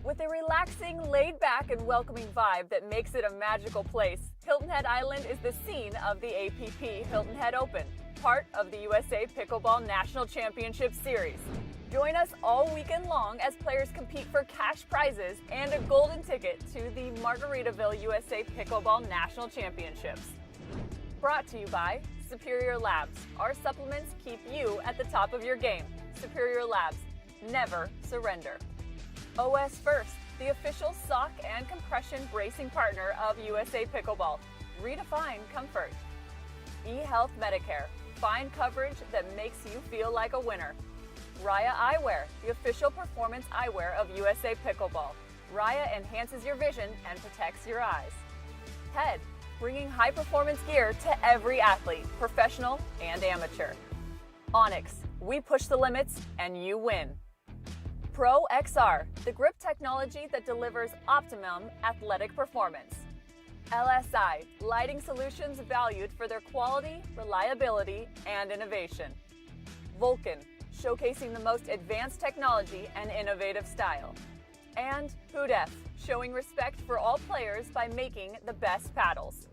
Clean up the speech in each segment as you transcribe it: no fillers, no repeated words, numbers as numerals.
With a relaxing, laid-back, and welcoming vibe that makes it a magical place, Hilton Head Island is the scene of the APP Hilton Head Open, part of the USA Pickleball National Championship Series. Join us all weekend long as players compete for cash prizes and a golden ticket to the Margaritaville USA Pickleball National Championships. Brought to you by Superior Labs. Our supplements keep you at the top of your game. Superior Labs, never surrender. OS First, the official sock and compression bracing partner of USA Pickleball. Redefine comfort. eHealth Medicare, find coverage that makes you feel like a winner. Raya Eyewear, the official performance eyewear of USA Pickleball. Raya enhances your vision and protects your eyes. Head, bringing high performance gear to every athlete, professional and amateur. Onyx, we push the limits and you win. Pro XR, the grip technology that delivers optimum athletic performance. LSI, lighting solutions valued for their quality, reliability, and innovation. Vulcan, showcasing the most advanced technology and innovative style. And Hudef, showing respect for all players by making the best paddles.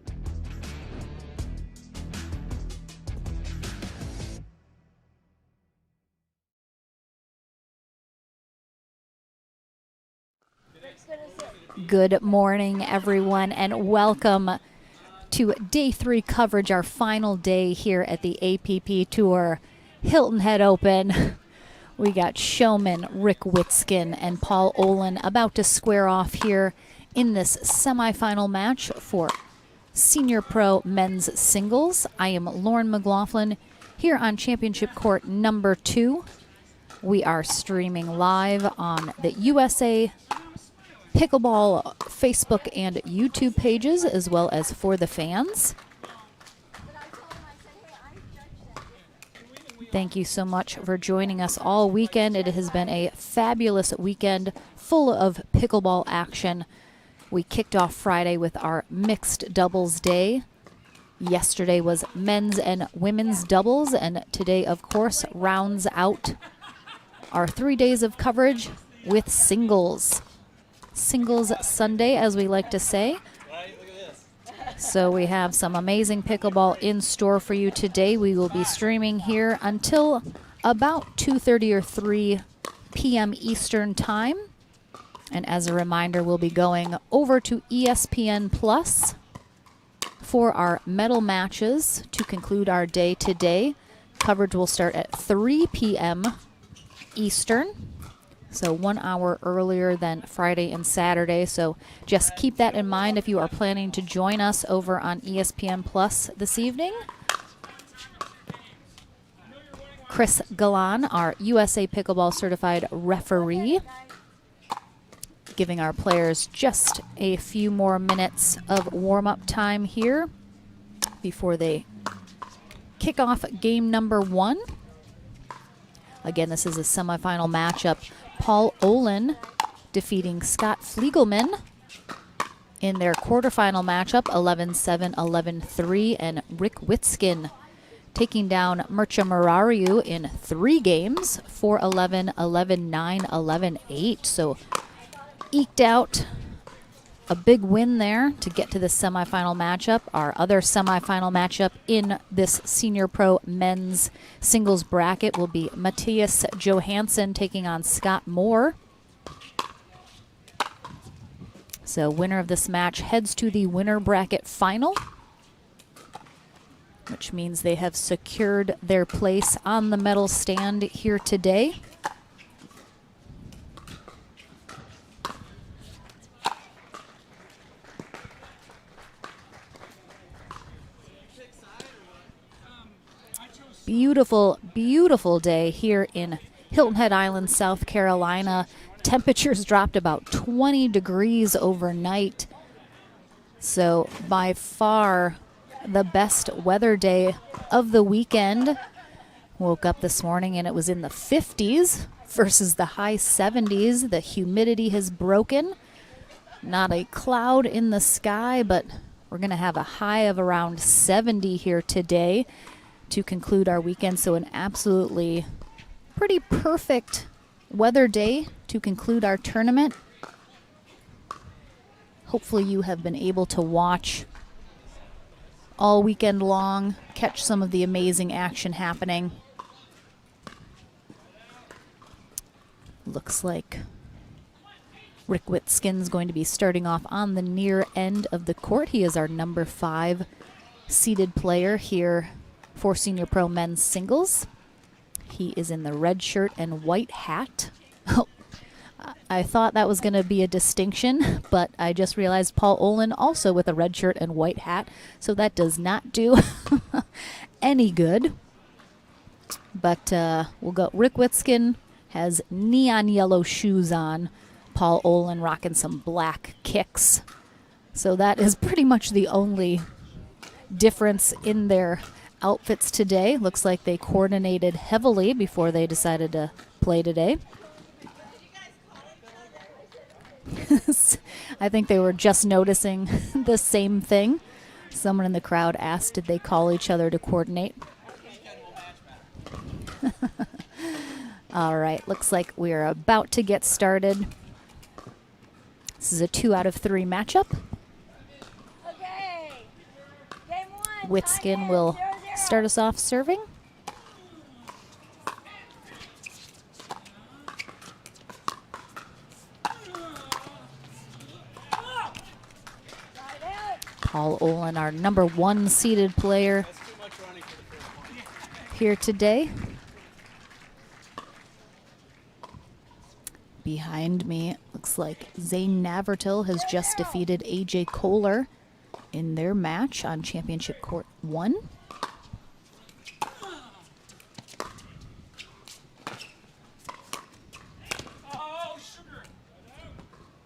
Good morning, everyone, and welcome to Day 3 coverage, our final day here at the APP Tour Hilton Head Open. We got showman Rick Witskin and Paul Olin about to square off here in this semifinal match for Senior Pro Men's Singles. I am Lauren McLaughlin here on Championship Court number 2. We are streaming live on the USA Pickleball Facebook and YouTube pages, as well as for the fans. Thank you so much for joining us all weekend. It has been a fabulous weekend full of pickleball action. We kicked off Friday with our mixed doubles day. Yesterday was men's and women's doubles, and today, of course, rounds out our 3 days of coverage with singles. Singles Sunday, as we like to say. So we have some amazing pickleball in store for you today. We will be streaming here until about 2:30 or 3 p.m. Eastern Time. And as a reminder, we'll be going over to ESPN Plus for our medal matches to conclude our day today. Coverage will start at 3 p.m. Eastern. So 1 hour earlier than Friday and Saturday. So just keep that in mind if you are planning to join us over on ESPN Plus this evening. Chris Galan, our USA Pickleball certified referee, giving our players just a few more minutes of warm-up time here before they kick off game number 1. Again, this is a semifinal matchup. Paul Olin defeating Scott Fliegelman in their quarterfinal matchup, 11-7, 11-3, and Rick Witskin taking down Mircea Murariu in 3 games, 4-11, 11-9, 11-8. So eked out a big win there to get to the semifinal matchup. Our other semifinal matchup in this Senior Pro men's singles bracket will be Matthias Johansson taking on Scott Moore. So winner of this match heads to the winner bracket final, which means they have secured their place on the medal stand here today. Beautiful, beautiful day here in Hilton Head Island, South Carolina. Temperatures dropped about 20 degrees overnight. So by far the best weather day of the weekend. Woke up this morning and it was in the 50s versus the high 70s. The humidity has broken. Not a cloud in the sky, but we're going to have a high of around 70 here today to conclude our weekend. So an absolutely pretty perfect weather day to conclude our tournament. Hopefully you have been able to watch all weekend long, catch some of the amazing action happening. Looks like Rick Witskin's going to be starting off on the near end of the court. He is our number 5 seeded player here for Senior Pro Men's Singles. He is in the red shirt and white hat. Oh, I thought that was going to be a distinction, but I just realized Paul Olin also with a red shirt and white hat, so that does not do any good. But we'll go. Rick Witskin has neon yellow shoes on. Paul Olin rocking some black kicks. So that is pretty much the only difference in their outfits today. Looks like they coordinated heavily before they decided to play today. I think they were just noticing the same thing. Someone in the crowd asked, did they call each other to coordinate? All right, looks like we're about to get started. This is a 2 out of 3 matchup. Okay. Game 1. Witskin will 0-0. start us off serving. Side out. Paul Olin, our number 1 seeded player here today. Behind me, looks like Zane Navertil has just defeated AJ Kohler in their match on Championship Court 1.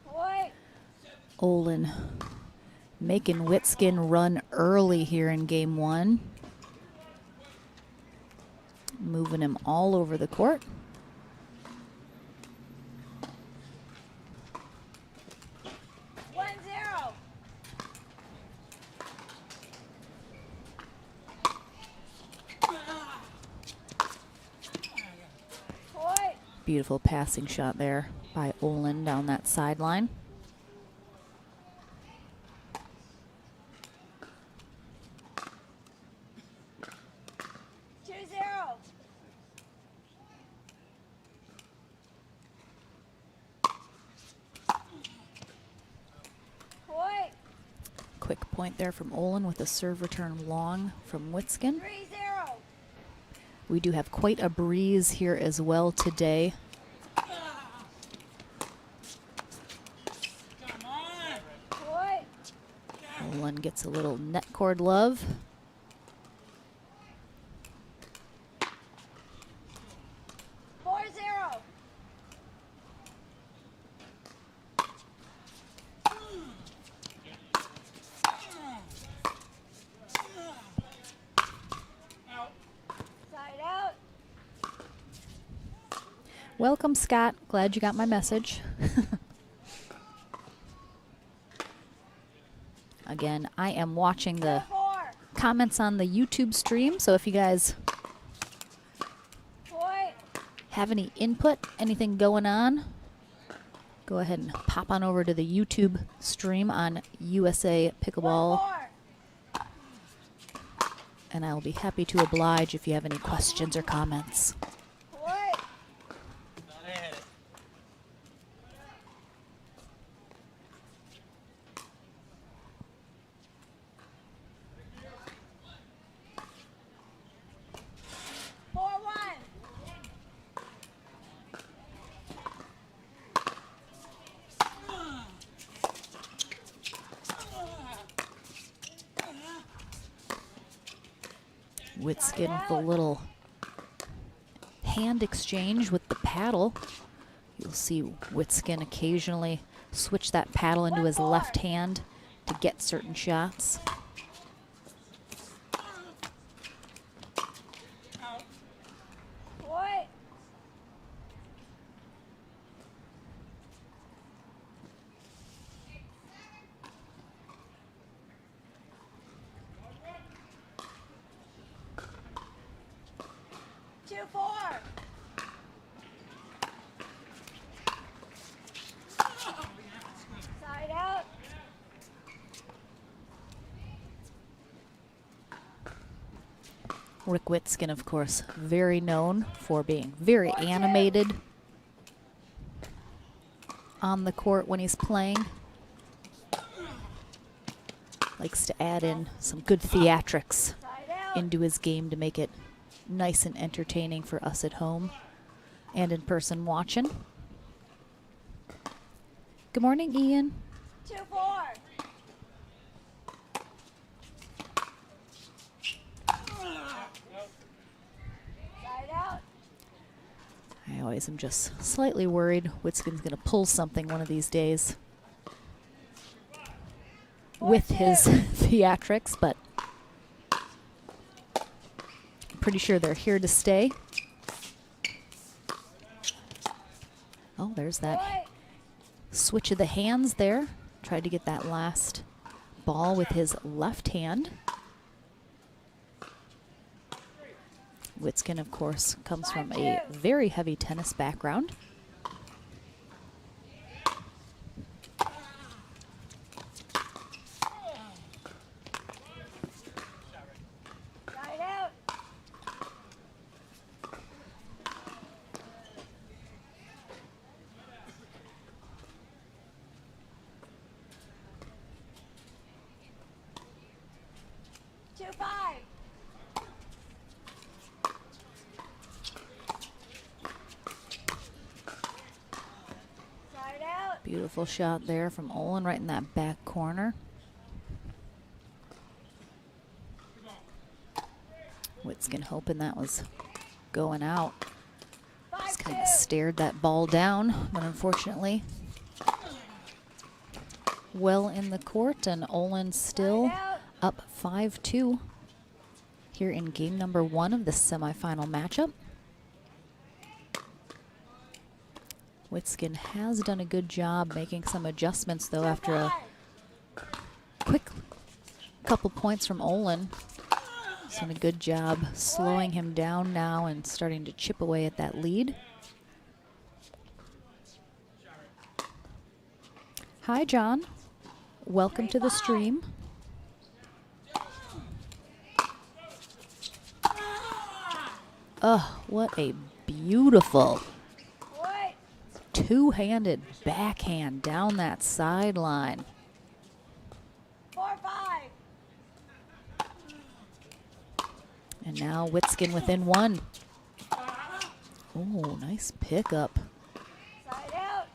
Boy. Olin making Witskin run early here in game 1. Moving him all over the court. Beautiful passing shot there by Olin down that sideline. Quick point there from Olin with a serve return long from Witskin. 3-0. We do have quite a breeze here as well today. Boy. Olin gets a little net cord love. Welcome, Scott. Glad you got my message. Again, I am watching the comments on the YouTube stream, so if you guys have any input, anything going on, go ahead and pop on over to the YouTube stream on USA Pickleball, and I'll be happy to oblige if you have any questions or comments. Witskin with a little hand exchange with the paddle. You'll see Witskin occasionally switch that paddle into his left hand to get certain shots. Rick Witskin, of course, very known for being very animated on the court when he's playing. Likes to add in some good theatrics into his game to make it nice and entertaining for us at home and in person watching. Good morning, Ian. 2-4. Side out. I always am just slightly worried Witskin's going to pull something one of these days with his theatrics, but I'm pretty sure they're here to stay. Oh, there's that Point. switch of the hands there. Tried to get that last ball with his left hand. Witskin, of course, comes from a very heavy tennis background. Side out. Two five. Side out. Beautiful shot there from Olin right in that back corner. Witskin hoping that was going out. Just kind of 5-2. stared that ball down, but unfortunately well in the court, and Olin still up 5-2 here in game number 1 of the semifinal matchup. Witskin has done a good job making some adjustments, though, after a quick couple points from Olin. He's done a good job slowing him down now and starting to chip away at that lead. Hi, John. Welcome to the stream. Oh, what a beautiful Point. two-handed backhand down that sideline. 4-5. And now Witskin within 1. Oh, nice pickup. Side out.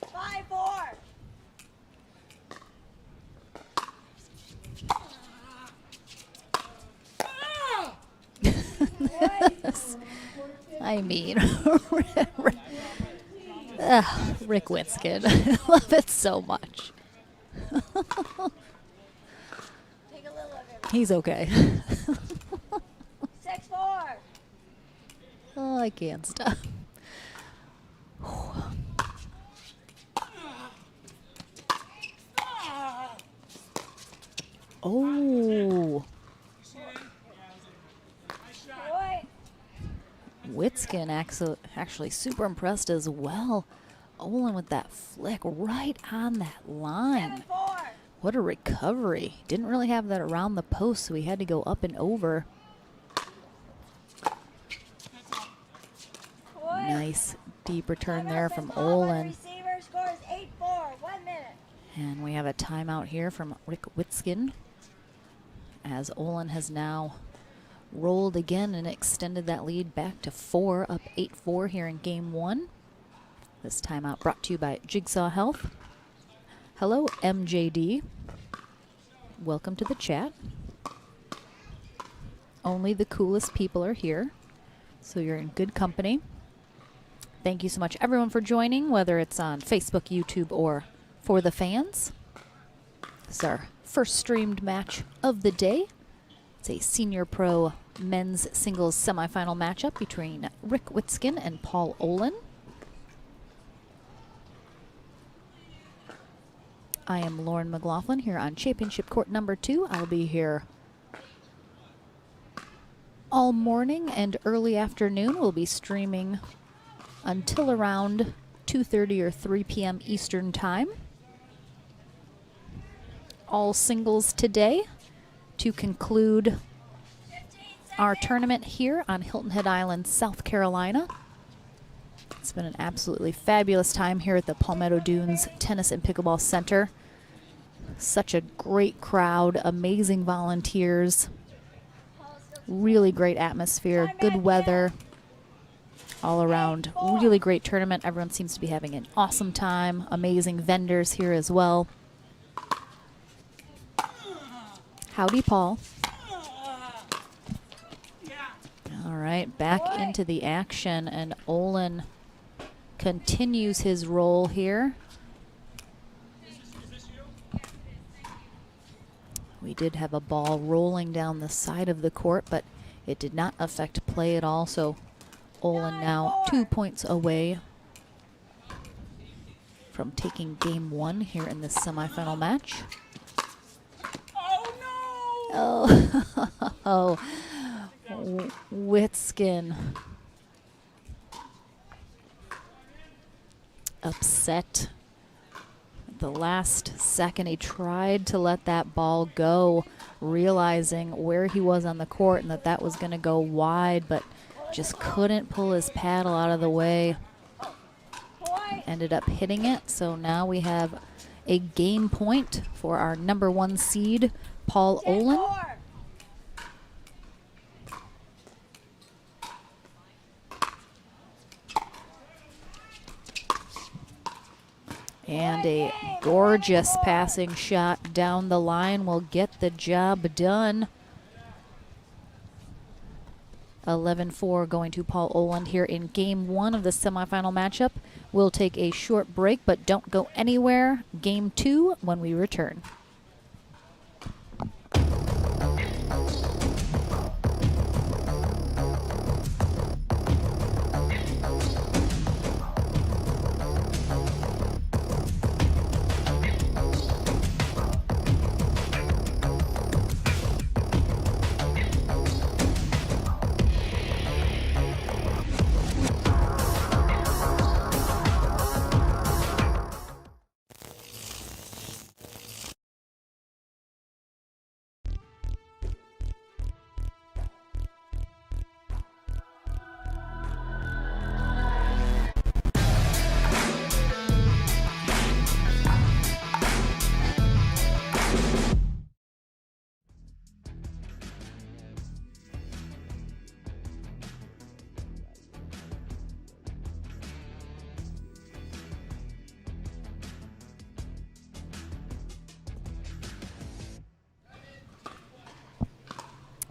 5-4. I mean, Rick Witskin. I love it so much. Take a little of it. He's okay. 6-4. Oh, I can't stop. Oh, Point. Witskin actually super impressed as well. Olin with that flick right on that line. 7-4. What a recovery. Didn't really have that around the post, so he had to go up and over. Point. Nice deep return Timeout there says from ball by the Olin. Receiver scores 8-4. 1 minute. And we have a timeout here from Rick Witskin, as Olin has now rolled again and extended that lead back to 4, up 8-4 here in game 1. This timeout brought to you by Jigsaw Health. Hello, MJD. Welcome to the chat. Only the coolest people are here, so you're in good company. Thank you so much, everyone, for joining, whether it's on Facebook, YouTube, or for the fans. This is our first streamed match of the day. It's a Senior Pro men's singles semifinal matchup between Rick Witskin and Paul Olin. I am Lauren McLaughlin here on Championship Court number 2. I'll be here all morning and early afternoon. We'll be streaming until around 2:30 or 3 p.m. Eastern Time. all singles today to conclude our tournament here on Hilton Head Island, South Carolina. It's been an absolutely fabulous time here at the Palmetto Dunes Tennis and Pickleball Center. Such a great crowd, amazing volunteers, really great atmosphere, good weather, all around. Really great tournament. Everyone seems to be having an awesome time. Amazing vendors here as well. Howdy, Paul. All right, back into the action, and Olin continues his role here. We did have a ball rolling down the side of the court, but it did not affect play at all, so Olin now 2 points away from taking game one here in this semifinal match. Oh, Witskin upset at the last second. He tried to let that ball go, realizing where he was on the court and that was going to go wide, but just couldn't pull his paddle out of the way. Ended up hitting it, so now we have a game point for our number one seed, Paul Olin. And a gorgeous passing shot down the line will get the job done. 11-4 going to Paul Olin here in game one of the semifinal matchup. We'll take a short break, but don't go anywhere. Game two when we return.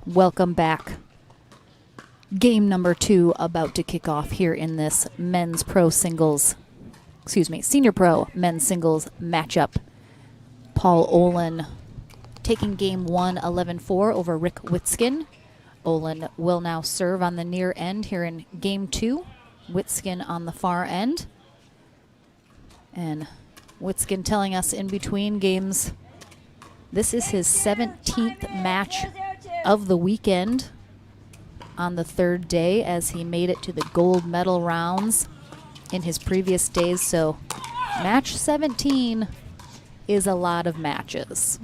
Welcome back. Game number two about to kick off here in this senior pro men's singles matchup. Paul Olin taking game one 11-4 over Rick Witskin. Olin will now serve on the near end here in game two. Witskin on the far end. And Witskin telling us in between games, this is his 17th match of the weekend on the third day, as he made it to the gold medal rounds in his previous days. So match 17 is a lot of matches.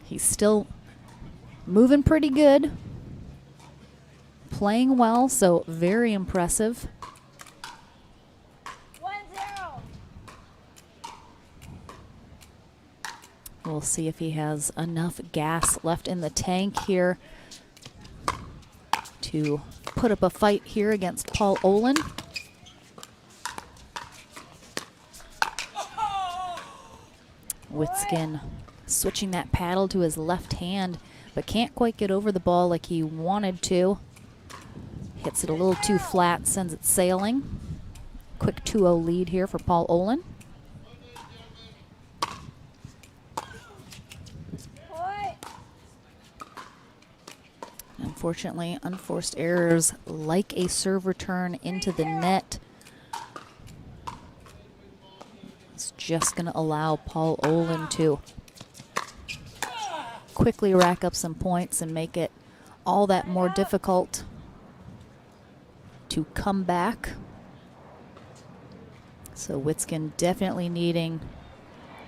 He's still moving pretty good, playing well, so very impressive. 1-0. We'll see if he has enough gas left in the tank here to put up a fight here against Paul Olin. Witskin switching that paddle to his left hand, but can't quite get over the ball like he wanted to. Hits it a little too flat, sends it sailing. Quick 2-0 lead here for Paul Olin. Unfortunately, unforced errors like a serve return into the net. It's just going to allow Paul Olin to quickly rack up some points and make it all that more difficult to come back. So Witskin definitely needing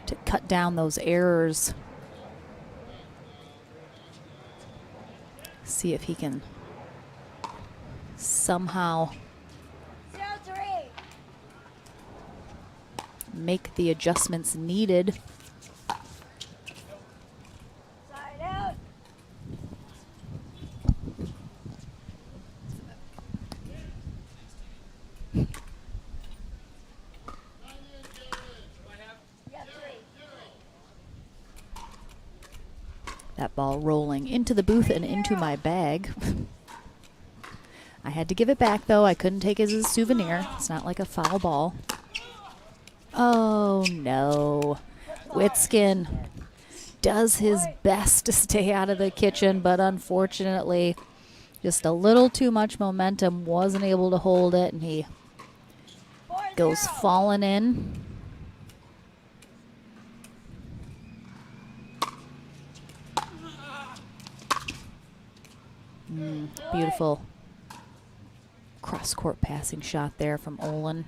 to cut down those errors. See if he can somehow 0-3. make the adjustments needed. Side out. You got 3. That ball rolling into the booth and into my bag. I had to give it back, though. I couldn't take it as a souvenir. It's not like a foul ball. Oh, no. Witskin does his best to stay out of the kitchen, but unfortunately, just a little too much momentum. Wasn't able to hold it, and he 4-0. goes falling in. Beautiful cross-court passing shot there from Olin.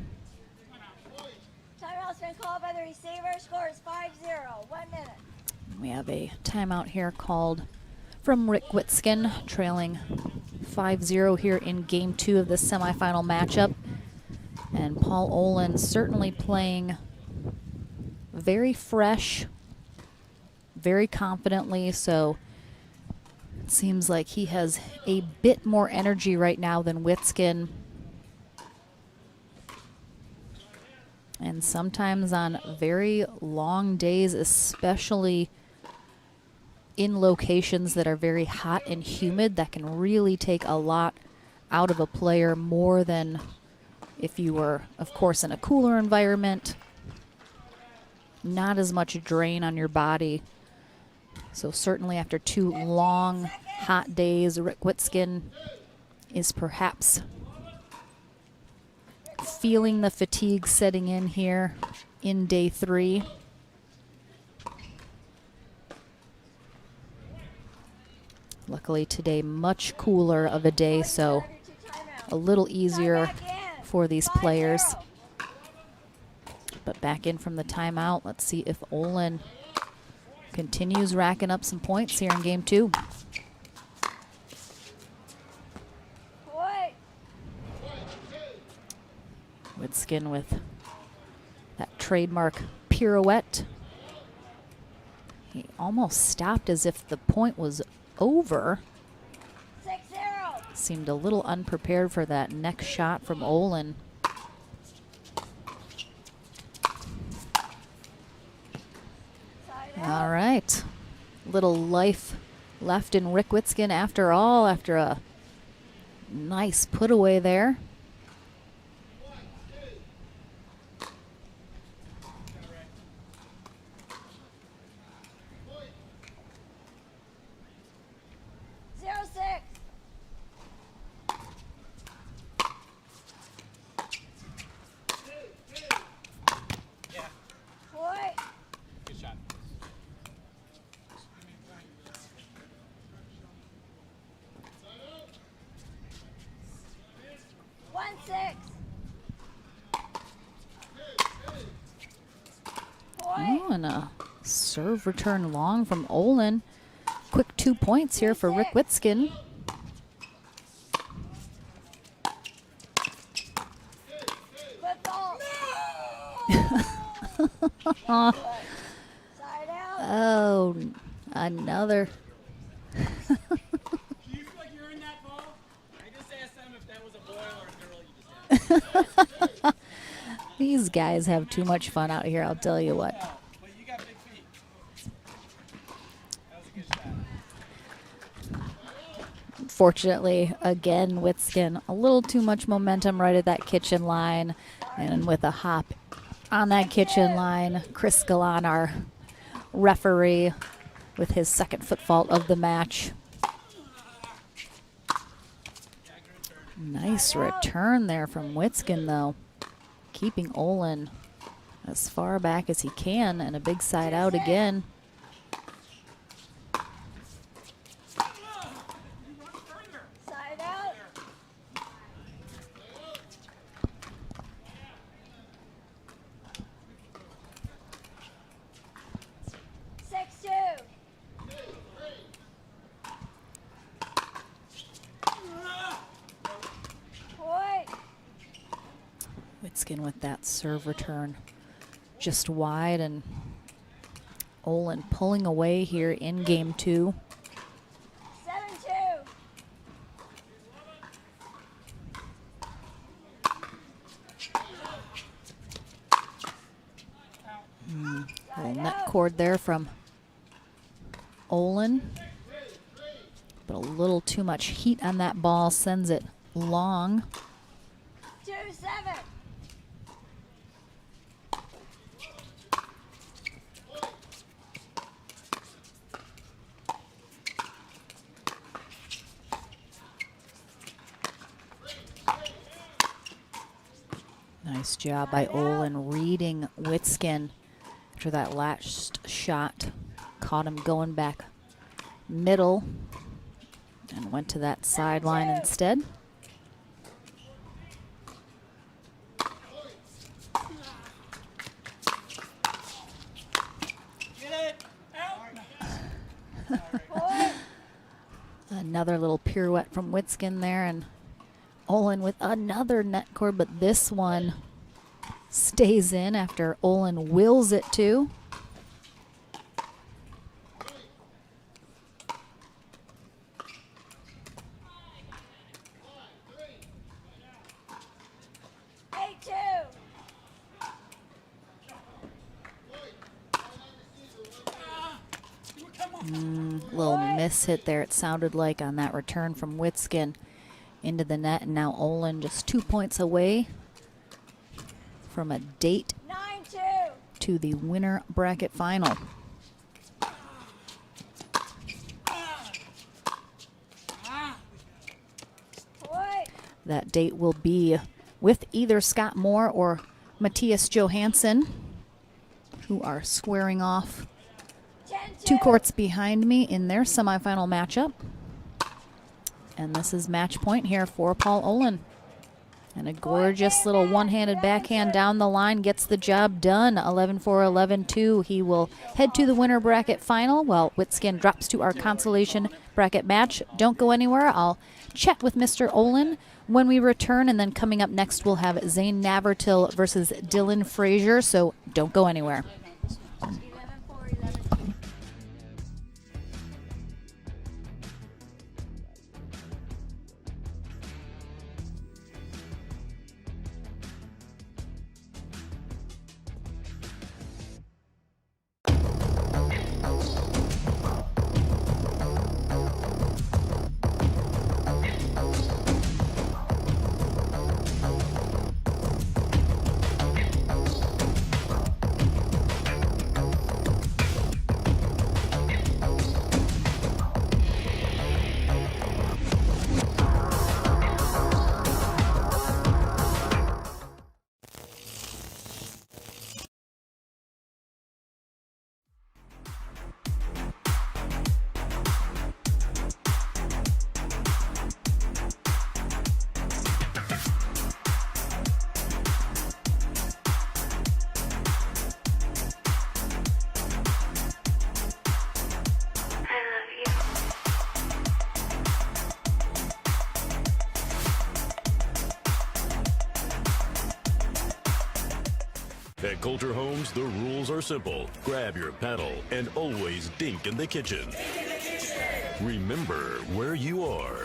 Timeout's been called by the receiver. Score is 5-0. 1 minute. We have a timeout here called from Rick Witskin, trailing 5-0 here in Game 2 of the semifinal matchup. And Paul Olin certainly playing very fresh, very confidently, so it seems like he has a bit more energy right now than Witskin. And sometimes on very long days, especially in locations that are very hot and humid, that can really take a lot out of a player, more than if you were, of course, in a cooler environment. Not as much drain on your body. So certainly after 2 long, hot days, Rick Witskin is perhaps feeling the fatigue setting in here in day 3. Luckily today, much cooler of a day, so a little easier for these players. But back in from the timeout, let's see if Olin continues racking up some points here in Game 2. Boy. Witskin with that trademark pirouette. He almost stopped as if the point was over. 6-0. Seemed a little unprepared for that next shot from Olin. Side All out. right. Little life left in Rick Witskin after all, after a nice put away there. Boy. Good shot. 1-6. Oh, and a serve return long from Olin. Quick 2 points here for Rick Witskin. Football. Oh, Side out. oh, another. Do you feel like you're in that ball? I just asked them if that was a boy or a girl you just had. These guys have too much fun out here, I'll tell you what. But you got big feet. That was a good shot. Fortunately, again, Witskin, a little too much momentum right at that kitchen line. And with a hop on that kitchen line, Chris Galan, our referee, with his second foot fault of the match. Nice return there from Witskin, though. Keeping Olin as far back as he can, and a big side out again. Side out. Witskin with that serve return just wide, and Olin pulling away here in game 2. 7-2. Little net cord there from Olin, but a little too much heat on that ball, sends it long. 2-7. Nice job by Olin reading Witskin after that last shot. Caught him going back middle and went to that sideline instead. Another little pirouette from Witskin there, and Olin with another net cord, but this one stays in after Olin wills it to. Little miss hit there, it sounded like, on that return from Witskin into the net, and now Olin just 2 points away from a date 9-2. to the winner bracket final. That date will be with either Scott Moore or Matthias Johansson, who are squaring off 2 courts behind me in their semifinal matchup. And this is match point here for Paul Olin. And a gorgeous little one-handed backhand down the line gets the job done. 11-4, 11-2. He will head to the winner bracket final while Witskin drops to our consolation bracket match. Don't go anywhere. I'll chat with Mr. Olin when we return. And then coming up next, we'll have Zane Navertil versus Dylan Frazier. So don't go anywhere. 11-4, 11-2. At Coulter Homes, the rules are simple. Grab your paddle and always dink in the kitchen. Remember where you are.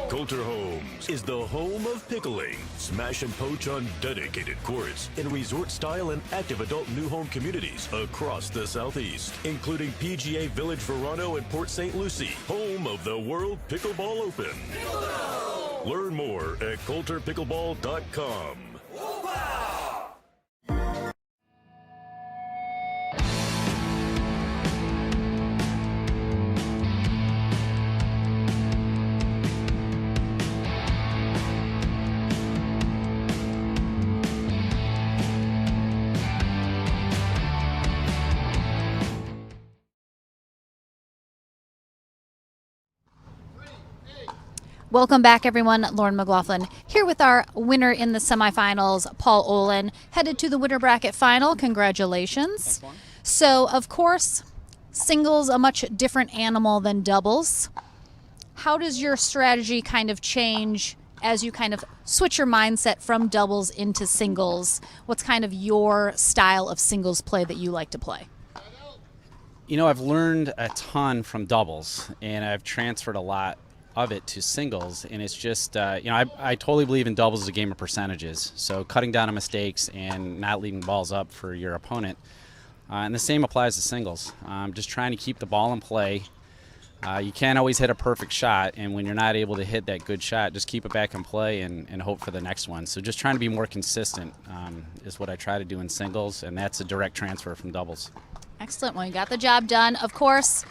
Coulter Homes is the home of pickling. Smash and poach on dedicated courts in resort-style and active adult new home communities across the Southeast, including PGA Village Verano and Port St. Lucie, home of the World Pickleball Open. Learn more at coulterpickleball.com. Welcome back, everyone. Lauren McLaughlin here with our winner in the semifinals, Paul Olin, headed to the winner bracket final. Congratulations. Thanks, So, of course, singles a much different animal than doubles. How does your strategy kind of change as you kind of switch your mindset from doubles into singles, what's kind of your style of singles play that you like to play? You know, I've learned a ton from doubles, and I've transferred a lot of it to singles, and it's just, I totally believe in doubles as a game of percentages. So cutting down on mistakes and not leaving balls up for your opponent. And the same applies to singles. Just trying to keep the ball in play. You can't always hit a perfect shot, and when you're not able to hit that good shot, just keep it back in play and hope for the next one. So just trying to be more consistent is what I try to do in singles, and that's a direct transfer from doubles. Excellent. Well, you got the job done. Of course,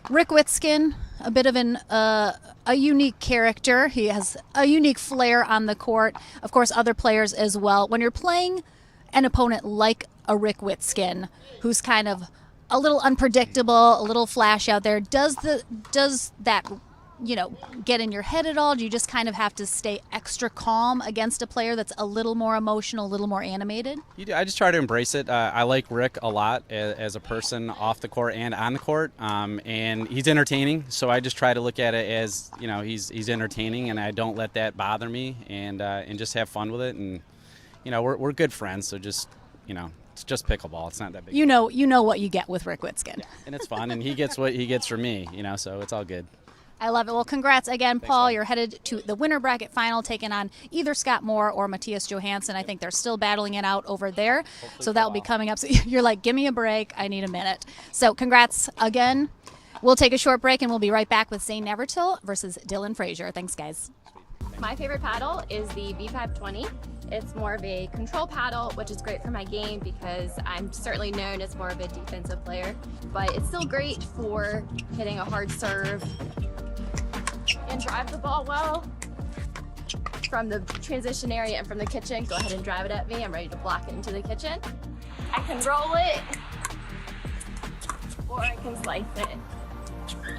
Rick Witskin, a bit of a unique character. He has a unique flair on the court. Of course, other players as well. When you're playing an opponent like a Rick Witskin, who's kind of a little unpredictable, a little flash out there, does that get in your head at all? Do you just kind of have to stay extra calm against a player that's a little more emotional, a little more animated? I just try to embrace it. I like Rick a lot as a person off the court and on the court, and he's entertaining. So I just try to look at it as he's entertaining, and I don't let that bother me, and just have fun with it. And we're good friends, so just it's just pickleball. It's not that big. You know what you get with Rick Witskin. Yeah, and it's fun, and he gets what he gets from me. So it's all good. I love it. Well, congrats again, Paul. Thanks, You're headed to the winter bracket final, taking on either Scott Moore or Matthias Johansson. I think they're still battling it out over there. Hopefully So that will be coming up. So you're like, give me a break. I need a minute. So congrats again. We'll take a short break, and we'll be right back with Zane Nevertil versus Dylan Frazier. Thanks, guys. My favorite paddle is the V520. It's more of a control paddle, which is great for my game because I'm certainly known as more of a defensive player, but it's still great for hitting a hard serve and drive the ball well from the transition area and from the kitchen. Go ahead and drive it at me. I'm ready to block it into the kitchen. I can roll it or I can slice it.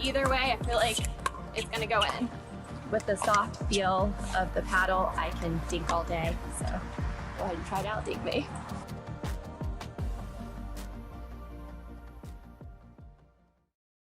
Either way, I feel like it's gonna go in. With the soft feel of the paddle, I can dink all day. So go ahead and try to out-dink me.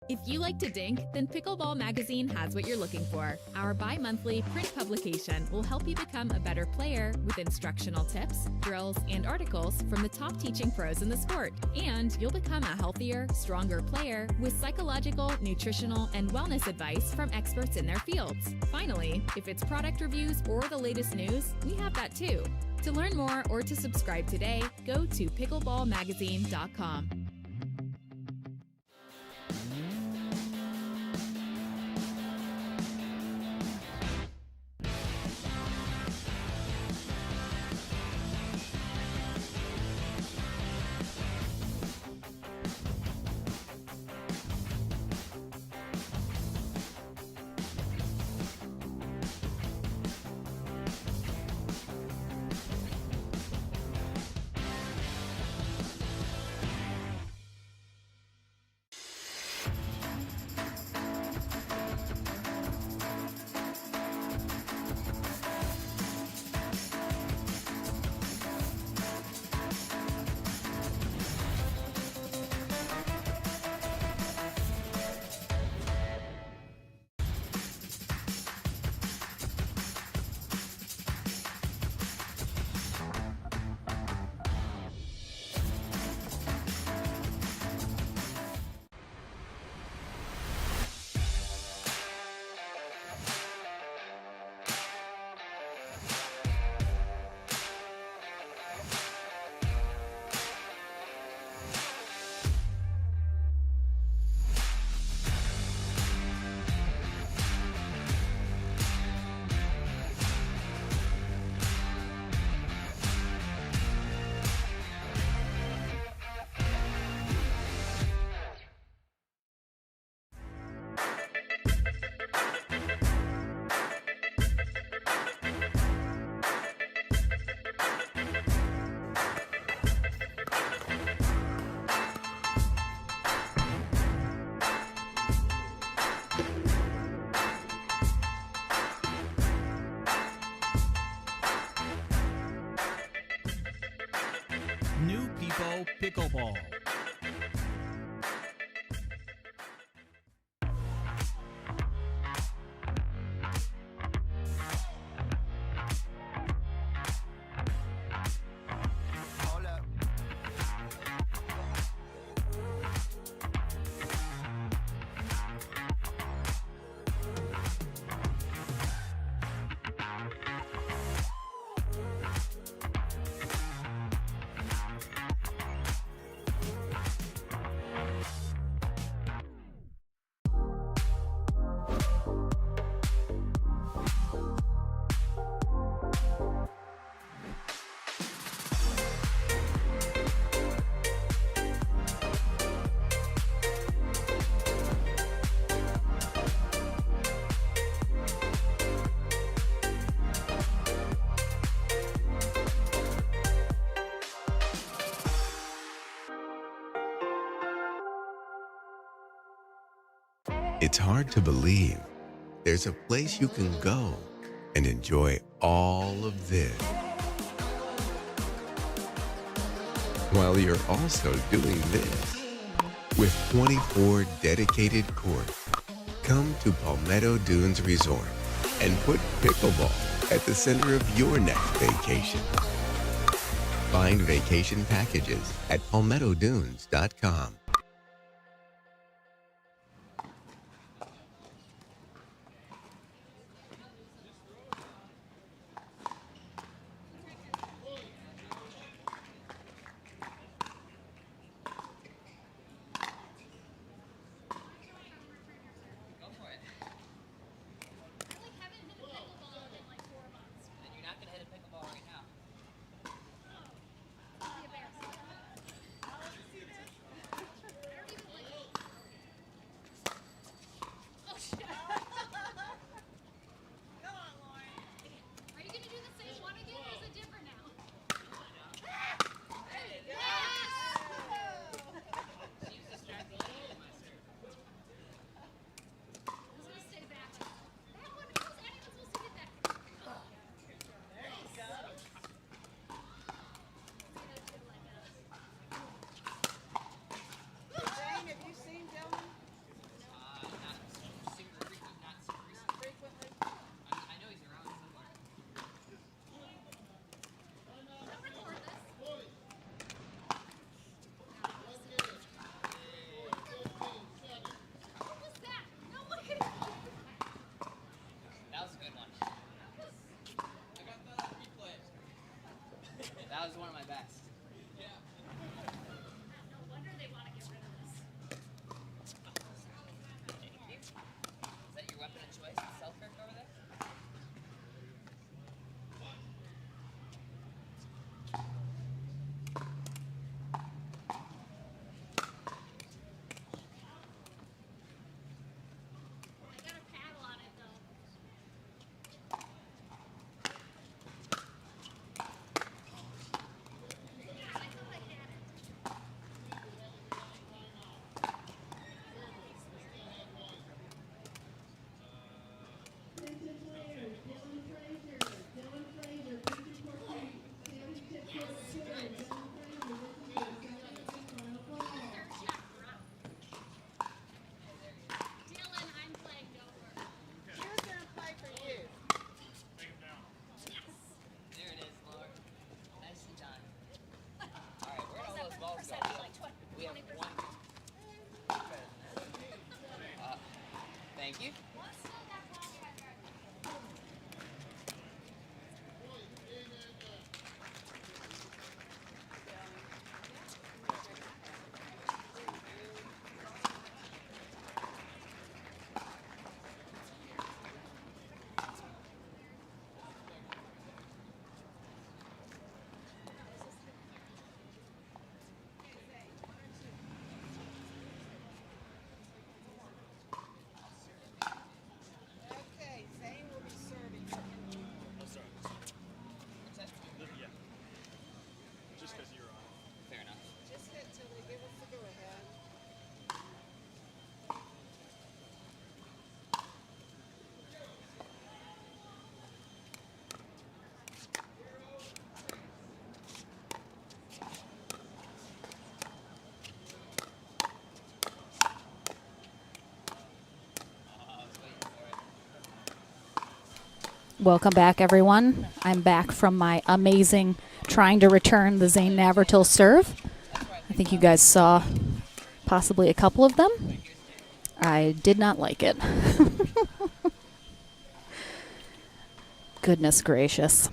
If you like to dink, then Pickleball Magazine has what you're looking for. Our bi-monthly print publication will help you become a better player with instructional tips, drills, and articles from the top teaching pros in the sport. And you'll become a healthier, stronger player with psychological, nutritional, and wellness advice from experts in their fields. Finally, if it's product reviews or the latest news, we have that too. To learn more or to subscribe today, go to pickleballmagazine.com. New People Pickleball. It's hard to believe there's a place you can go and enjoy all of this while you're also doing this. With 24 dedicated courts, come to Palmetto Dunes Resort and put pickleball at the center of your next vacation. Find vacation packages at palmettodunes.com. That was one of my best. Yeah. No wonder they want to get rid of this. Is that your weapon of choice? The self-kirk over there? I got a paddle on it though. Thank you. Welcome back, everyone. I'm back from my amazing trying to return the Zane Navratil serve. I think you guys saw possibly a couple of them. I did not like it. Goodness gracious.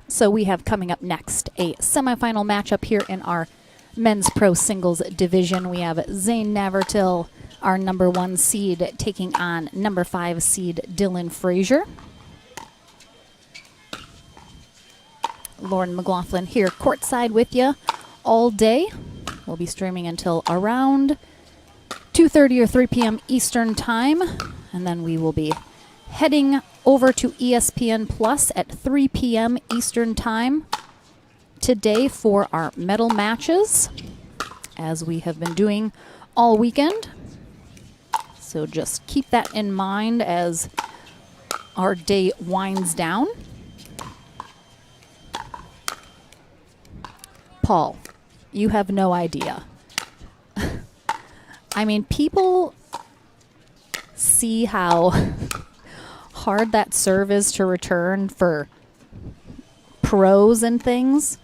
So we have coming up next a semifinal matchup here in our men's pro singles division. We have Zane Navratil, our number 1 seed, taking on number 5 seed Dylan Frazier. Lauren McLaughlin here courtside with you all day. We'll be streaming until around 2:30 or 3 p.m. Eastern Time, and then we will be heading over to ESPN Plus at 3 p.m. Eastern Time today for our medal matches, as we have been doing all weekend. So just keep that in mind as our day winds down. Paul, you have no idea. I mean, people see how hard that serve is to return for pros and things.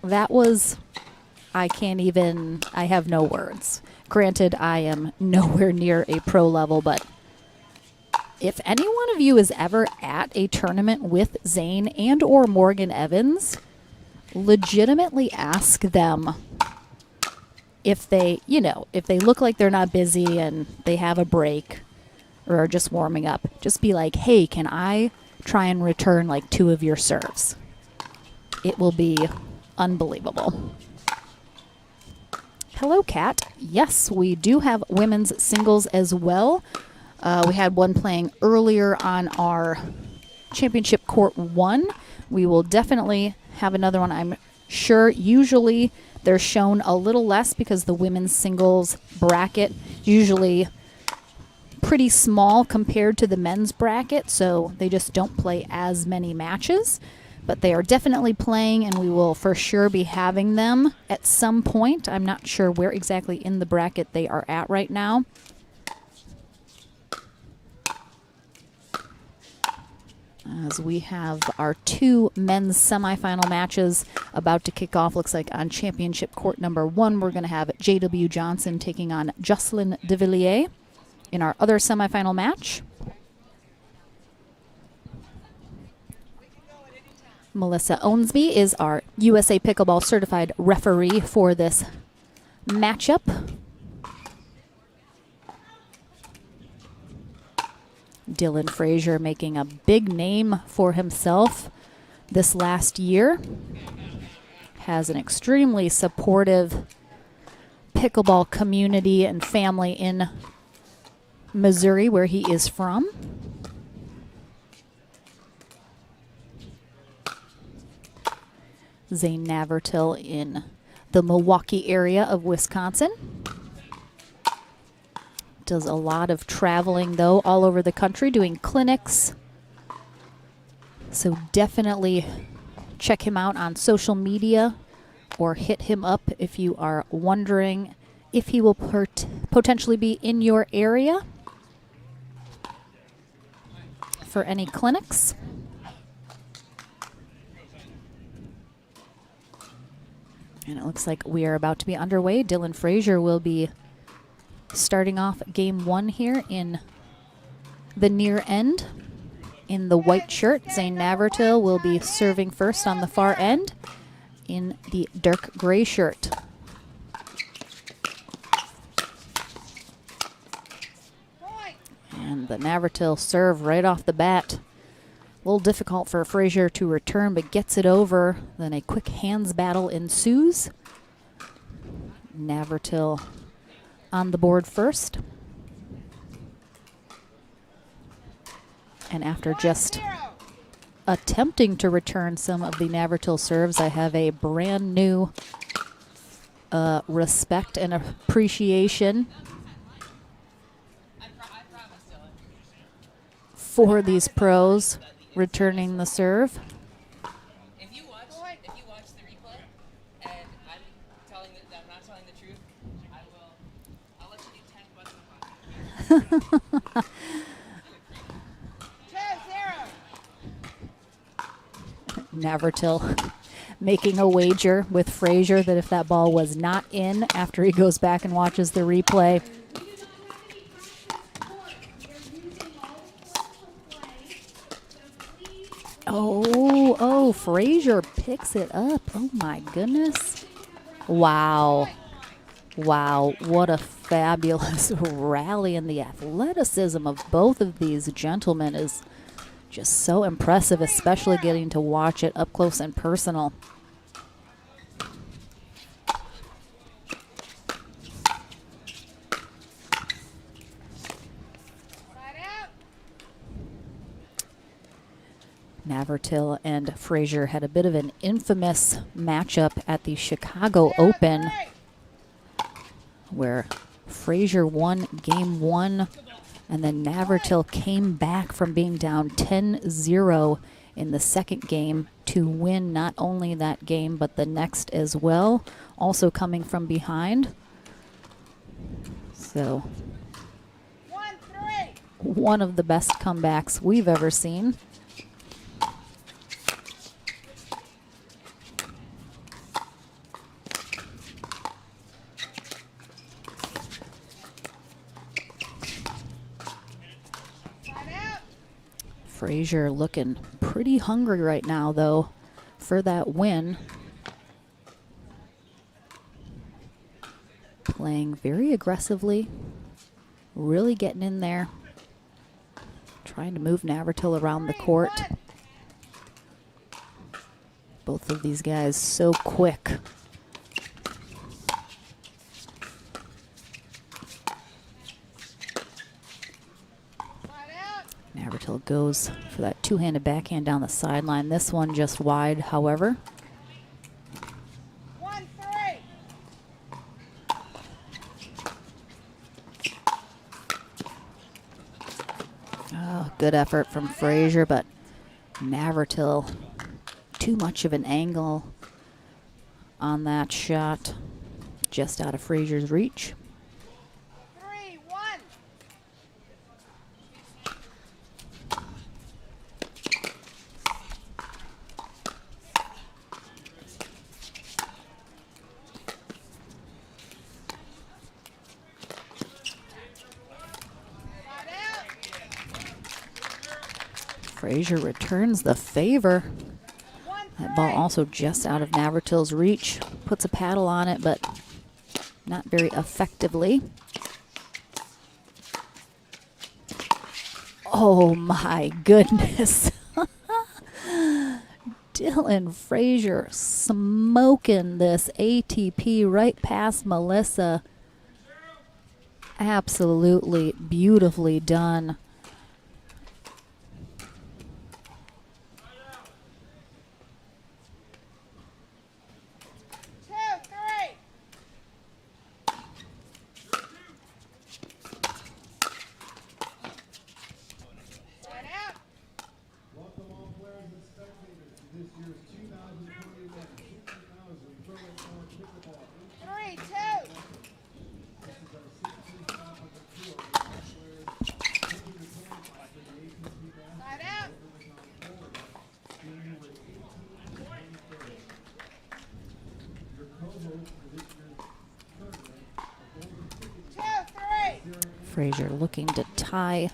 That was, I have no words. Granted, I am nowhere near a pro level, but if any one of you is ever at a tournament with Zane and or Morgan Evans, legitimately ask them if they, if they look like they're not busy and they have a break or are just warming up, just be like, hey, can I try and return like 2 of your serves? It will be unbelievable. Hello, Kat. Yes, we do have women's singles as well. We had one playing earlier on our championship court 1. We will definitely have another one, I'm sure. Usually they're shown a little less because the women's singles bracket usually pretty small compared to the men's bracket, so they just don't play as many matches. But they are definitely playing, and we will for sure be having them at some point. I'm not sure where exactly in the bracket they are at right now. As we have our 2 men's semifinal matches about to kick off. Looks like on championship court number 1, we're going to have J.W. Johnson taking on Jocelyn de Villiers in our other semifinal match. Melissa Ownsby is our USA Pickleball certified referee for this matchup. Dylan Frazier making a big name for himself this last year. Has an extremely supportive pickleball community and family in Missouri, where he is from. Zane Navertil in the Milwaukee area of Wisconsin. Does a lot of traveling, though, all over the country, doing clinics. So definitely check him out on social media or hit him up if you are wondering if he will potentially be in your area for any clinics. And it looks like we are about to be underway. Dylan Frazier will be starting off game 1 here in the near end in the white shirt. Zane Navertil will be serving first on the far end in the dark gray shirt. And the Navertil serve right off the bat. A little difficult for Frazier to return, but gets it over. Then a quick hands battle ensues. Navertil on the board first. And after just attempting to return some of the Navertil serves, I have a brand new respect and appreciation for these pros returning the serve. If you watch the replay and I'm not telling the truth, I'll let you do 10 bucks a Navertil making a wager with Frazier that if that ball was not in after he goes back and watches the replay. Oh, Frazier picks it up. Oh my goodness. Wow. Wow, what a fabulous rally, and the athleticism of both of these gentlemen is just so impressive, especially getting to watch it up close and personal. Navertil and Frazier had a bit of an infamous matchup at the Chicago Open, where Frazier won game 1, and then Navratil came back from being down 10-0 in the second game to win not only that game but the next as well, also coming from behind. So, one of the best comebacks we've ever seen. Frazier looking pretty hungry right now, though, for that win. Playing very aggressively, really getting in there, trying to move Navratil around the court. Both of these guys so quick. Navratil goes for that two-handed backhand down the sideline. This one just wide, however. Oh, good effort from Frazier, but Navratil, too much of an angle on that shot, just out of Frazier's reach. Frazier returns the favor. That ball also just out of Navratil's reach. Puts a paddle on it, but not very effectively. Oh my goodness. Dylan Frazier smoking this ATP right past Melissa. Absolutely beautifully done. Frazier looking to tie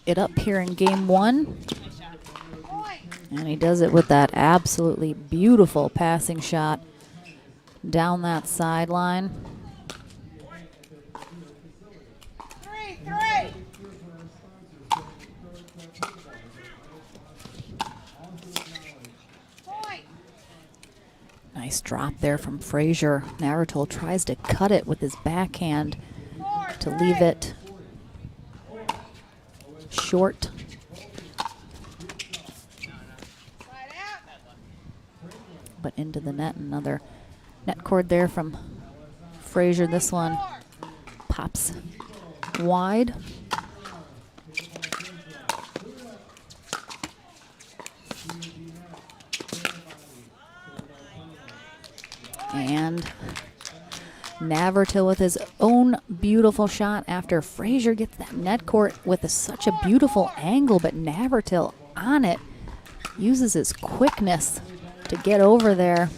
it up here in game 1. And he does it with that absolutely beautiful passing shot down that sideline. Nice drop there from Frazier. Navratil tries to cut it with his backhand to leave it short. But into the net. Another net cord there from Frazier. This one pops wide. And Navratil with his own beautiful shot after Frazier gets that net court with such a beautiful angle, but Navratil on it uses his quickness to get over there.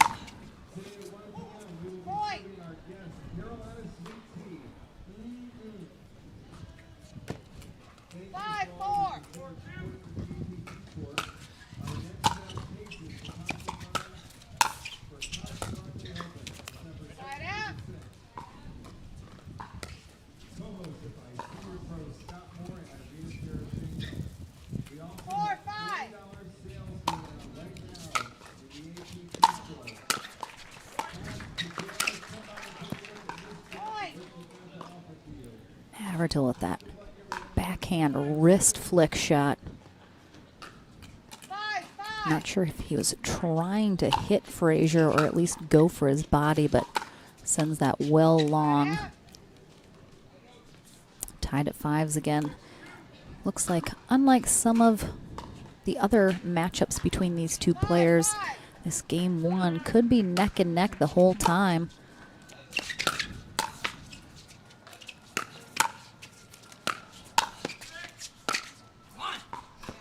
Navratil with that backhand wrist flick shot. Not sure if he was trying to hit Frazier or at least go for his body, but sends that well long. Tied at 5s again. Looks like, unlike some of the other matchups between these two players, this game 1 could be neck and neck the whole time.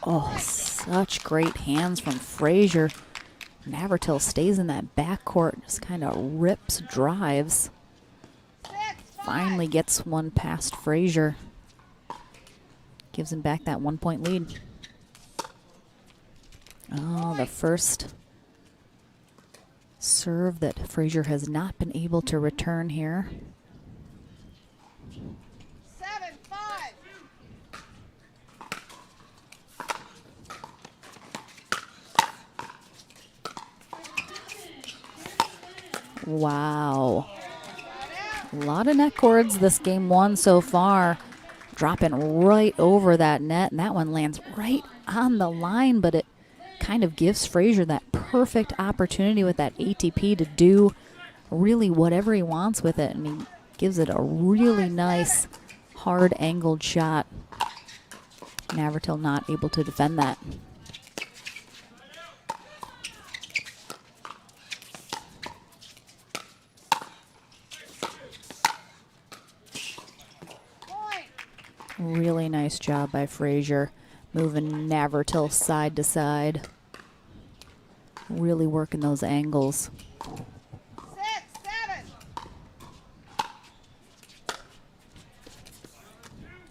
Oh, such great hands from Frazier. Navratil stays in that backcourt, just kind of rips drives. Finally gets one past Frazier. Gives him back that 1-point lead. Oh, the first serve that Frazier has not been able to return here. 7-5. Wow. A lot of net cords this game 1 so far. Dropping right over that net, and that one lands right on the line, but it kind of gives Frazier that perfect opportunity with that ATP to do really whatever he wants with it, and he gives it a really nice hard angled shot. Navratil not able to defend that. Really nice job by Frazier, moving Navratil side to side. Really working those angles. 6-7.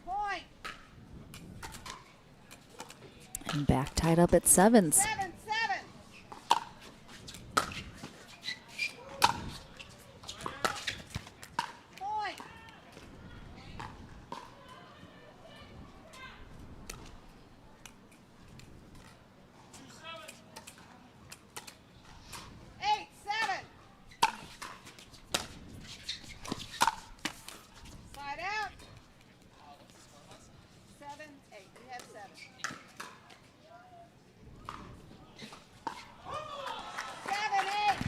Point. And back tied up at 7s. 7-7. Point. 8-7. Side out. 7-8. We have 7. 7-8.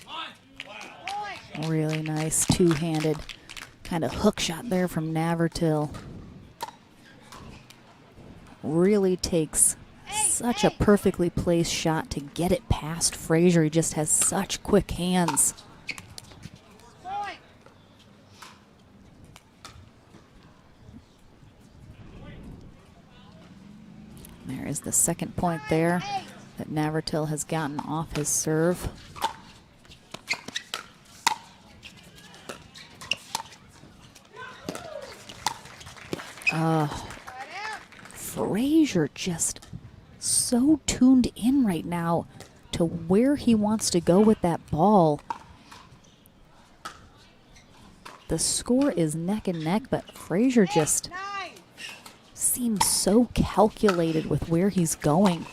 Point. Really nice two-handed kind of hook shot there from Navratil. Really takes such a perfectly placed shot to get it past Frazier. He just has such quick hands. Point. There is the second point there that Navratil has gotten off his serve. Frazier just so tuned in right now to where he wants to go with that ball. The score is neck and neck, but Frazier just seems so calculated with where he's going.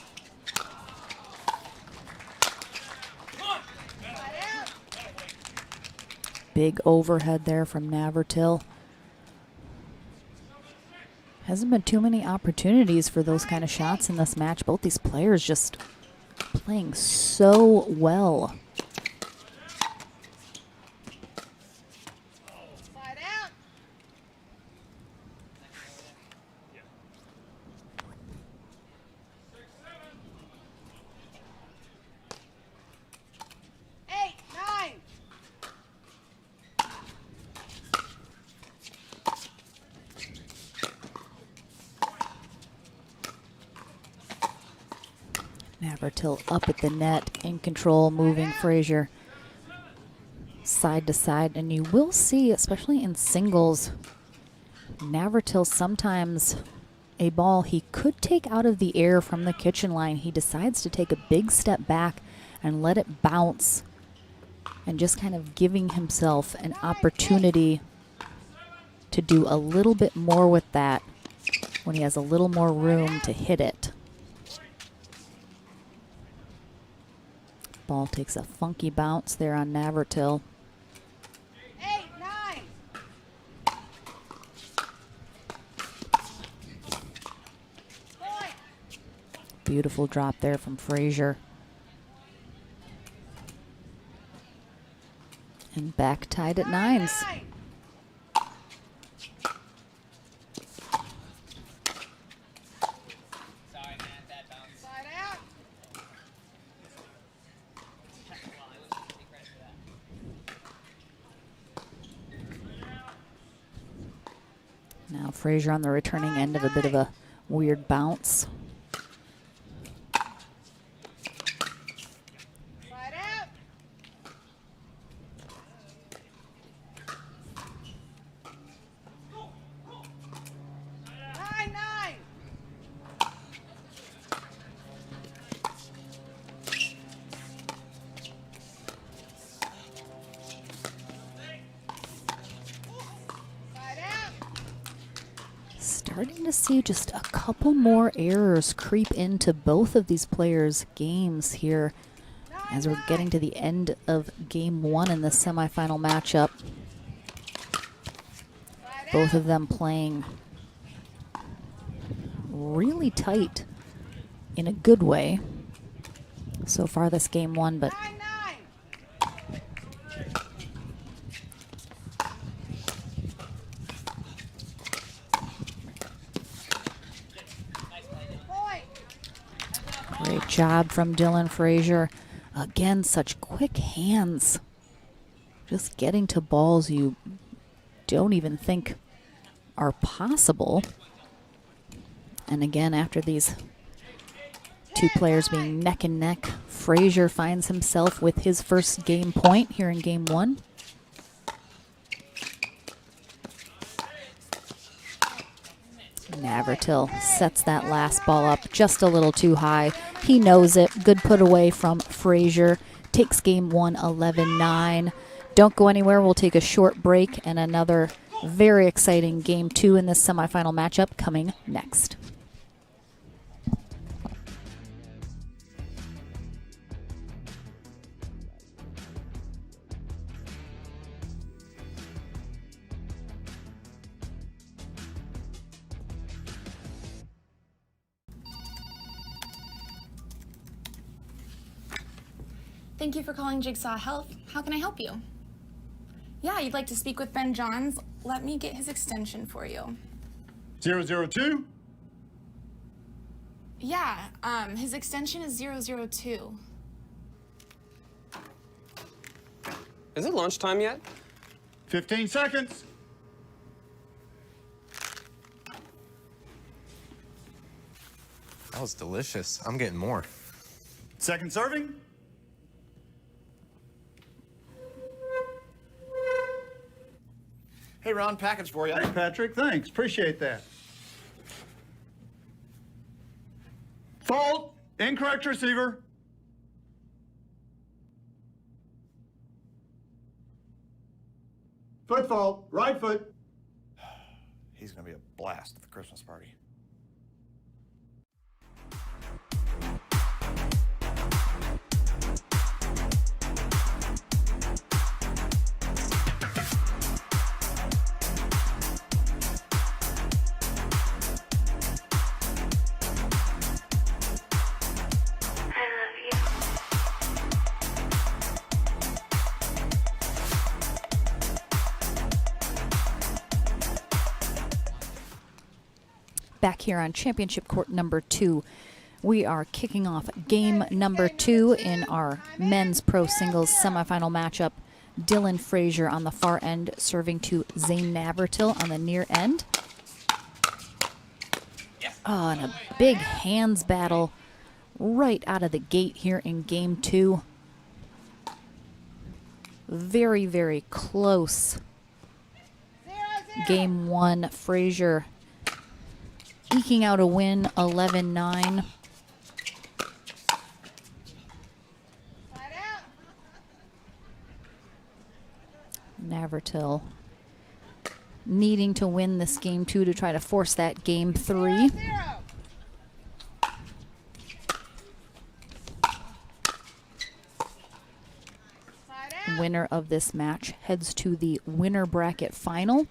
Big overhead there from Navratil. Hasn't been too many opportunities for those kind of shots in this match. Both these players just playing so well. Side out. Eight, 9. Navratil up at the net, in control, moving Frazier side to side. And you will see, especially in singles, Navratil sometimes a ball he could take out of the air from the kitchen line. He decides to take a big step back and let it bounce, and just kind of giving himself an opportunity to do a little bit more with that when he has a little more room to hit it. Ball takes a funky bounce there on Navratil. 8, 9. Point. Beautiful drop there from Frazier. And back tied at nines. Now Frazier on the returning end of a bit of a weird bounce. Starting to see just a couple more errors creep into both of these players' games here as we're getting to the end of game one in the semifinal matchup. Both of them playing really tight in a good way so far this game one, but great job from Dylan Frazier. Again, such quick hands. Just getting to balls you don't even think are possible. And again, after these two players being neck and neck, Frazier finds himself with his first game point here in game one. Navratil sets that last ball up just a little too high. He knows it. Good put away from Frazier. Takes game one 11-9. Don't go anywhere. We'll take a short break and another very exciting game two in this semifinal matchup coming next. Thank you for calling Jigsaw Health. How can I help you? Yeah, you'd like to speak with Ben Johns. Let me get his extension for you. 002? Yeah, his extension is 002. Is it lunchtime yet? 15 seconds. That was delicious. I'm getting more. Second serving. Hey, Ron, package for you. Hey, Patrick, thanks. Appreciate that. Fault. Incorrect receiver. Foot fault. Right foot. He's going to be a blast at the Christmas party. Back here on championship court number 2, we are kicking off game number 2 in our men's pro singles semifinal matchup. Dylan Frazier on the far end serving to Zane Navratil on the near end. Oh, and a big hands battle right out of the gate here in game 2. Very, very close. Game 1, Frazier eking out a win, 11-9. Navratil needing to win this game 2 to try to force that game 3. Winner of this match heads to the winner bracket final.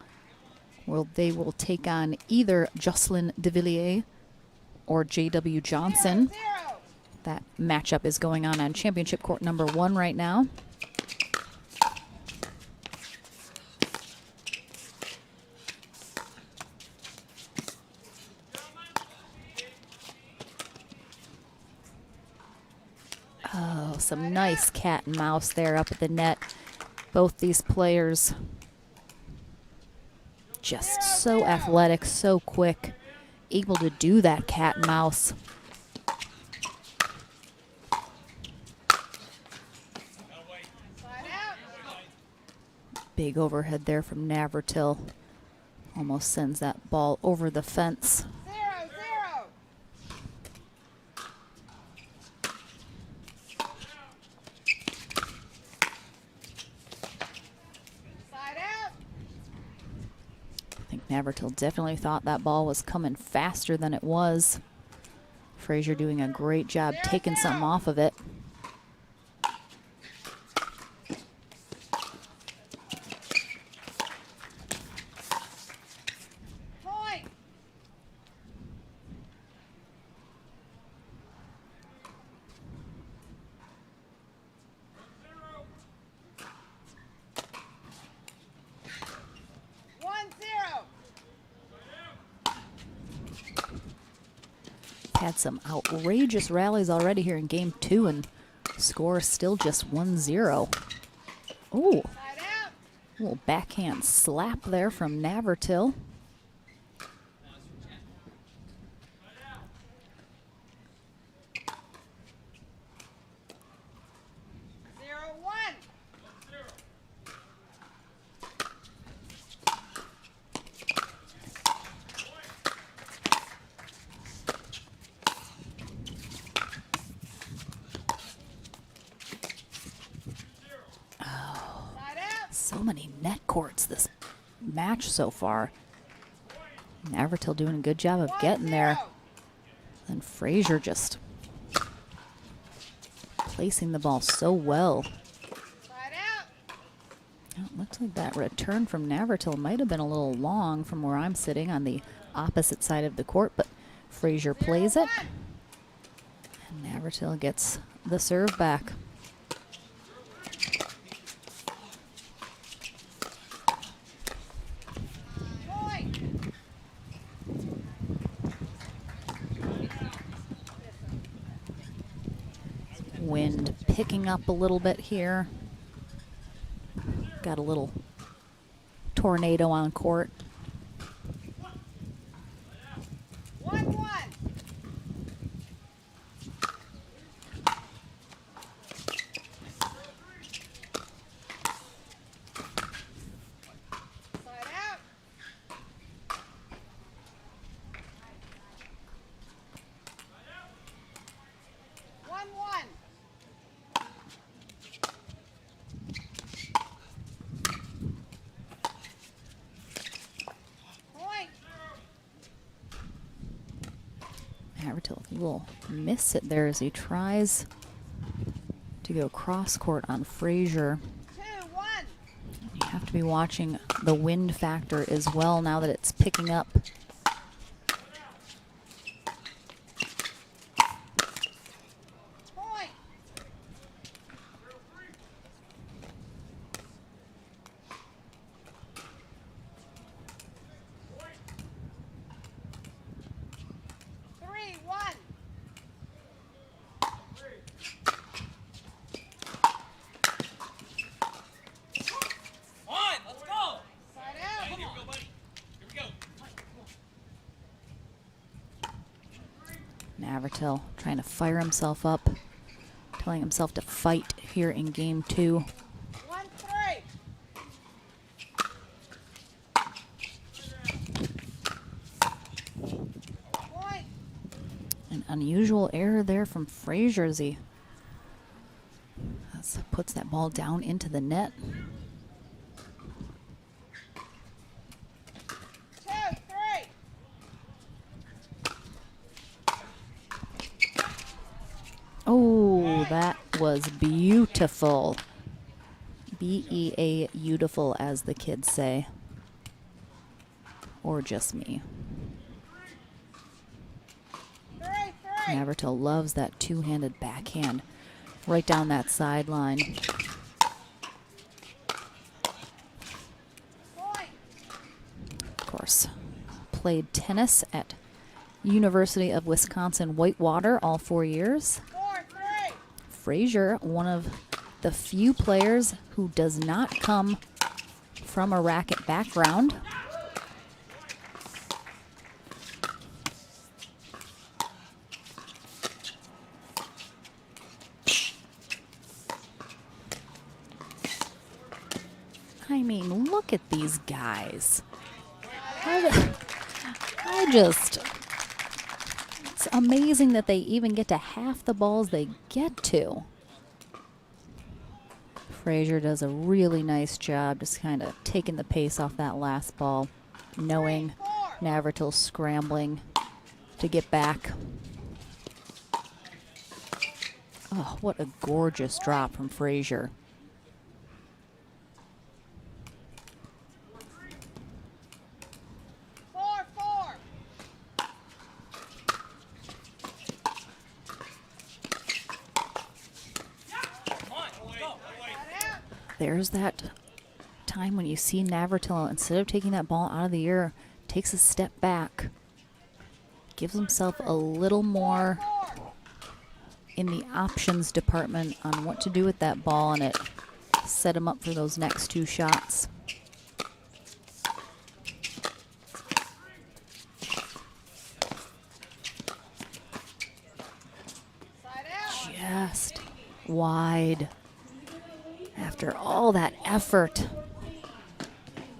Well, they will take on either Jocelyn DeVilliers or J.W. Johnson. That matchup is going on championship court number 1 right now. some nice cat and mouse there up at the net. Both these players just so athletic, so quick, able to do that cat and mouse. Big overhead there from Navratil. Almost sends that ball over the fence. 0-0. Side out. I think Navratil definitely thought that ball was coming faster than it was. Frazier doing a great job taking something off of it. Had some outrageous rallies already here in game 2, and score is still just 1-0. Ooh, little backhand slap there from Navratil. So many net courts this match so far. Navratil doing a good job of getting there. And Frazier just placing the ball so well. It looks like that return from Navratil might have been a little long from where I'm sitting on the opposite side of the court, but Frazier plays it. And Navratil gets the serve back. Wind picking up a little bit here. Got a little tornado on court. 1-1. Side out. Navratil will miss it there as he tries to go cross court on Frazier. 2-1. You have to be watching the wind factor as well now that it's picking up. Point. Navratil trying to fire himself up, telling himself to fight here in game 2. 1-3. Point. An unusual error there from Frazier as he puts that ball down into the net. 2-3. Oh, that was beautiful. B-E-A beautiful, as the kids say. Or just me. 3-3. Navratil loves that two-handed backhand right down that sideline. Point. Of course, played tennis at University of Wisconsin Whitewater all 4 years. 4-3. Frazier, one of the few players who does not come from a racket background. I mean, look at these guys. It's amazing that they even get to half the balls they get to. Frazier does a really nice job just kind of taking the pace off that last ball, knowing Navratil's scrambling to get back. Oh, what a gorgeous drop from Frazier. There's that time when you see Navratil, instead of taking that ball out of the air, takes a step back, gives himself a little more in the options department on what to do with that ball, and it set him up for those next two shots. Just wide. After all that effort.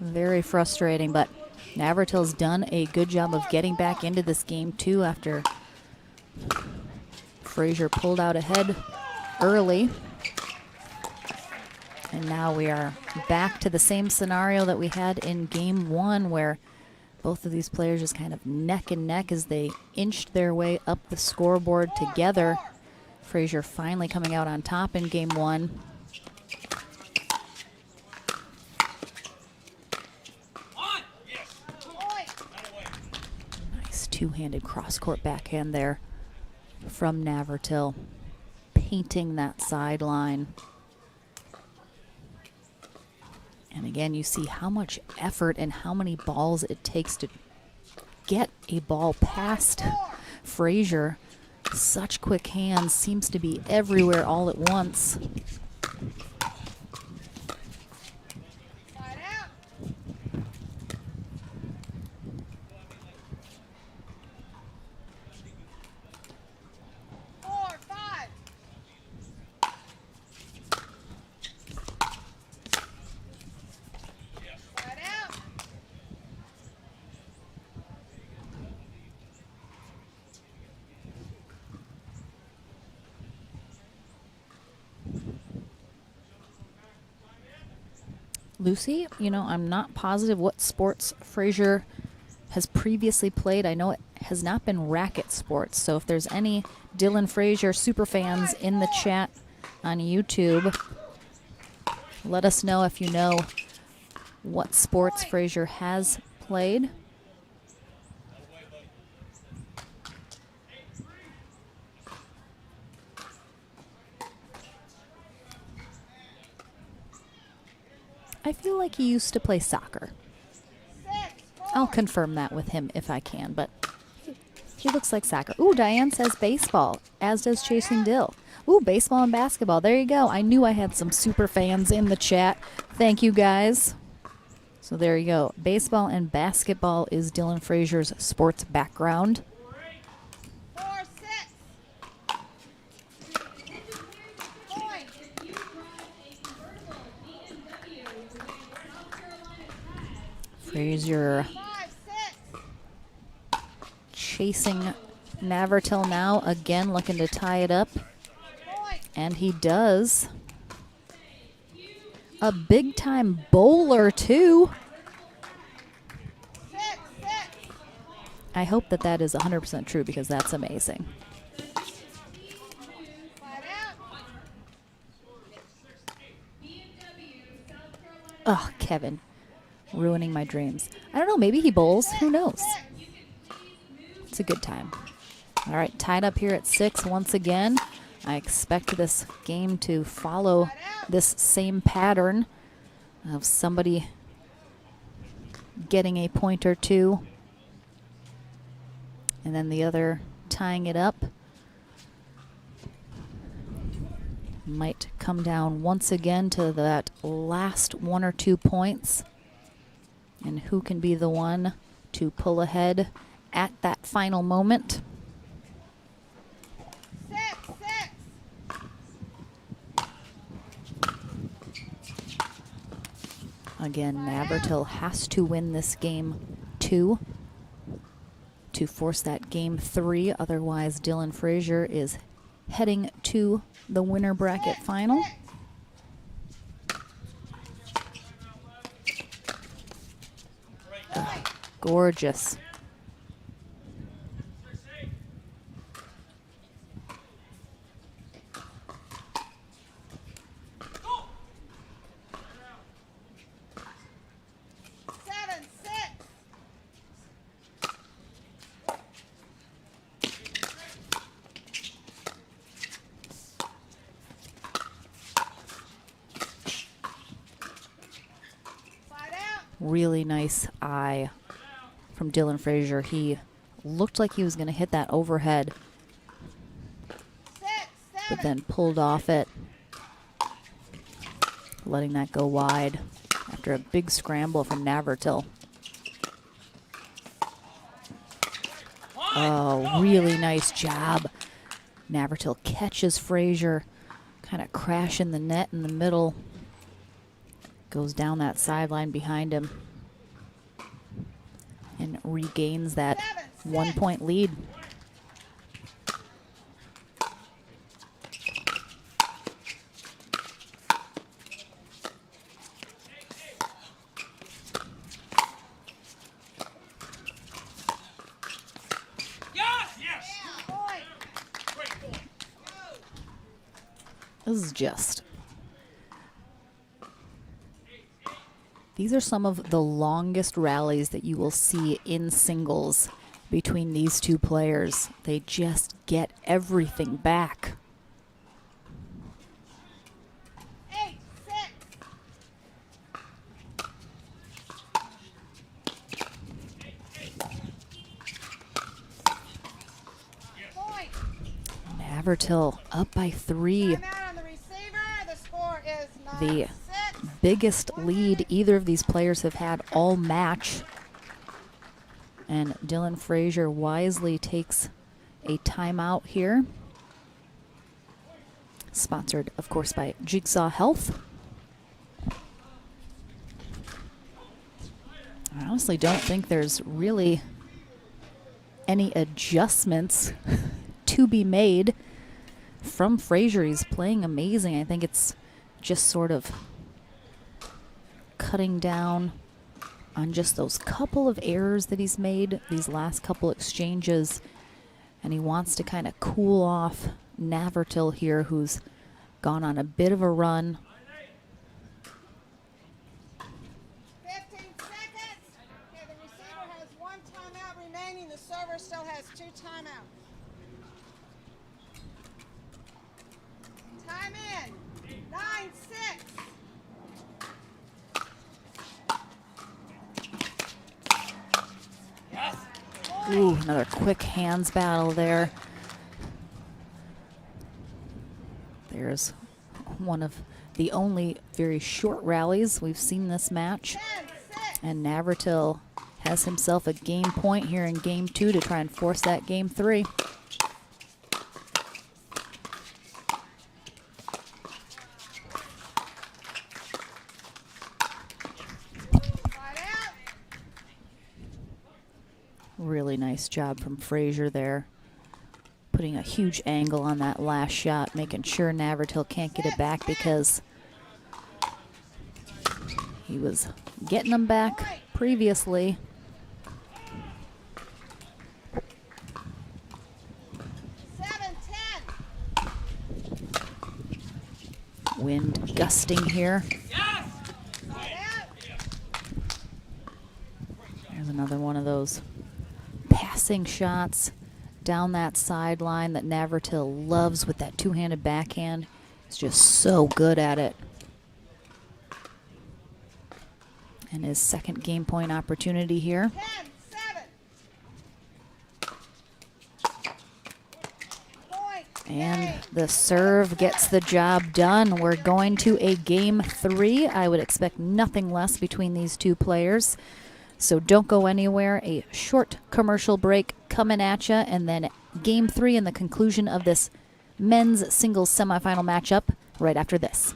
Very frustrating, but Navratil's done a good job of getting back into this game too after Frazier pulled out ahead early. And now we are back to the same scenario that we had in game one, where both of these players just kind of neck and neck as they inched their way up the scoreboard together. Frazier finally coming out on top in game one. Two-handed cross-court backhand there from Navratil, painting that sideline. And again, you see how much effort and how many balls it takes to get a ball past Frazier. Such quick hands, seems to be everywhere all at once. Lucy, you know, I'm not positive what sports Frazier has previously played. I know it has not been racket sports, so if there's any Dylan Frazier superfans in the chat on YouTube, let us know if you know what sports Frazier has played. I feel like he used to play soccer. I'll confirm that with him if I can, but he looks like soccer. Ooh, Diane says baseball, as does Chasing Dill. Ooh, baseball and basketball. There you go. I knew I had some super fans in the chat. Thank you, guys. So there you go. Baseball and basketball is Dylan Frazier's sports background. Frazier chasing Navratil now, again looking to tie it up. And he does. A big-time bowler, too. I hope that that is 100% true, because that's amazing. Oh, Kevin. Ruining my dreams. I don't know, maybe he bowls. Who knows? It's a good time. All right, tied up here at 6 once again. I expect this game to follow this same pattern of somebody getting a point or two and then the other tying it up. Might come down once again to that last 1 or 2 points. And who can be the one to pull ahead at that final moment? Again, Navratil has to win this game 2 to force that game 3. Otherwise, Dylan Frazier is heading to the winner bracket final. Gorgeous. Really nice eye from Dylan Frazier. He looked like he was going to hit that overhead, but then pulled off it, letting that go wide after a big scramble from Navratil. Oh, really nice job. Navratil catches Frazier, kind of crashing the net in the middle. Goes down that sideline behind him and regains that 1 point lead. This is just... These are some of the longest rallies that you will see in singles between these two players. They just get everything back. Navratil up by 3. The biggest lead either of these players have had all match. And Dylan Frazier wisely takes a timeout here. Sponsored, of course, by Jigsaw Health. I honestly don't think there's really any adjustments to be made from Frazier. He's playing amazing. I think it's just sort of cutting down on just those couple of errors that he's made, these last couple exchanges, and he wants to kind of cool off Navratil here, who's gone on a bit of a run. 15 seconds. Okay, the receiver has 1 timeout remaining. The server still has 2 timeouts. Time in. 9-6. Ooh, another quick hands battle there. There's one of the only very short rallies we've seen this match. And Navratil has himself a game point here in game 2 to try and force that game 3. Really nice job from Frazier there. Putting a huge angle on that last shot, making sure Navratil can't get it back because he was getting them back previously. Wind gusting here. There's another one of those passing shots down that sideline that Navratil loves with that two-handed backhand. He's just so good at it. And his second game point opportunity here. 10-7. Point. And the serve gets the job done. We're going to a game 3. I would expect nothing less between these two players. So don't go anywhere. A short commercial break coming at you, and then game 3 and the conclusion of this men's singles semifinal matchup right after this.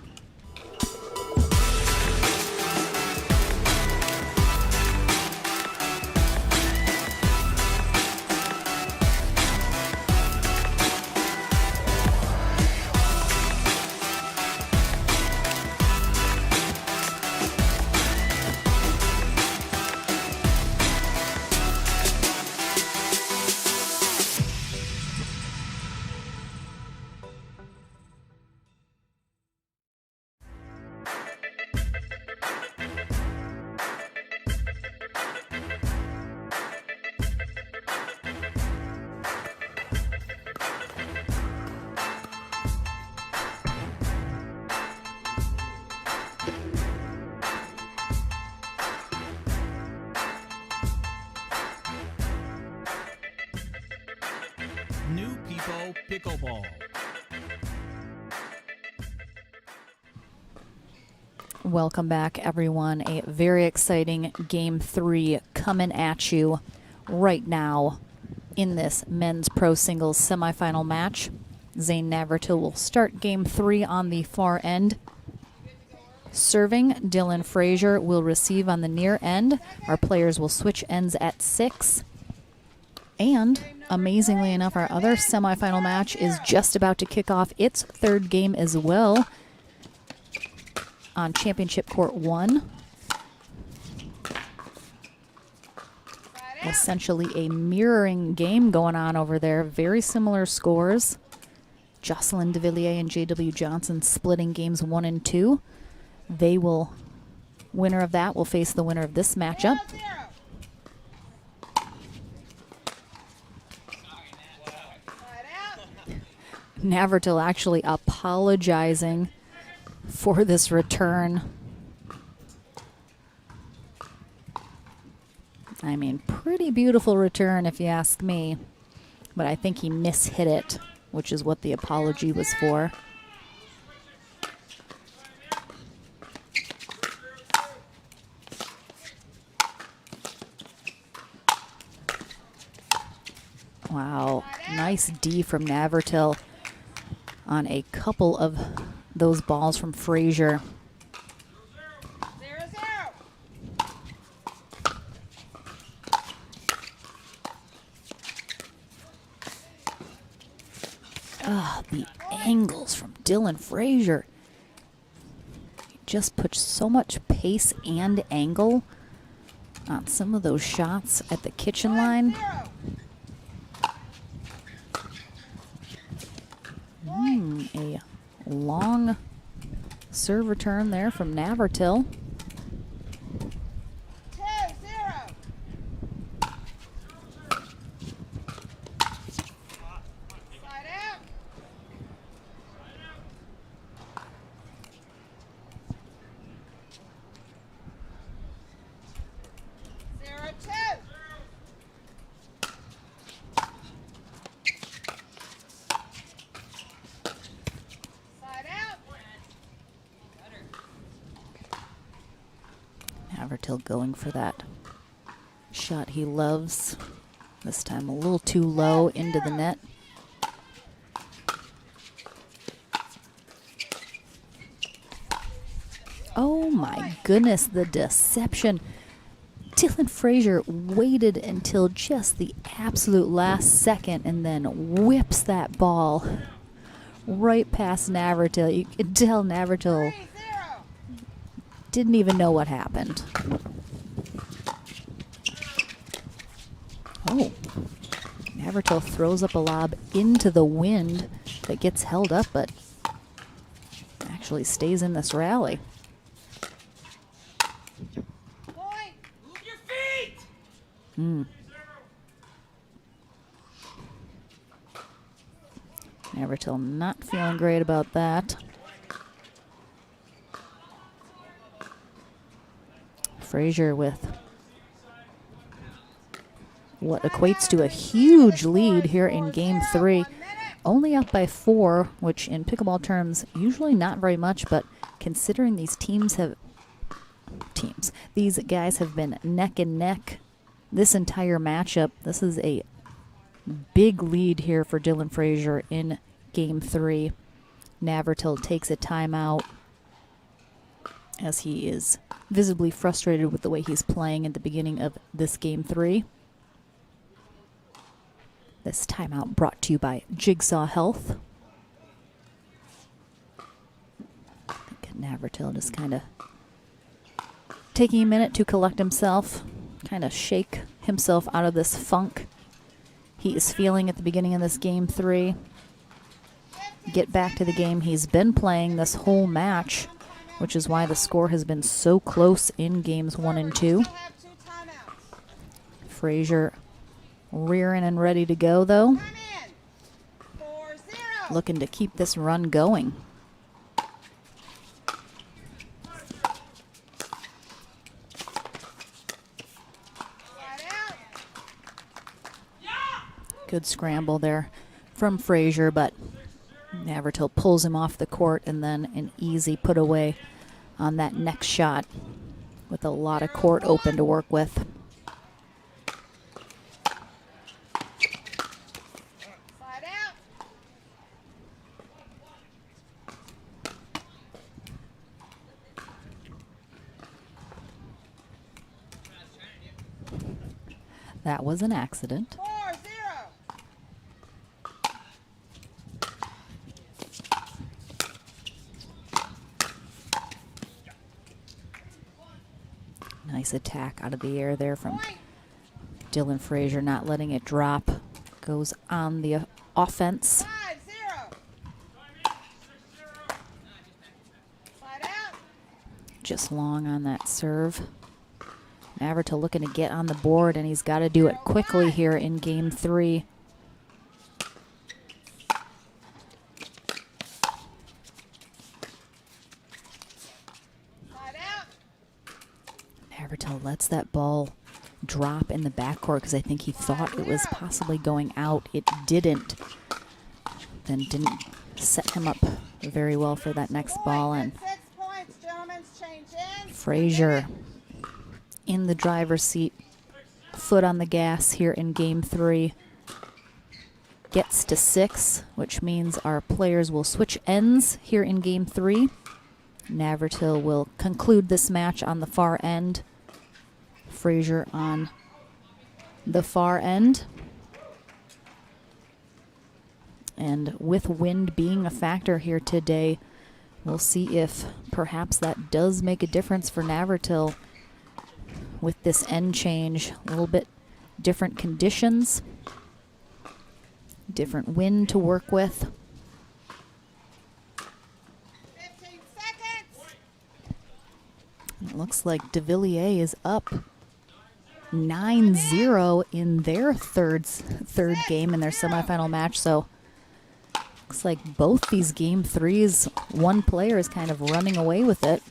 New People Pickleball. Welcome back, everyone. A very exciting game 3 coming at you right now in this men's pro singles semifinal match. Zane Navratil will start game 3 on the far end. Serving, Dylan Frazier will receive on the near end. Our players will switch ends at 6. And amazingly enough, our other semifinal match is just about to kick off its 3rd game as well on Championship Court 1. Essentially a mirroring game going on over there. Very similar scores. Jocelyn DeVilliers and J.W. Johnson splitting games 1 and 2. Winner of that will face the winner of this matchup. Navratil actually apologizing for this return. I mean, pretty beautiful return if you ask me, but I think he mishit it, which is what the apology was for. Wow, nice D from Navratil on a couple of those balls from Frazier. 0-0. The angles from Dylan Frazier. He just puts so much pace and angle on some of those shots at the kitchen line. A long serve return there from Navratil. 2-0. Side out. 0-2. Navratil going for that shot he loves. This time a little too low into the net. Oh my goodness, the deception. Dylan Frazier waited until just the absolute last second and then whips that ball right past Navratil. You could tell Navratil didn't even know what happened. Oh, Navratil throws up a lob into the wind that gets held up, but actually stays in this rally. Point. Move your feet. Navratil not feeling great about that. Frazier with what equates to a huge lead here in game 3. only up by 4, which in pickleball terms, usually not very much, but considering these these guys have been neck and neck this entire matchup, this is a big lead here for Dylan Frazier in Game 3. Navratil takes a timeout as he is visibly frustrated with the way he's playing at the beginning of this Game 3. This timeout brought to you by Jigsaw Health. I think Navratil just kind of taking a minute to collect himself, kind of shake himself out of this funk he is feeling at the beginning of this Game 3. Get back to the game he's been playing this whole match, which is why the score has been so close in Games 1 and 2. Frazier rearing and ready to go, though. Looking to keep this run going. Good scramble there from Frazier, but Navratil pulls him off the court, and then an easy put away on that next shot with a lot of court open to work with. That was an accident. Nice attack out of the air there from Dylan Frazier, not letting it drop. Goes on the offense. Just long on that serve. Navratil looking to get on the board, and he's got to do it quickly here in Game 3. Navratil lets that ball drop in the backcourt because I think he thought it was possibly going out. It didn't. Then didn't set him up very well for that next ball. And Frazier in the driver's seat, foot on the gas here in Game 3. Gets to 6, which means our players will switch ends here in Game 3. Navratil will conclude this match on the far end. Frazier on the far end. And with wind being a factor here today, we'll see if perhaps that does make a difference for Navratil with this end change. A little bit different conditions, different wind to work with. 15 seconds. It looks like De Villiers is up 9-0 in their third game in their semifinal match. So looks like both these Game 3s, one player is kind of running away with it.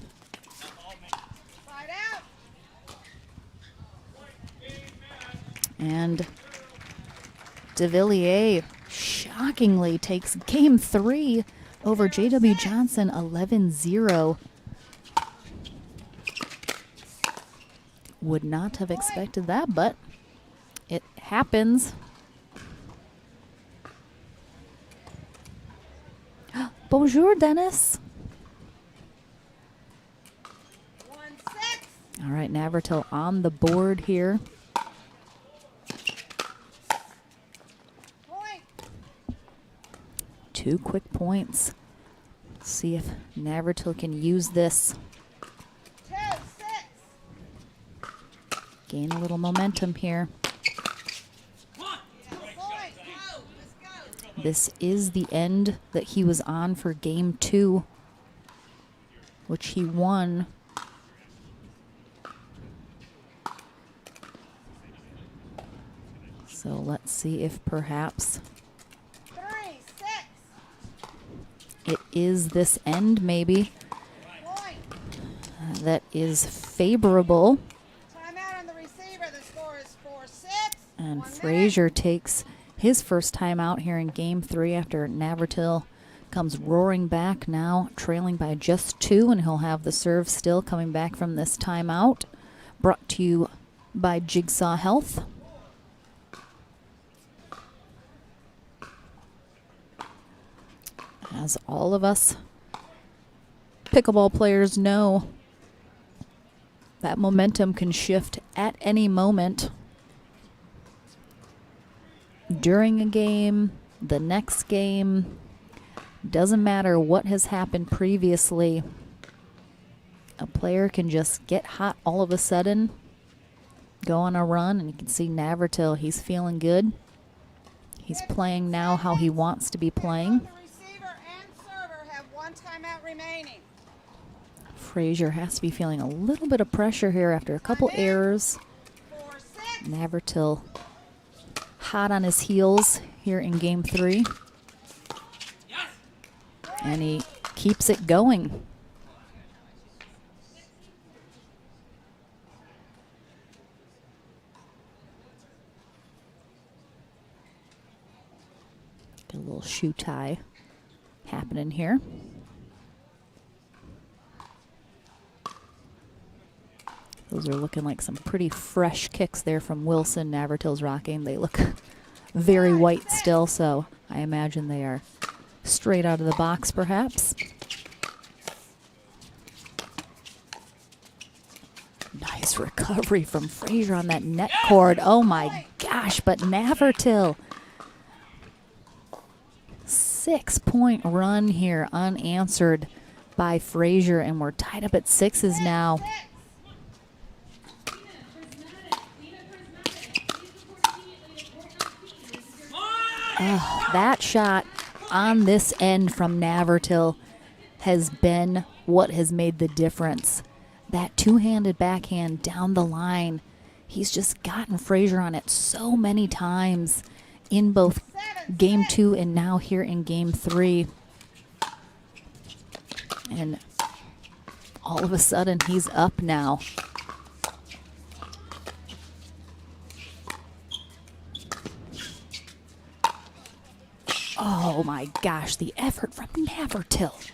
And De Villiers shockingly takes Game 3 over J.W. Johnson 11-0. Would not have expected that, but it happens. Bonjour, Dennis. All right, Navratil on the board here. Two quick points. Let's see if Navratil can use this. Gain a little momentum here. This is the end that he was on for Game 2, which he won. So let's see if perhaps it is this end, maybe, that is favorable. Timeout on the receiver. The score is 4-6. And Frazier takes his first time out here in Game 3 after Navratil comes roaring back now, trailing by just 2, and he'll have the serve still coming back from this timeout. Brought to you by Jigsaw Health. As all of us pickleball players know, that momentum can shift at any moment. During a game, the next game, doesn't matter what has happened previously. A player can just get hot all of a sudden, go on a run, and you can see Navratil, he's feeling good. He's playing now how he wants to be playing. The receiver and server have 1 timeout remaining. Frazier has to be feeling a little bit of pressure here after a couple errors. Navratil hot on his heels here in Game 3. And he keeps it going. Get a little shoe tie happening here. Those are looking like some pretty fresh kicks there from Wilson. Navratil's rocking. They look very white still, so I imagine they are straight out of the box, perhaps. Nice recovery from Frazier on that net cord. Oh my gosh, but Navratil. 6-point run here, unanswered by Frazier, and we're tied up at 6s now. Oh, that shot on this end from Navratil has been what has made the difference. That two-handed backhand down the line, he's just gotten Frazier on it so many times in both Game 2 and now here in Game 3. And all of a sudden, he's up now. Oh my gosh, the effort from Navratil.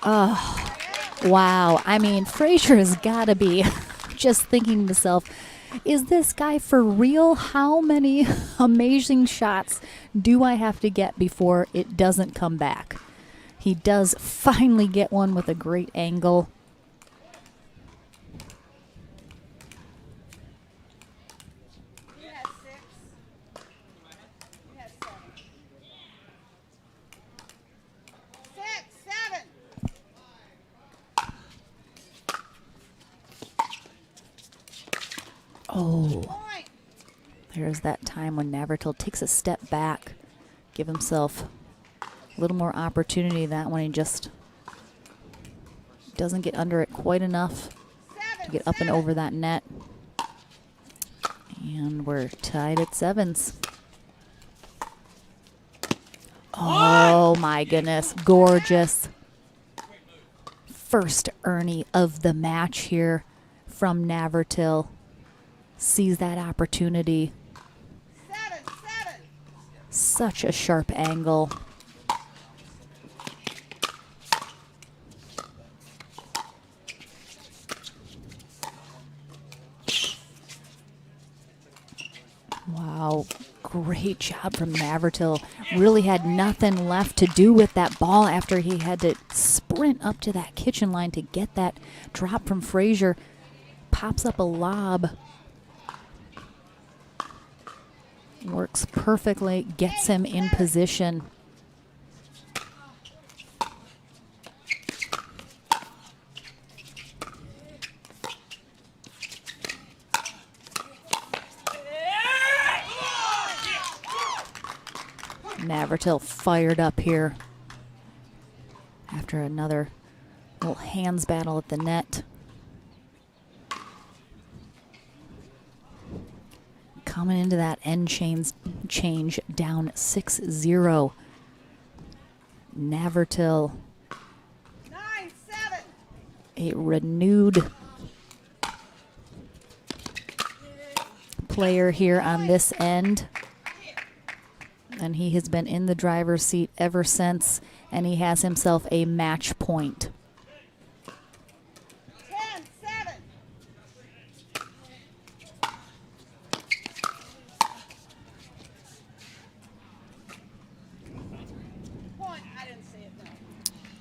Oh, wow. I mean, Frazier has got to be just thinking to himself, is this guy for real? How many amazing shots do I have to get before it doesn't come back? He does finally get one with a great angle. Oh, there's that time when Navratil takes a step back, give himself a little more opportunity. That one he just doesn't get under it quite enough to get up and over that net. And we're tied at 7s. Oh my goodness, gorgeous. First Ernie of the match here from Navratil. Sees that opportunity. Such a sharp angle. Wow, great job from Navratil. Really had nothing left to do with that ball after he had to sprint up to that kitchen line to get that drop from Frazier. Pops up a lob. Works perfectly, gets him in position. Navratil fired up here after another little hands battle at the net. Coming into that end change down 6-0. Navratil, a renewed player here on this end. And he has been in the driver's seat ever since, and he has himself a match point. 10-7. Point. I didn't see it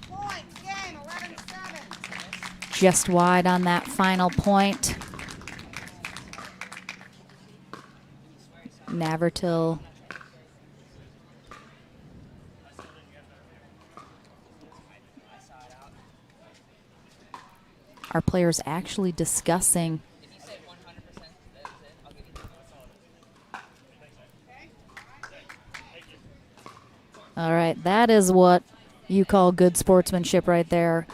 though. Point. Game 11-7. Just wide on that final point. Navratil our players actually discussing all right, that is what you call good sportsmanship right there.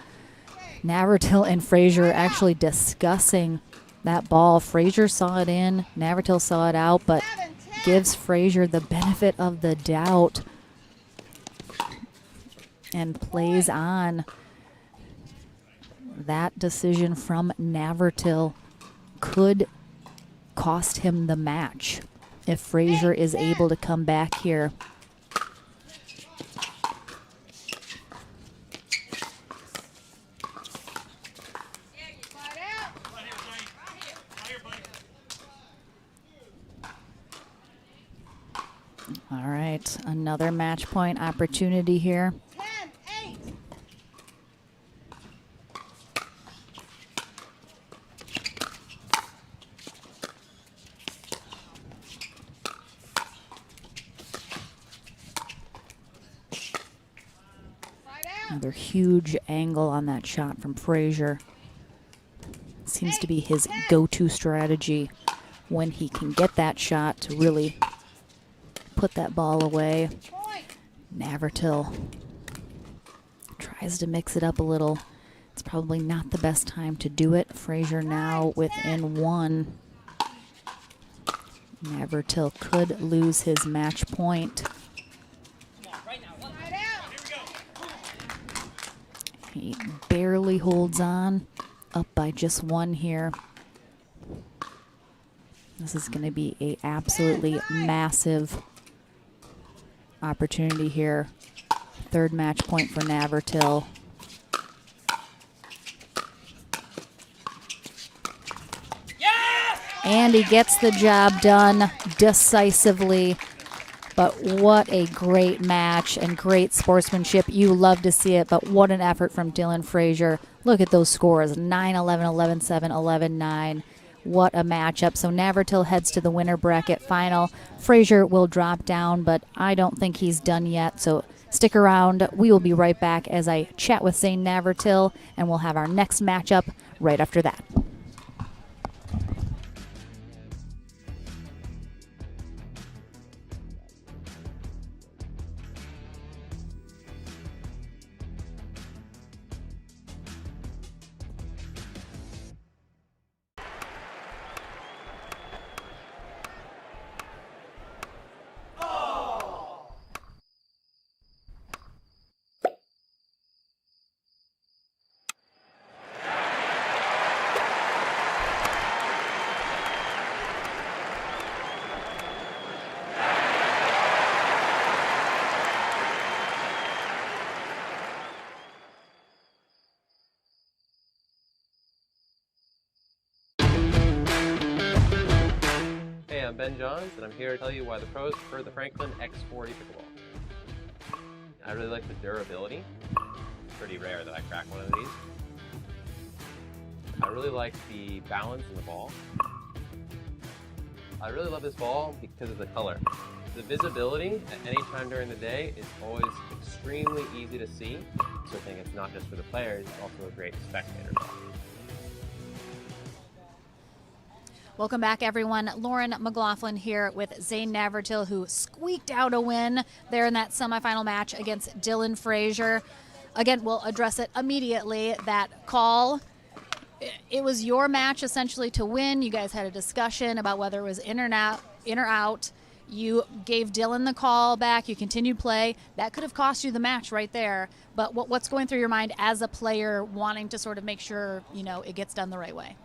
Navratil and Frazier actually discussing that ball. Frazier saw it in, Navratil saw it out, but gives Frazier the benefit of the doubt and plays on. That decision from Navratil could cost him the match if Frazier is able to come back here. All right, another match point opportunity here. 10-8. Another huge angle on that shot from Frazier. Seems to be his go-to strategy when he can get that shot to really put that ball away. Navratil tries to mix it up a little. It's probably not the best time to do it. Frazier now within one. Navratil could lose his match point. He barely holds on, up by just one here. This is going to be an absolutely massive opportunity here. Third match point for Navratil. And he gets the job done decisively. But what a great match and great sportsmanship. You love to see it, but what an effort from Dylan Frazier. Look at those scores, 9-11, 11-7, 11-9. What a matchup. So Navratil heads to the winner bracket final. Frazier will drop down, but I don't think he's done yet. So stick around. We will be right back as I chat with Zane Navratil, and we'll have our next matchup right after that. I'm Ben Johns, and I'm here to tell you why the pros prefer the Franklin X40 Pickleball. I really like the durability. It's pretty rare that I crack one of these. I really like the balance in the ball. I really love this ball because of the color. The visibility at any time during the day is always extremely easy to see, so I think it's not just for the players, it's also a great spectator ball. Welcome back, everyone. Lauren McLaughlin here with Zane Navratil, who squeaked out a win there in that semifinal match against Dylan Frazier. Again, we'll address it immediately. That call, it was your match essentially to win. You guys had a discussion about whether it was in or out. You gave Dylan the call back. You continued play. That could have cost you the match right there. But what's going through your mind as a player wanting to sort of make sure, you know, it gets done the right way?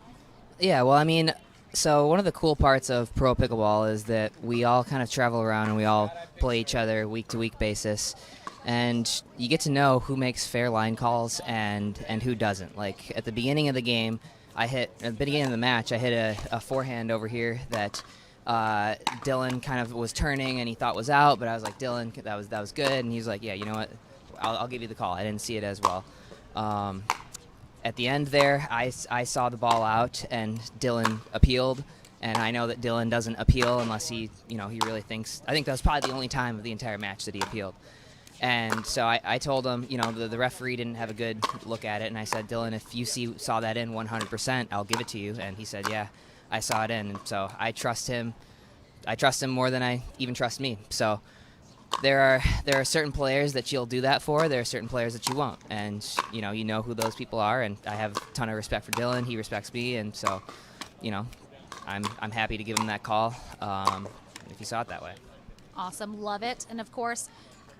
Yeah, well, I mean, So one of the cool parts of pro pickleball is that we all kind of travel around and we all play each other week to week basis, and you get to know who makes fair line calls and who doesn't. Like at the beginning of the game, at the beginning of the match, I hit a forehand over here that Dylan kind of was turning and he thought was out, but I was like, Dylan, that was good, and he's like, yeah, you know what, I'll give you the call. I didn't see it as well. At the end there, I saw the ball out, and Dylan appealed, and I know that Dylan doesn't appeal unless he really thinks. I think that was probably the only time of the entire match that he appealed. And so I told him, the referee didn't have a good look at it, and I said, Dylan, if you saw that in 100%, I'll give it to you. And he said, yeah, I saw it in. And so I trust him. I trust him more than I even trust me. So there are certain players that you'll do that for. There are certain players that you won't, and you know who those people are. And I have a ton of respect for Dylan. He respects me, and so I'm happy to give him that call if you saw it that way. Awesome, love it. And of course,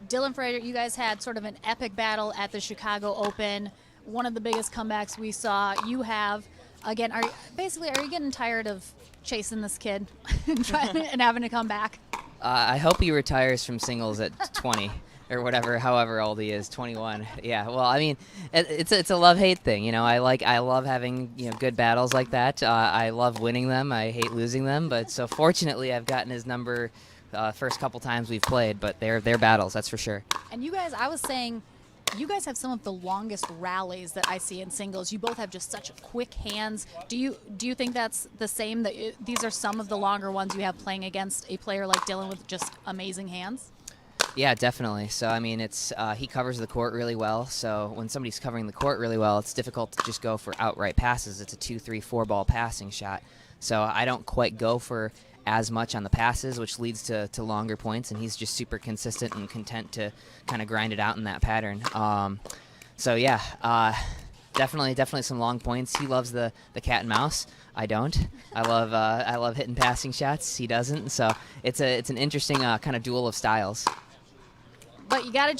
Dylan Frater, you guys had sort of an epic battle at the Chicago Open. One of the biggest comebacks we saw. You have, again, are you getting tired of chasing this kid and having to come back? I hope he retires from singles at 20 or however old he is, 21. Yeah, well, I mean, it's a love-hate thing, I love having good battles like that. I love winning them. I hate losing them. But so fortunately, I've gotten his number first couple times we've played. But they're battles, that's for sure. And you guys, I was saying, you guys have some of the longest rallies that I see in singles. You both have just such quick hands. Do you think that's the same? That these are some of the longer ones you have playing against a player like Dylan with just amazing hands? Yeah, definitely. So I mean, he covers the court really well. So when somebody's covering the court really well, it's difficult to just go for outright passes. It's a 2, 3, 4 ball passing shot. So I don't quite go for as much on the passes, which leads to longer points, and he's just super consistent and content to kind of grind it out in that pattern. So yeah, definitely some long points. He loves the cat and mouse. I don't. I love hitting passing shots. He doesn't. So it's an interesting kind of duel of styles. But you got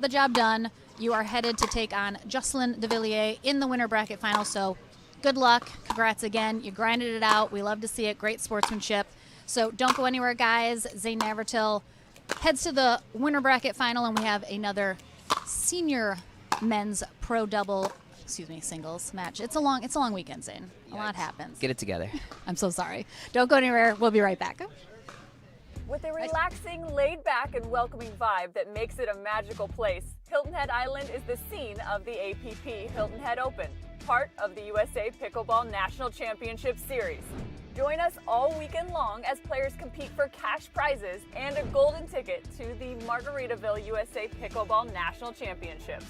the job done. You are headed to take on Jocelyn de Villiers in the winter bracket final. So good luck. Congrats again. You grinded it out. We love to see it. Great sportsmanship. So don't go anywhere, guys. Zane Navratil heads to the winter bracket final, and we have another senior men's singles match. It's a long weekend, Zane. A lot happens. Get it together. I'm so sorry. Don't go anywhere. We'll be right back. With a relaxing, laid-back, and welcoming vibe that makes it a magical place, Hilton Head Island is the scene of the APP Hilton Head Open, part of the USA Pickleball National Championship Series. Join us all weekend long as players compete for cash prizes and a golden ticket to the Margaritaville USA Pickleball National Championships.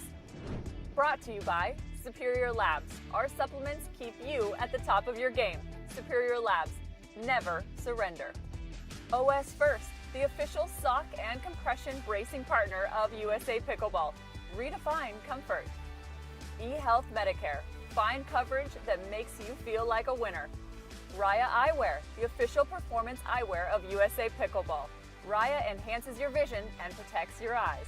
Brought to you by Superior Labs. Our supplements keep you at the top of your game. Superior Labs. Never surrender. OS First, the official sock and compression bracing partner of USA Pickleball. Redefine comfort. eHealth Medicare. Find coverage that makes you feel like a winner. Raya Eyewear, the official performance eyewear of USA Pickleball. Raya enhances your vision and protects your eyes.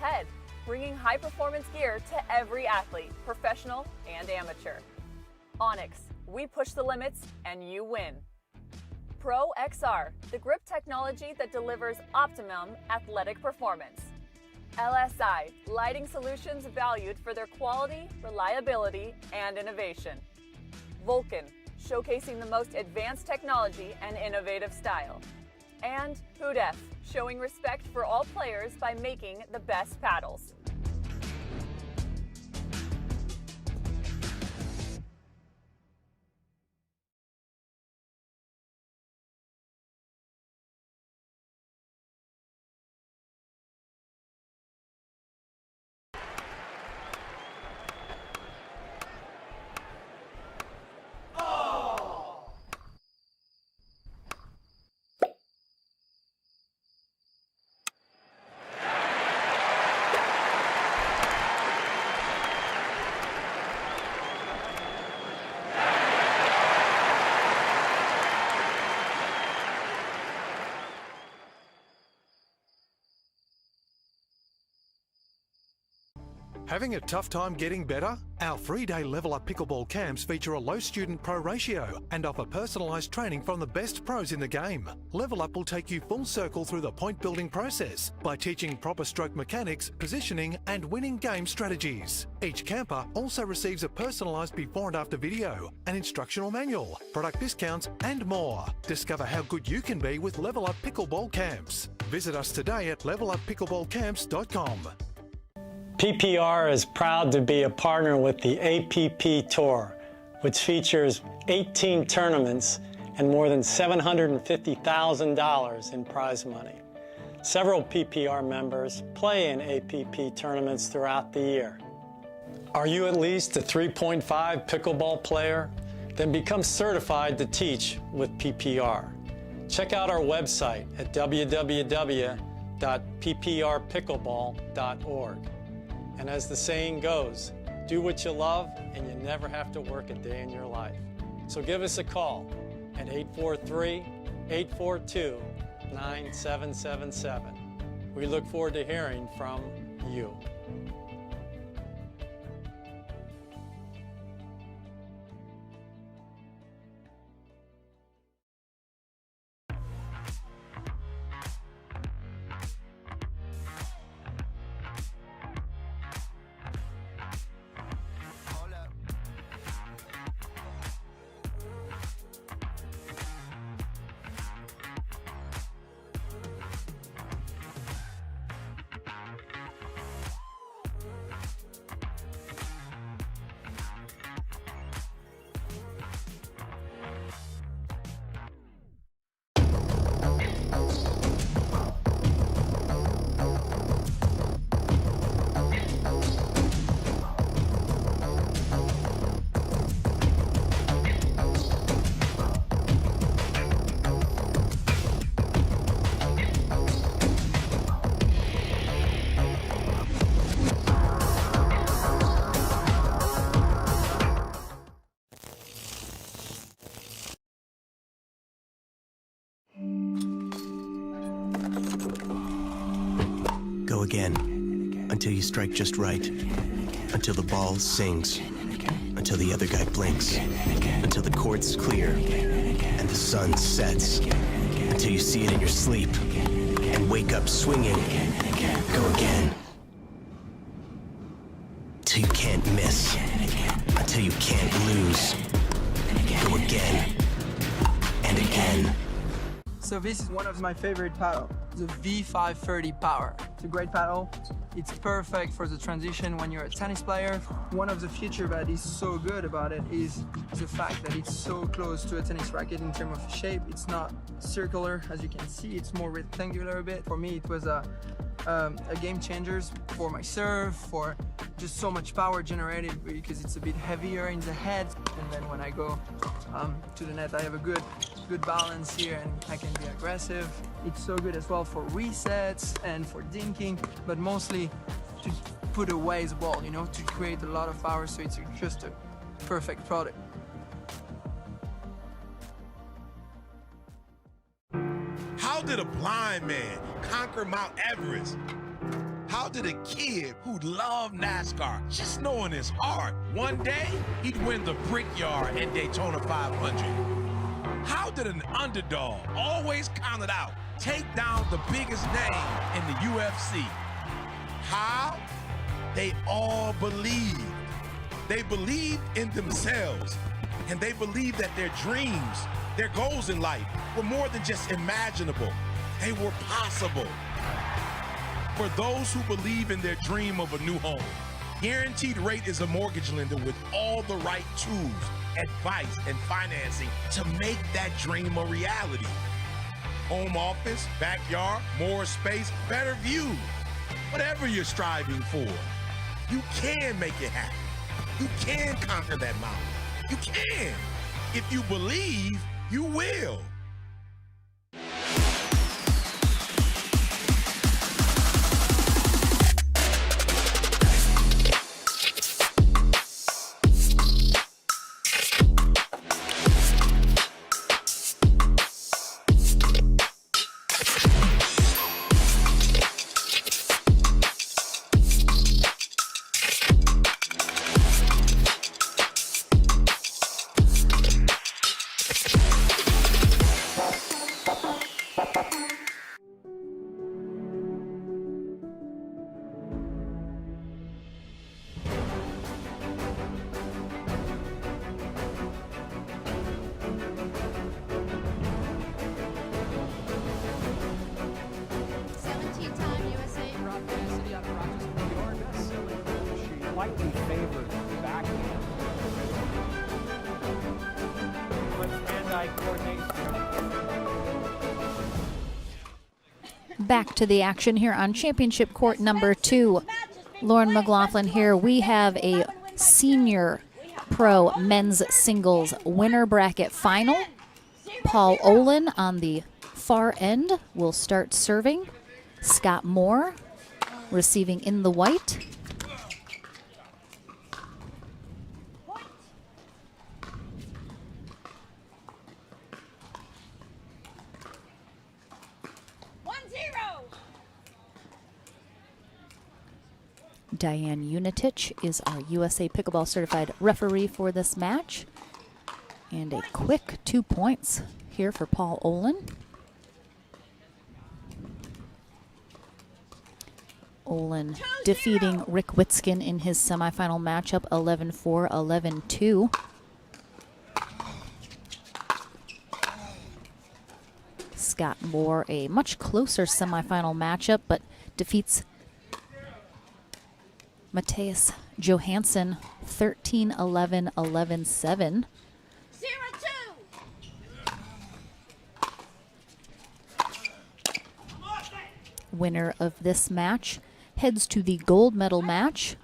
Head, bringing high-performance gear to every athlete, professional and amateur. Onyx, we push the limits and you win. Pro XR, the grip technology that delivers optimum athletic performance. LSI, lighting solutions valued for their quality, reliability, and innovation. Vulcan, showcasing the most advanced technology and innovative style. And Hudef, showing respect for all players by making the best paddles. Having a tough time getting better? Our 3-day Level Up Pickleball camps feature a low student pro ratio and offer personalised training from the best pros in the game. Level Up will take you full circle through the point building process by teaching proper stroke mechanics, positioning and winning game strategies. Each camper also receives a personalised before and after video, an instructional manual, product discounts and more. Discover how good you can be with Level Up Pickleball camps. Visit us today at leveluppickleballcamps.com. PPR is proud to be a partner with the APP Tour, which features 18 tournaments and more than $750,000 in prize money. Several PPR members play in APP tournaments throughout the year. Are you at least a 3.5 pickleball player? Then become certified to teach with PPR. Check out our website at www.pprpickleball.org. And as the saying goes, do what you love and you never have to work a day in your life. So give us a call at 843-842-9777. We look forward to hearing from you. Go again, until you strike just right, until the ball sings, until the other guy blinks, until the court's clear, and the sun sets, until you see it in your sleep, and wake up swinging. Go again, till you can't miss, until you can't lose. Go again, and again. So this is one of my favorite paddle, the V530 Power. It's a great paddle. It's perfect for the transition when you're a tennis player. One of the features that is so good about it is the fact that it's so close to a tennis racket in terms of shape. It's not circular, as you can see. It's more rectangular a bit. For me, it was a game changer for my serve, for just so much power generated because it's a bit heavier in the head. And then when I go to the net, I have a good balance here and I can be aggressive. It's so good as well for resets and for dinking, but mostly to put away the ball, you know, to create a lot of power, so it's just a perfect product. How did a blind man conquer Mount Everest? How did a kid who loved NASCAR, just know in his heart, one day he'd win the Brickyard and Daytona 500? How did an underdog, always counted out, take down the biggest name in the UFC? How? They all believed. They believed in themselves, and they believed that their dreams, their goals in life were more than just imaginable. They were possible. For those who believe in their dream of a new home, Guaranteed Rate is a mortgage lender with all the right tools, advice, and financing to make that dream a reality. Home office, backyard, more space, better view. Whatever you're striving for, you can make it happen. You can conquer that mountain. You can. If you believe, you will. hand-eye coordination. Back to the action here on championship court number 2. Lauren McLaughlin here. We have a senior pro men's singles winner bracket final. Paul Olin on the far end will start serving. Scott Moore receiving in the white. Diane Unitich is our USA Pickleball certified referee for this match. And a quick 2 points here for Paul Olin. Olin defeating Rick Witzkin in his semifinal matchup 11-4, 11-2. Scott Moore, a much closer semifinal matchup, but defeats Matthias Johansson 13-11, 11-7. Winner of this match heads to the gold medal match.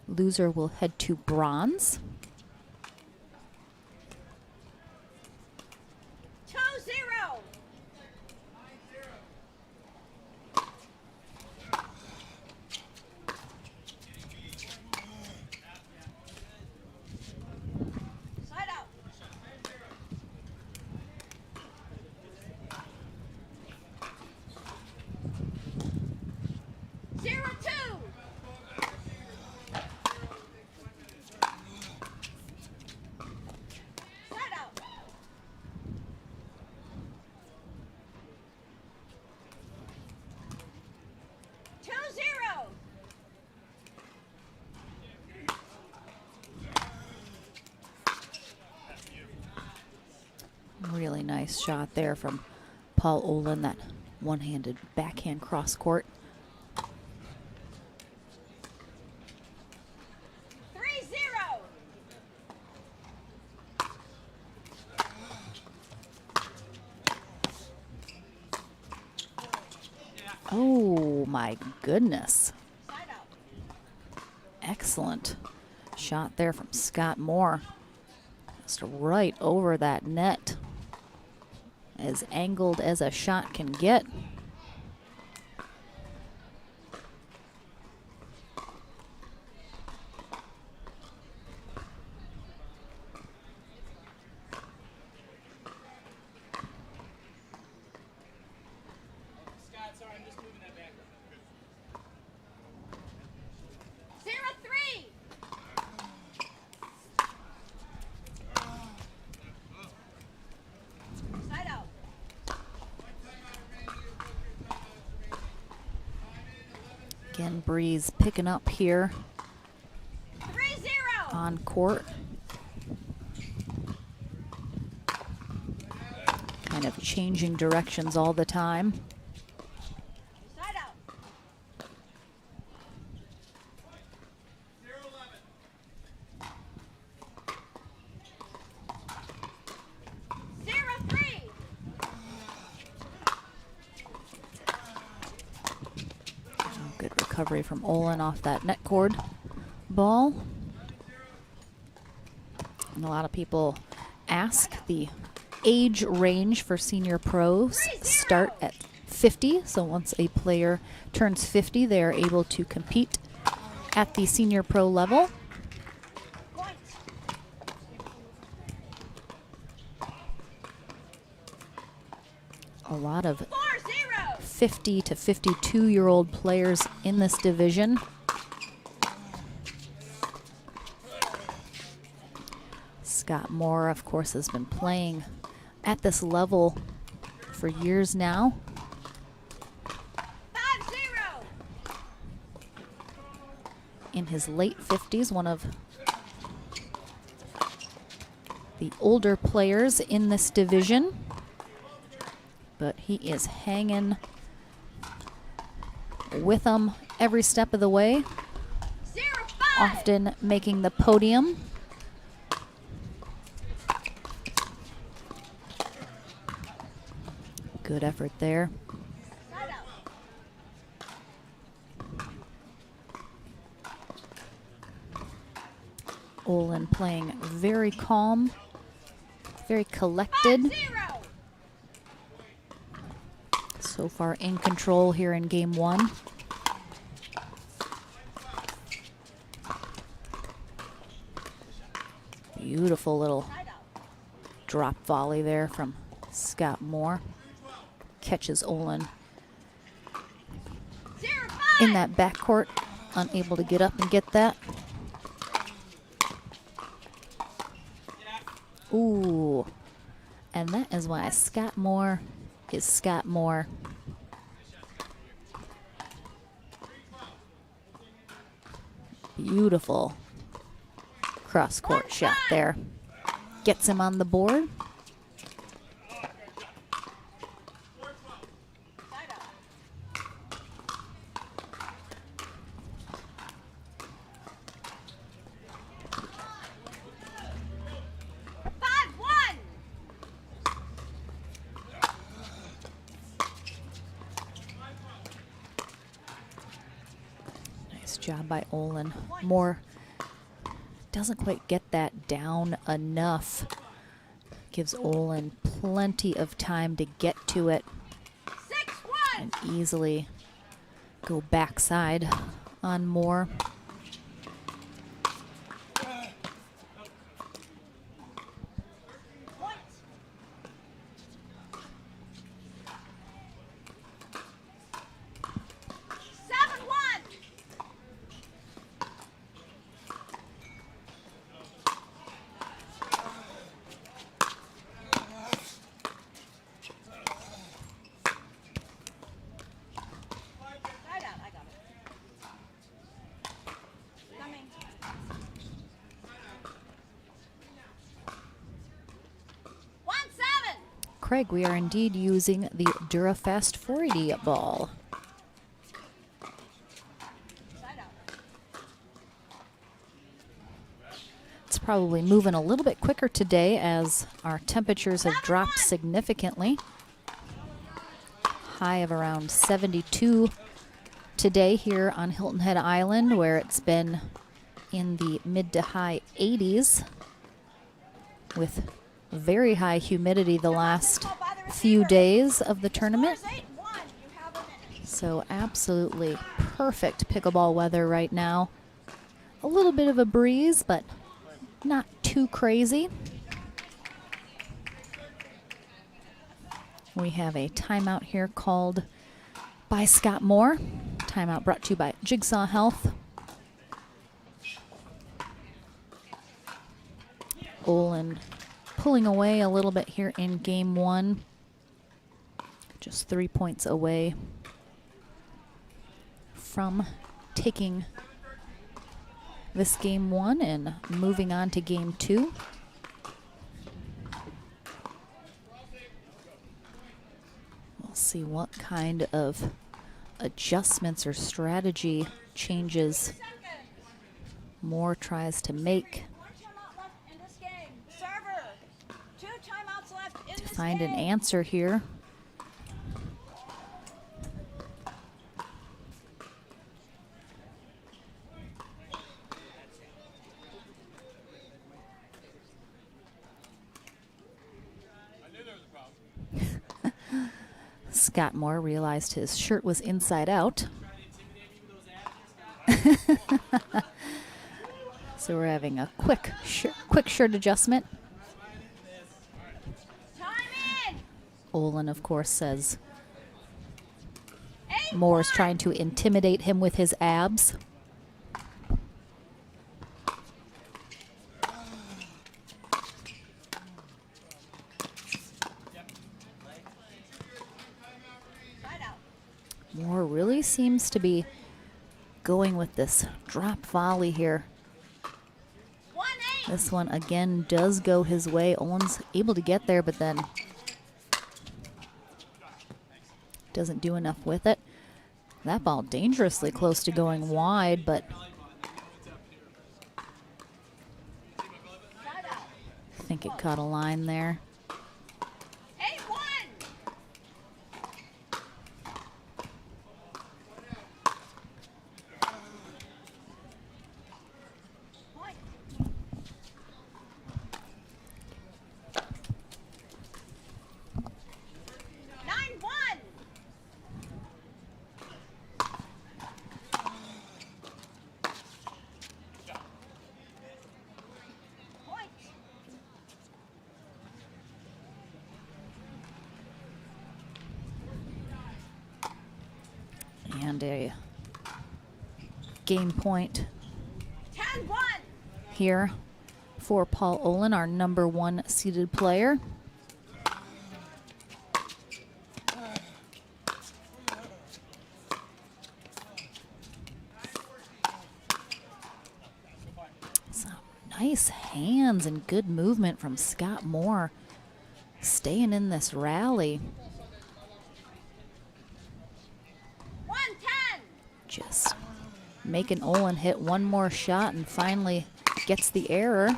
Loser will head to bronze. Really nice shot there from Paul Olin, that one-handed backhand cross court. 3-0. Oh my goodness. Excellent shot there from Scott Moore. Just right over that net. As angled as a shot can get. Again, Breeze picking up here on court. Kind of changing directions all the time. Recovery from Olin off that net cord ball. And a lot of people ask, the age range for senior pros start at 50. So once a player turns 50, they are able to compete at the senior pro level. A lot of 50 to 52-year-old players in this division. Scott Moore, of course, has been playing at this level for years now. 5-0. In his late 50s, one of the older players in this division. But he is hanging with them every step of the way, often making the podium. Good effort there. Olin playing very calm, very collected. So far in control here in game one. Beautiful little drop volley there from Scott Moore. Catches Olin in that backcourt, unable to get up and get that. Ooh, and that is why Scott Moore is Scott Moore. Beautiful cross-court shot there. Gets him on the board. Job by Olin. Moore doesn't quite get that down enough. Gives Olin plenty of time to get to it and easily go backside on Moore. Craig, we are indeed using the DuraFast 480 ball. It's probably moving a little bit quicker today as our temperatures have dropped significantly. High of around 72 today here on Hilton Head Island, where it's been in the mid to high 80s with very high humidity the last few days of the tournament. So absolutely perfect pickleball weather right now. A little bit of a breeze, but not too crazy. We have a timeout here called by Scott Moore. Timeout brought to you by Jigsaw Health. Olin pulling away a little bit here in game one. Just 3 points away from taking this game one and moving on to game two. We'll see what kind of adjustments or strategy changes Moore tries to make to find an answer here. Scott Moore realized his shirt was inside out. So we're having a quick shirt adjustment. Olin, of course, says Moore is trying to intimidate him with his abs. Moore really seems to be going with this drop volley here. This one again does go his way. Olin's able to get there, but then doesn't do enough with it. That ball dangerously close to going wide, but I think it caught a line there. And a game point 10-1. here for Paul Olin, our #1 seeded player. Some nice hands and good movement from Scott Moore, staying in this rally. 110. Just making Olin hit one more shot and finally gets the error.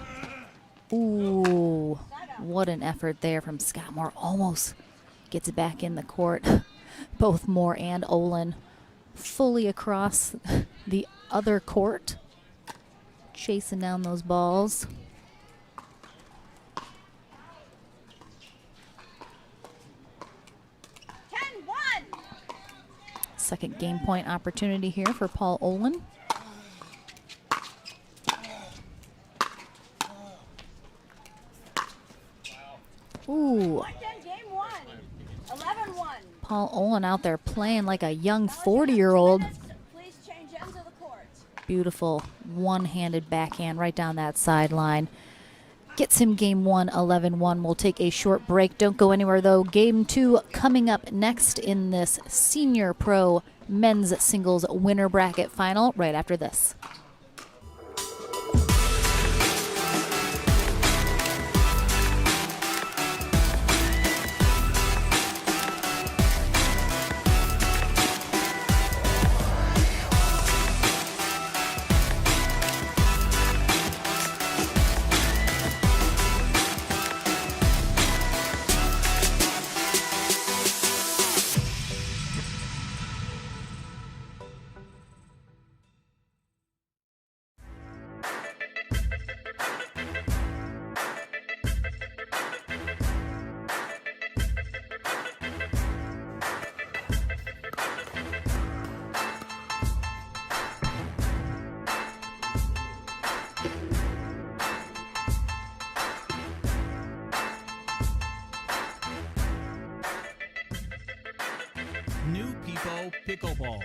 Ooh, what an effort there from Scott Moore. Almost gets it back in the court. Both Moore and Olin fully across the other court, chasing down those balls. Second game point opportunity here for Paul Olin. Ooh. Game 1. 11-1. Paul Olin out there playing like a young 40-year-old. Please change ends of the court. Beautiful one-handed backhand right down that sideline. Gets him game 1, 11-1. We'll take a short break. Don't go anywhere, though. Game 2 coming up next in this Senior Pro Men's Singles Winner Bracket Final right after this. New People Pickleball.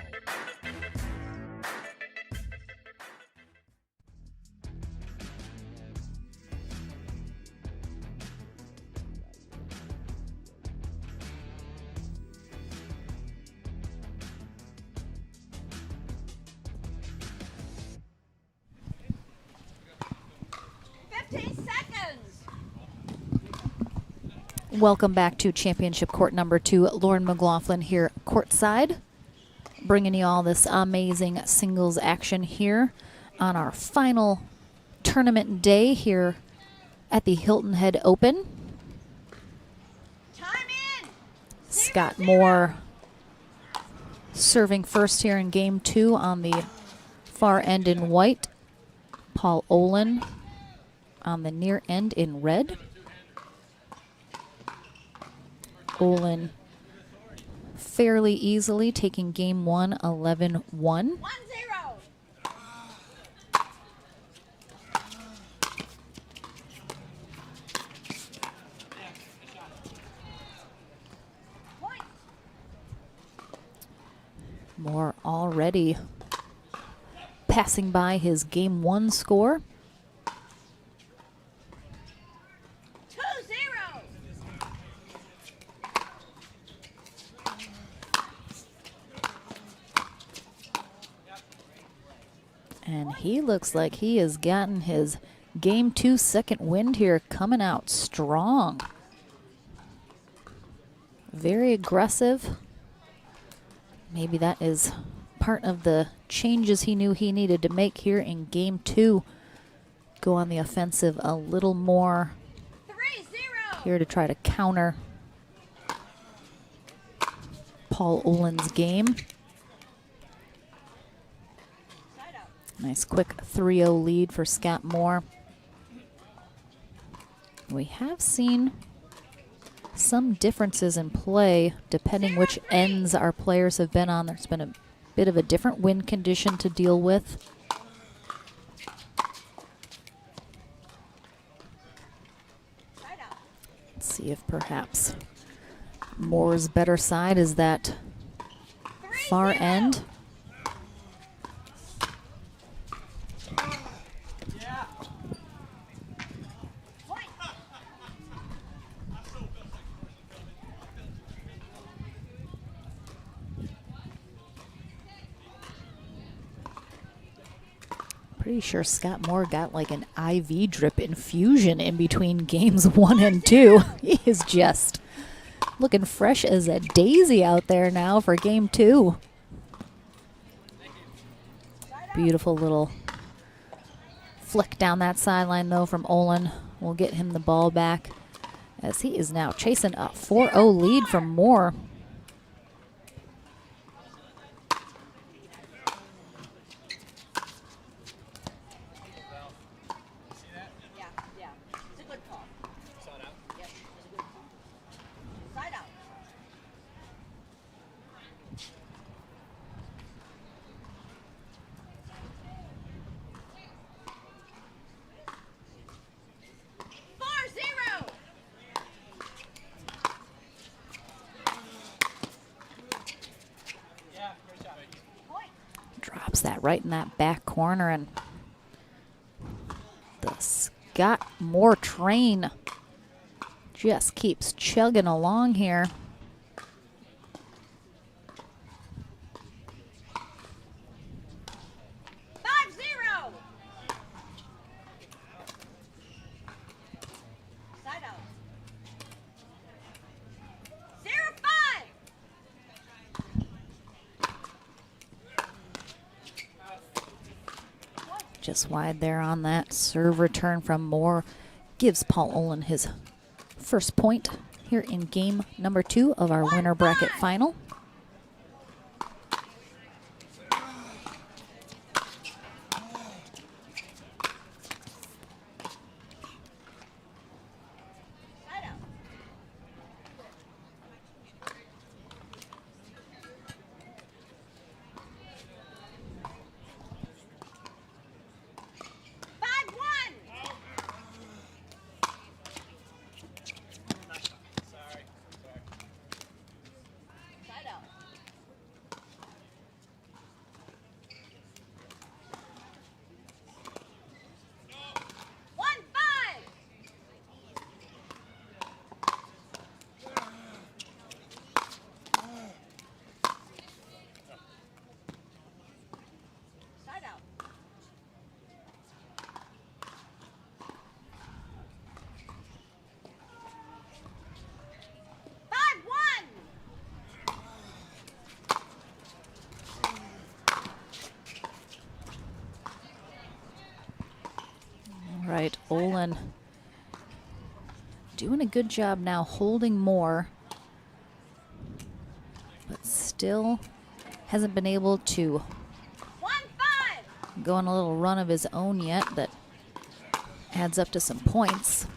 Welcome back to Championship Court number 2. Lauren McLaughlin here courtside, bringing you all this amazing singles action here on our final tournament day here at the Hilton Head Open. Scott Moore serving first here in game 2 on the far end in white. Paul Olin on the near end in red. Olin fairly easily taking game 1, 11-1. Moore already passing by his game 1 score. And he looks like he has gotten his game 2 second wind here, coming out strong. Very aggressive. Maybe that is part of the changes he knew he needed to make here in game 2. Go on the offensive a little more here to try to counter Paul Olin's game. Nice quick 3-0 lead for Scott Moore. We have seen some differences in play depending which ends our players have been on. There's been a bit of a different wind condition to deal with. Let's see if perhaps Moore's better side is that far end. Pretty sure Scott Moore got like an IV drip infusion in between games 1 and 2. He is just looking fresh as a daisy out there now for game 2. Beautiful little flick down that sideline though from Olin. We'll get him the ball back as he is now chasing a 4-0 lead from Moore. Drops that right in that back corner, and the Scott Moore train just keeps chugging along here. Just wide there on that serve return from Moore. Gives Paul Olin his first point here in game number 2 of our winner bracket final. Right, Olin doing a good job now holding Moore, but still hasn't been able to go on a little run of his own yet that adds up to some points.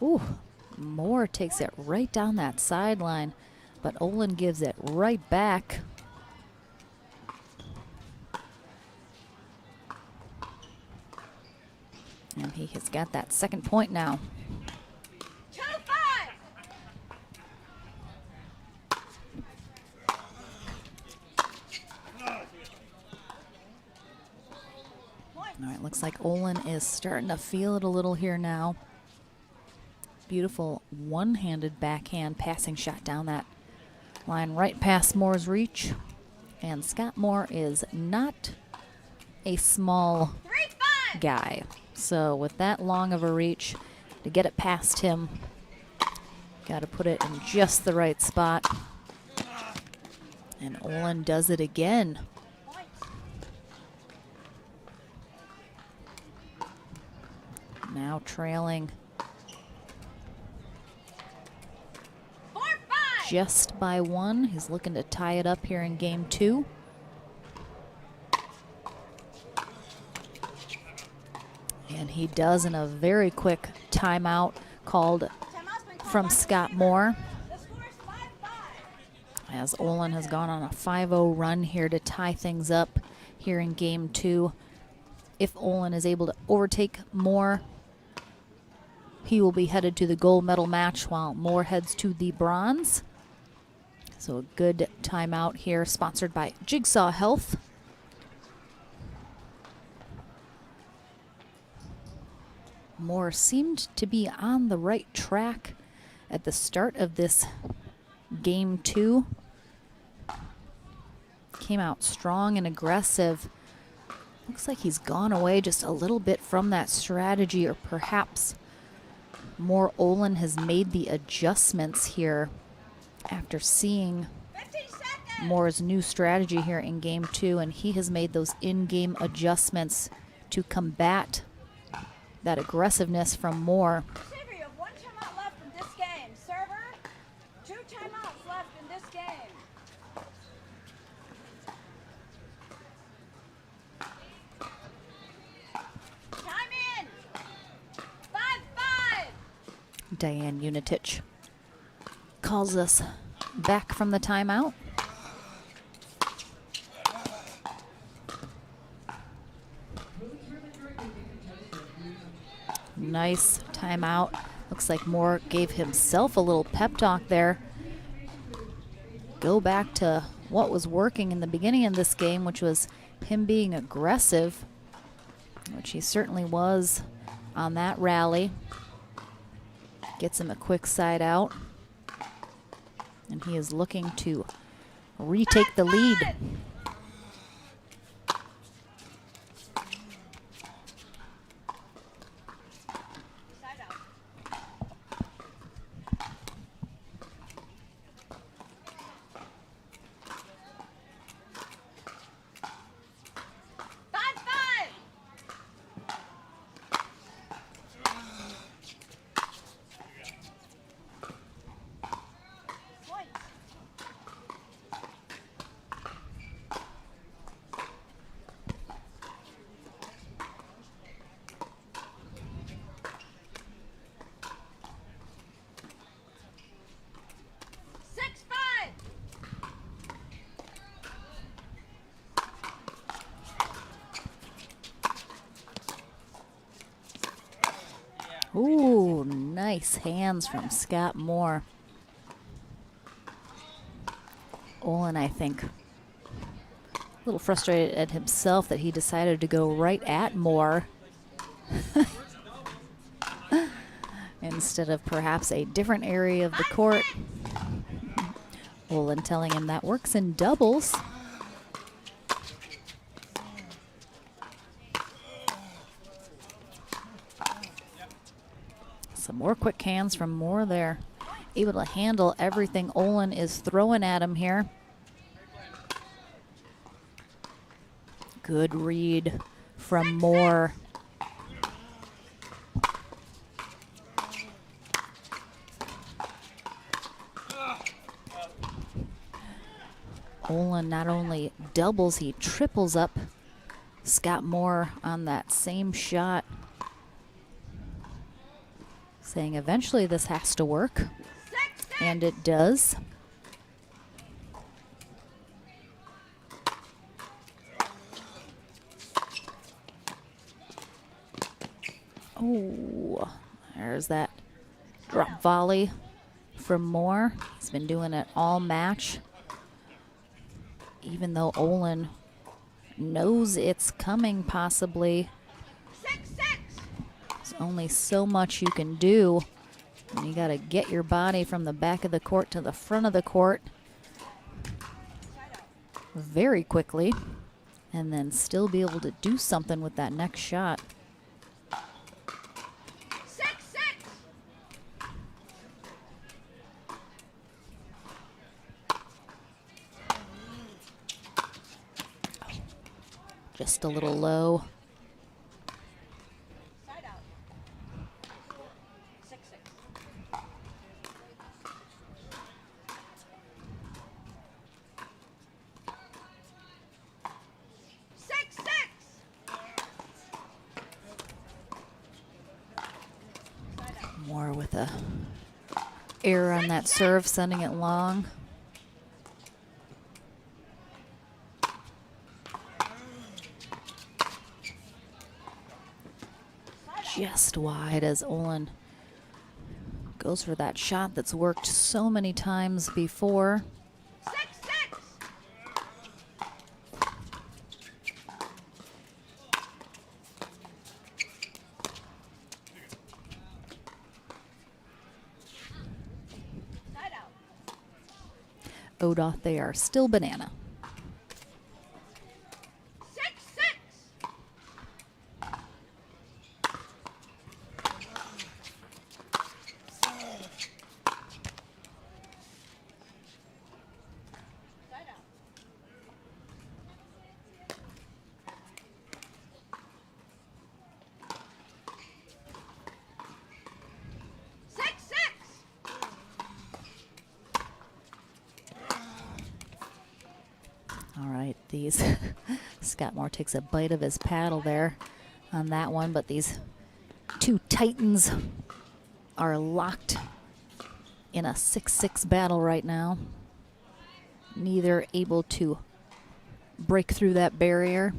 Ooh, Moore takes it right down that sideline, but Olin gives it right back. And he has got that second point now. All right, looks like Olin is starting to feel it a little here now. Beautiful one-handed backhand passing shot down that line right past Moore's reach. And Scott Moore is not a small guy. So with that long of a reach, to get it past him, got to put it in just the right spot. And Olin does it again. Now trailing just by 1. He's looking to tie it up here in game 2. And he does in a very quick timeout called from Scott Moore, as Olin has gone on a 5-0 run here to tie things up here in game 2. If Olin is able to overtake Moore, he will be headed to the gold medal match while Moore heads to the bronze. So a good timeout here, sponsored by Jigsaw Health. Moore seemed to be on the right track at the start of this game 2. Came out strong and aggressive. Looks like he's gone away just a little bit from that strategy, or perhaps Moore Olin has made the adjustments here after seeing Moore's new strategy here in game 2, and he has made those in-game adjustments to combat that aggressiveness from Moore. Receiver, you have 1 timeout left in this game. Server, 2 timeouts left in this game. Time in. 5-5. Diane Unitich calls us back from the timeout. Nice timeout. Looks like Moore gave himself a little pep talk there. Go back to what was working in the beginning of this game, which was him being aggressive, which he certainly was on that rally. Gets him a quick side out. And he is looking to retake the lead. Ooh, nice hands from Scott Moore. Olin, I think, a little frustrated at himself that he decided to go right at Moore instead of perhaps a different area of the court. Olin telling him that works in doubles. Some more quick hands from Moore there. Able to handle everything Olin is throwing at him here. Good read from Moore. Olin not only doubles, he triples up Scott Moore on that same shot. Saying eventually this has to work, and it does. Oh, there's that drop volley from Moore. He's been doing it all match. Even though Olin knows it's coming possibly. There's only so much you can do. And you got to get your body from the back of the court to the front of the court very quickly, and then still be able to do something with that next shot. Just a little low. More with a error on that serve, sending it long. Just wide as Olin goes for that shot that's worked so many times before. Odoth, they are still banana. All right, these Scott Moore takes a bite of his paddle there on that one, but these two titans are locked in a 6-6 battle right now. Neither able to break through that barrier.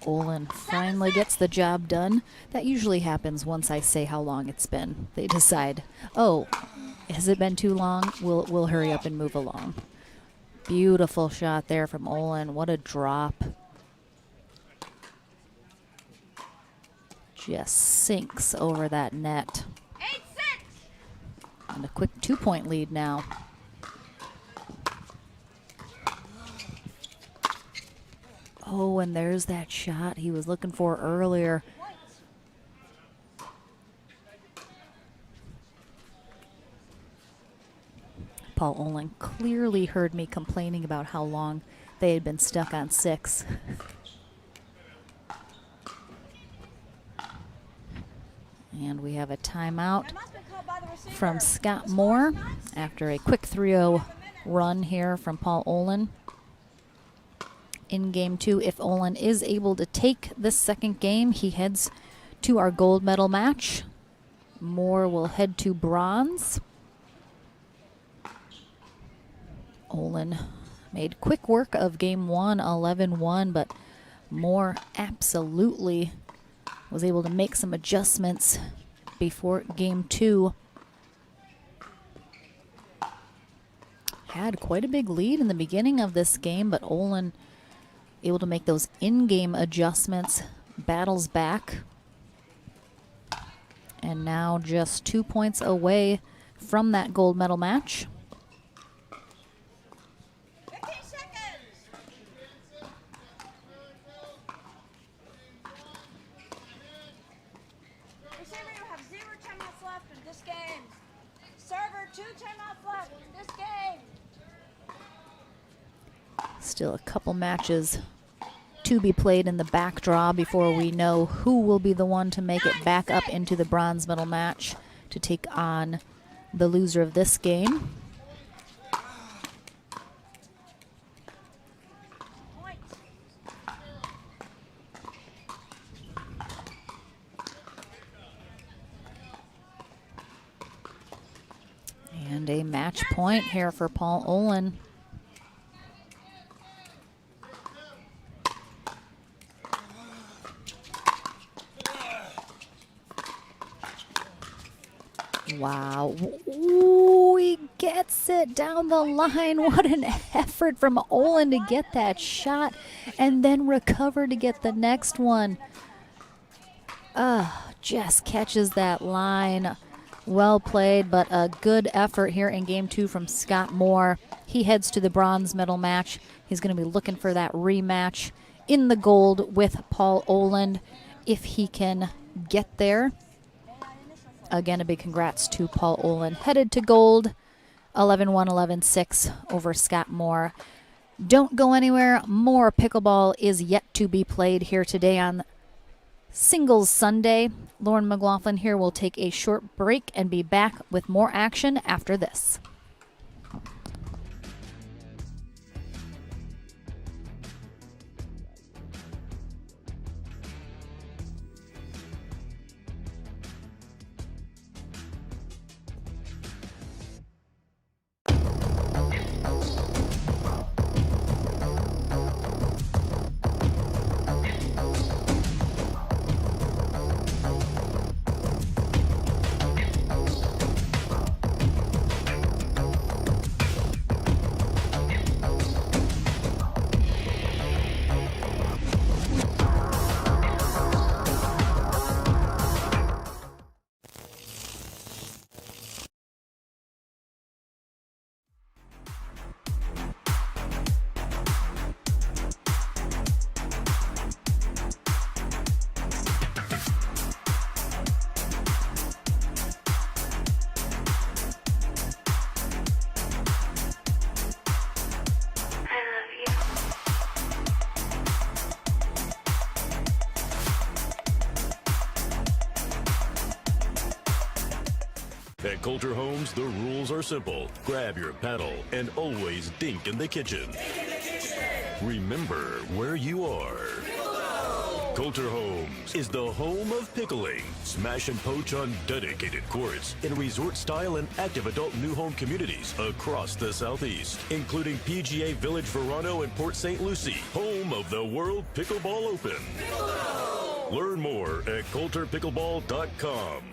Olin finally gets the job done. That usually happens once I say how long it's been. They decide, oh, has it been too long? We'll hurry up and move along. Beautiful shot there from Olin. What a drop. Just sinks over that net. 8-6. And a quick 2-point lead now. Oh, and there's that shot he was looking for earlier. Paul Olin clearly heard me complaining about how long they had been stuck on 6. And we have a timeout from Scott Moore after a quick 3-0 run here from Paul Olin. In game 2, if Olin is able to take this second game, he heads to our gold medal match. Moore will head to bronze. Olin made quick work of game 1, 11-1, but Moore absolutely was able to make some adjustments before game 2. Had quite a big lead in the beginning of this game, but Olin able to make those in-game adjustments, battles back, and now just 2 points away from that gold medal match. 15 seconds. Receiver, you have 0 timeouts left in this game. Server, 2 timeouts left in this game. Still a couple matches to be played in the back draw before we know who will be the one to make it back up into the bronze medal match to take on the loser of this game. And a match point here for Paul Olin. Wow. Ooh, he gets it down the line. What an effort from Olin to get that shot and then recover to get the next one. Just catches that line. Well played, but a good effort here in game 2 from Scott Moore. He heads to the bronze medal match. He's going to be looking for that rematch in the gold with Paul Olin if he can get there. Again, a big congrats to Paul Olin. Headed to gold, 11-1, 11-6 over Scott Moore. Don't go anywhere. More pickleball is yet to be played here today on Singles Sunday. Lauren McLaughlin here will take a short break and be back with more action after this. At Coulter Homes, the rules are simple. Grab your paddle and always dink in the kitchen. Remember where you are. Coulter Homes is the home of pickling. Smash and poach on dedicated courts in resort-style and active adult new home communities across the Southeast, including PGA Village Verano and Port St. Lucie, home of the World Pickleball Open. Learn more at coulterpickleball.com.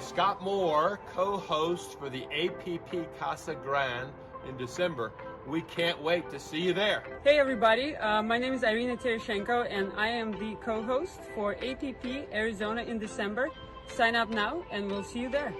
Scott Moore, co-host for the APP Casa Grande in December. We can't wait to see you there. Hey everybody, my name is Irina Tereshenko and I am the co-host for APP Arizona in December. Sign up now and we'll see you there.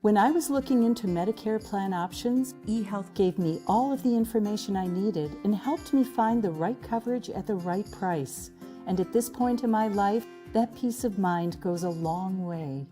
When I was looking into Medicare plan options, eHealth gave me all of the information I needed and helped me find the right coverage at the right price. And at this point in my life, that peace of mind goes a long way.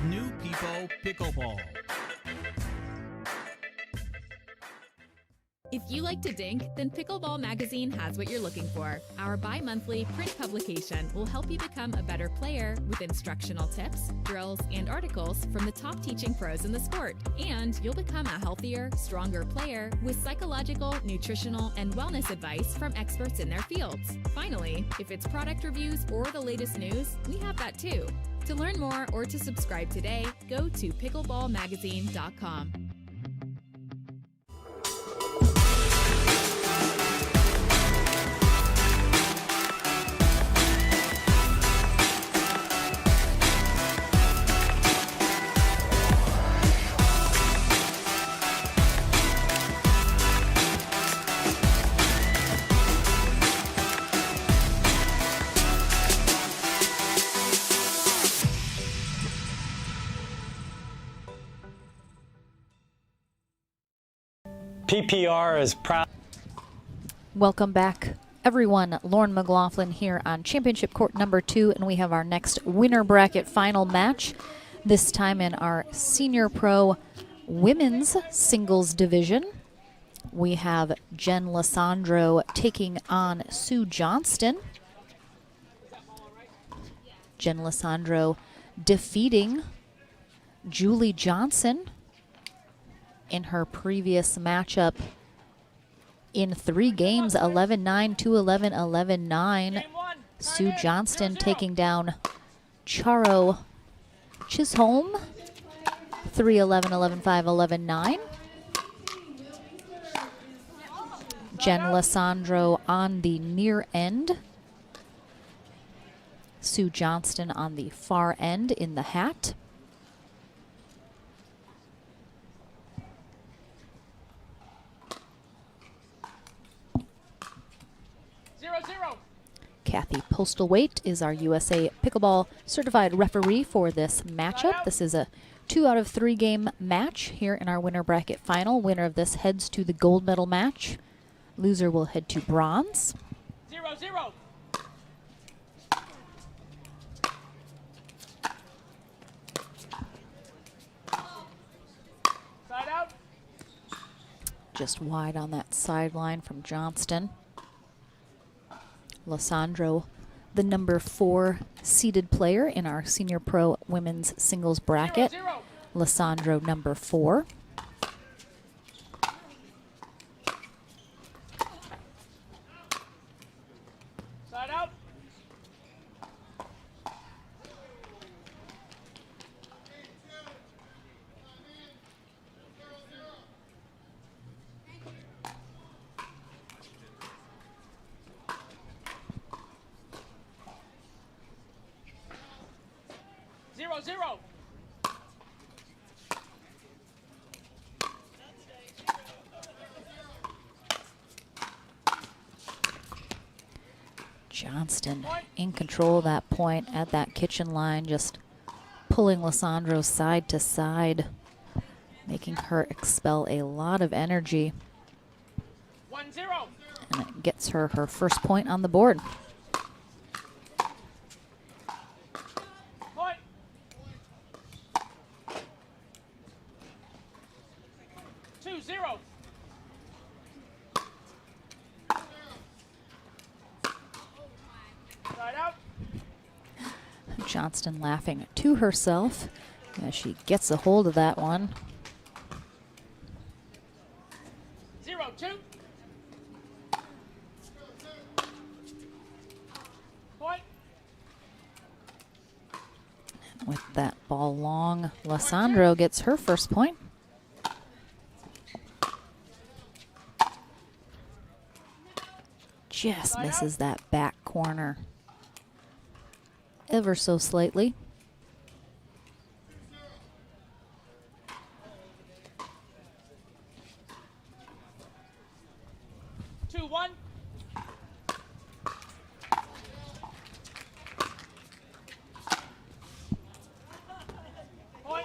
New People Pickleball. If you like to dink, then Pickleball Magazine has what you're looking for. Our bi-monthly print publication will help you become a better player with instructional tips, drills, and articles from the top teaching pros in the sport. And you'll become a healthier, stronger player with psychological, nutritional, and wellness advice from experts in their fields. Finally, if it's product reviews or the latest news, we have that too. To learn more or to subscribe today, go to pickleballmagazine.com. PPR is proud. Welcome back, everyone. Lauren McLaughlin here on Championship Court number 2, and we have our next winner bracket final match, this time in our Senior Pro Women's Singles Division. We have Jen Lissandro taking on Sue Johnston. Jen Lissandro defeating Julie Johnson in her previous matchup in 3 games, 11-9, 2-11, 11-9. Sue Johnston taking down Charo Chisholm, 3-11, 11-5, 11-9. Jen Lissandro on the near end. Sue Johnston on the far end in the hat. Kathy Postlethwaite is our USA Pickleball certified referee for this matchup. This is a 2 out of 3 game match here in our winner bracket final. Winner of this heads to the gold medal match. Loser will head to bronze. 0-0. Side out. Just wide on that sideline from Johnston. Lissandro, the number 4 seeded player in our Senior Pro Women's Singles bracket. 0-0. Lissandro, number 4. Side out. Zero. Johnston in control of that point at that kitchen line, just pulling Lissandro side to side, making her expel a lot of energy. 1-0. And it gets her her first point on the board. Point. 2-0. Johnston laughing to herself as she gets a hold of that one. 0-2. Point. With that ball long, Lissandro gets her first point. Just misses that back corner ever so slightly. One. Point.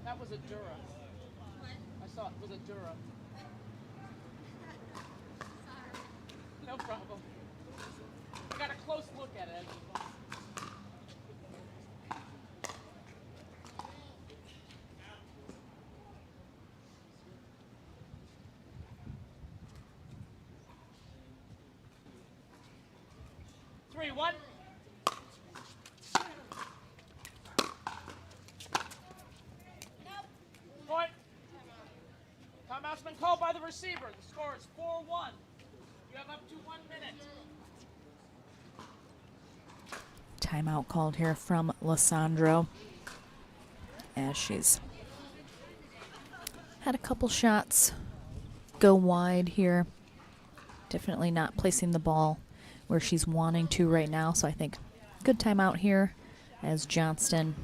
That was a Dura. I saw it was a Dura. No problem. I got a close look at it. 3-1. Point. Timeout's been called by the receiver. The score is 4-1. You have up to 1 minute. Timeout called here from Lissandro as she's had a couple shots go wide here. Definitely not placing the ball where she's wanting to right now, so I think good timeout here as Johnston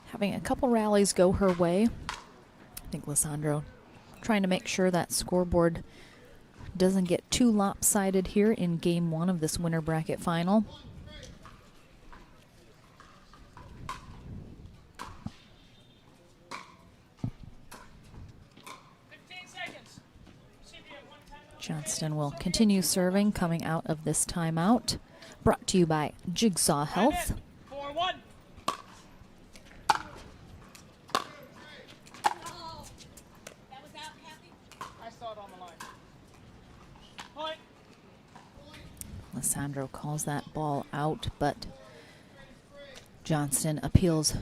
having a couple rallies go her way. I think Lissandro trying to make sure that scoreboard doesn't get too lopsided here in game 1 of this winter bracket final. Johnston will continue serving coming out of this timeout. Brought to you by Jigsaw Health. 4-1. I saw it on the line. Point. Lissandro calls that ball out, but Johnston appeals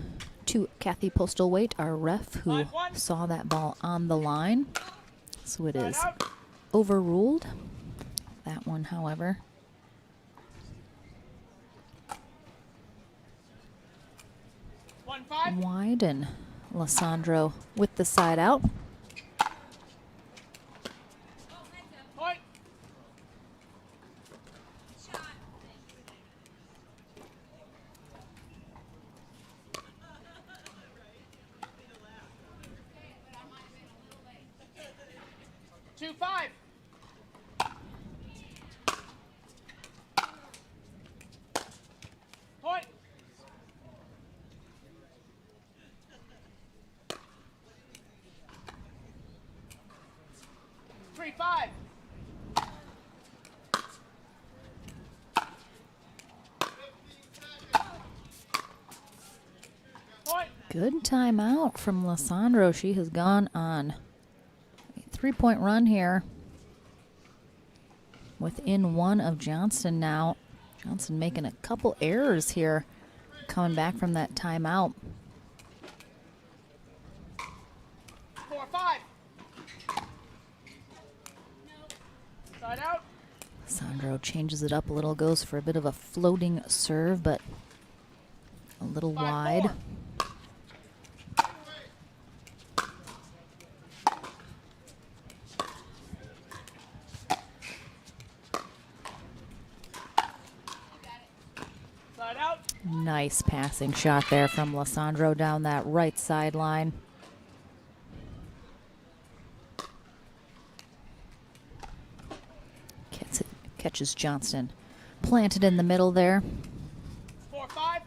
to Kathy Postlethwaite, our ref, who saw that ball on the line. So it is overruled. That one, however. Wide, and Lissandro with the side out. Point. Two, 5. Point. 3-5. Point. Good timeout from Lissandro. She has gone on a 3-point run here. Within 1 of Johnston now. Johnston making a couple errors here coming back from that timeout. 4-5. Side out. Lissandro changes it up a little, goes for a bit of a floating serve, but a little wide. Side out. Nice passing shot there from Lissandro down that right sideline. Catches Johnston planted in the middle there. 4-5.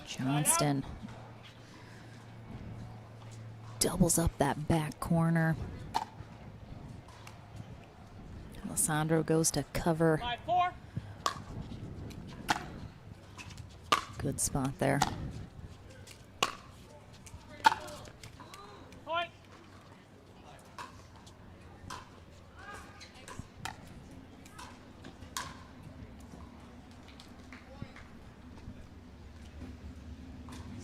Johnston doubles up that back corner. Lissandro goes to cover. 5-4. Good spot there.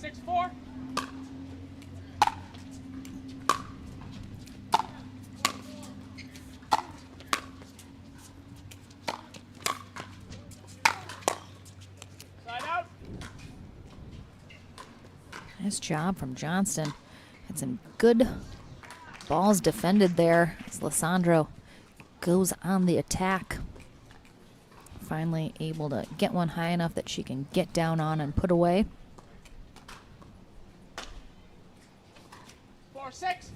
6-4. Side out. Nice job from Johnston. Had some good balls defended there as Lissandro goes on the attack. Finally able to get one high enough that she can get down on and put away. 4-6.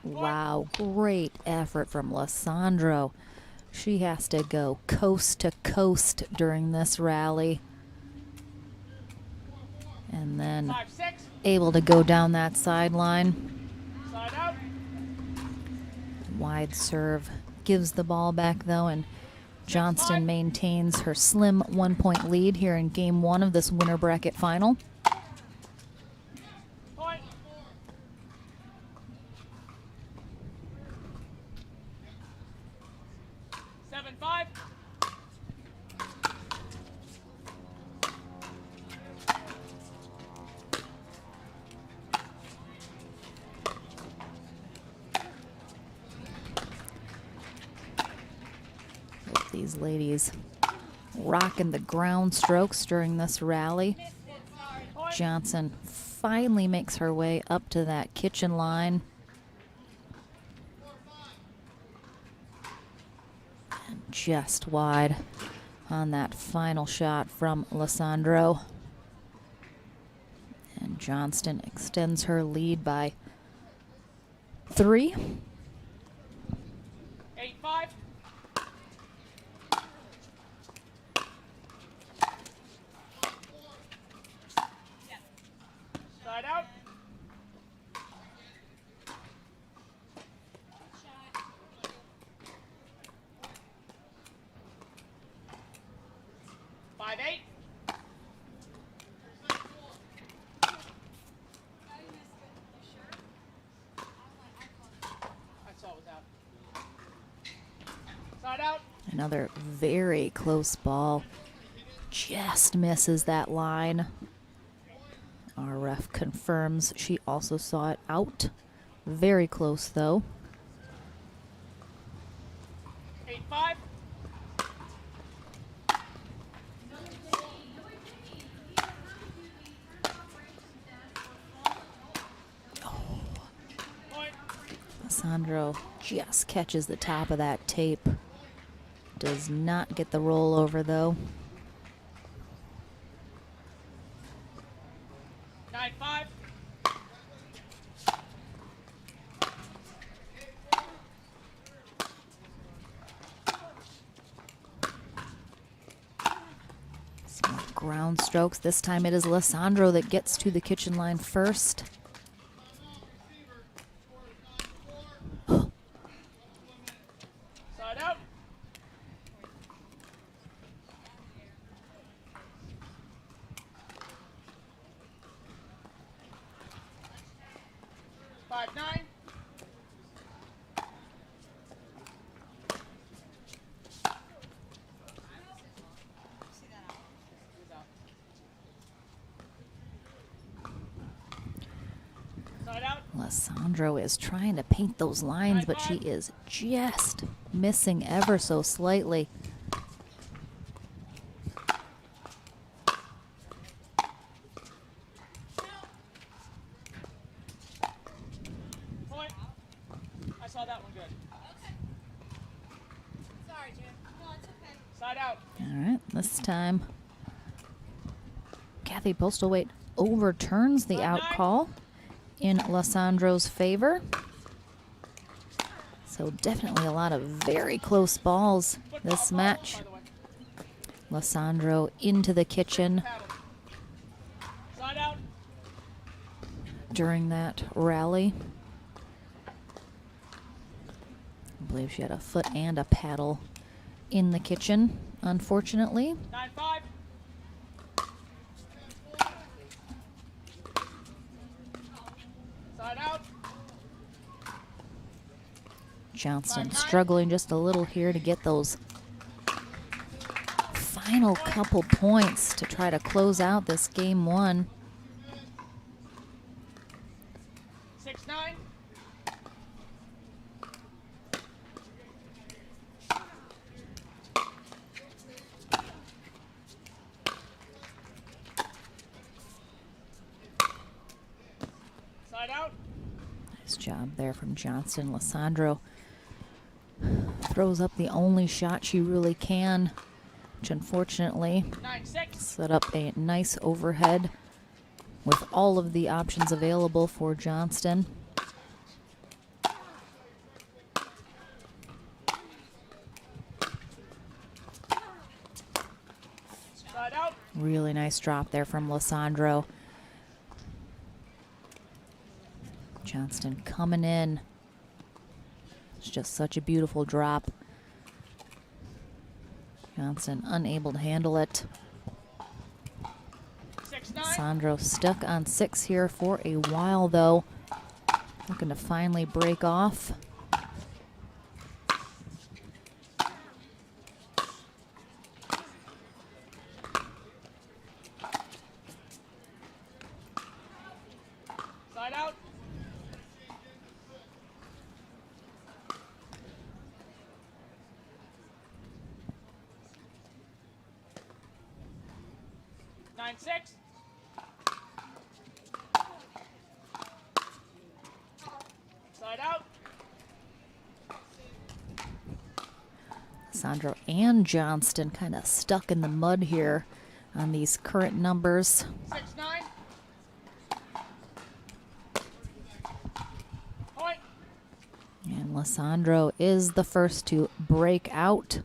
Wow, great effort from Lissandro. She has to go coast to coast during this rally. And then 5-6. able to go down that sideline. Side out. Wide serve gives the ball back though, and Johnston maintains her slim 1-point lead here in game 1 of this winter bracket final. Point. Seven, 5. These ladies rocking the ground strokes during this rally. Johnson finally makes her way up to that kitchen line. And just wide on that final shot from Lissandro. And Johnston extends her lead by 3. 8-5. Side out. Five, 8. I saw it was out. Side out. Another very close ball. Just misses that line. Our ref confirms she also saw it out. Very close though. 8-5. Lissandro just catches the top of that tape. Does not get the rollover though. 9-5. Some more ground strokes. This time it is Lissandro that gets to the kitchen line first. Side out. Five, 9. Side out. Lissandro is trying to paint those lines, but she is just missing ever so slightly. Point. I saw that one good. Sorry, Jim. No, it's okay. Side out. All right, this time Kathy Postlethwaite overturns the out call in Lissandro's favor. So definitely a lot of very close balls this match. Lissandro into the kitchen Side out. during that rally. I believe she had a foot and a paddle in the kitchen, unfortunately. 9-5. Side out. Johnston struggling just a little here to get those final couple points to try to close out this game one. 6-9. Side out. Nice job there from Johnston. Lissandro throws up the only shot she really can, which unfortunately 9-6. set up a nice overhead with all of the options available for Johnston. Side out. Really nice drop there from Lissandro. Johnston coming in. It's just such a beautiful drop. Johnston unable to handle it. 6-9. Sandro stuck on 6 here for a while, though. Looking to finally break off. Side out. Nine, 6. Side out. Sandro and Johnston kind of stuck in the mud here on these current numbers. 6-9. Point. And Lissandro is the first to break out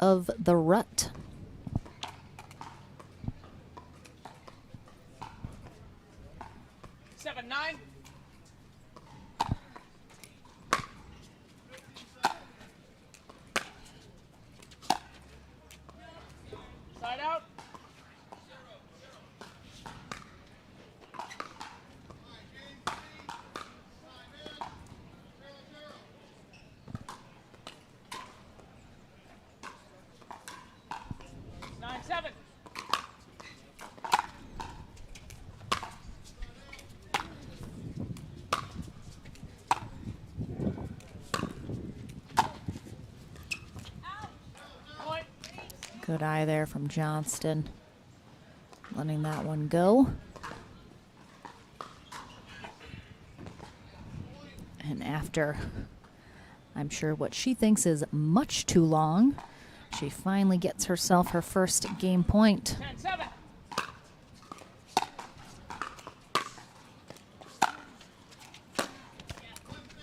of the rut. Seven, 9. Side out. Nine, 7. Point. Good eye there from Johnston. Letting that one go. And after, I'm sure what she thinks is much too long, she finally gets herself her first game point. 10-7.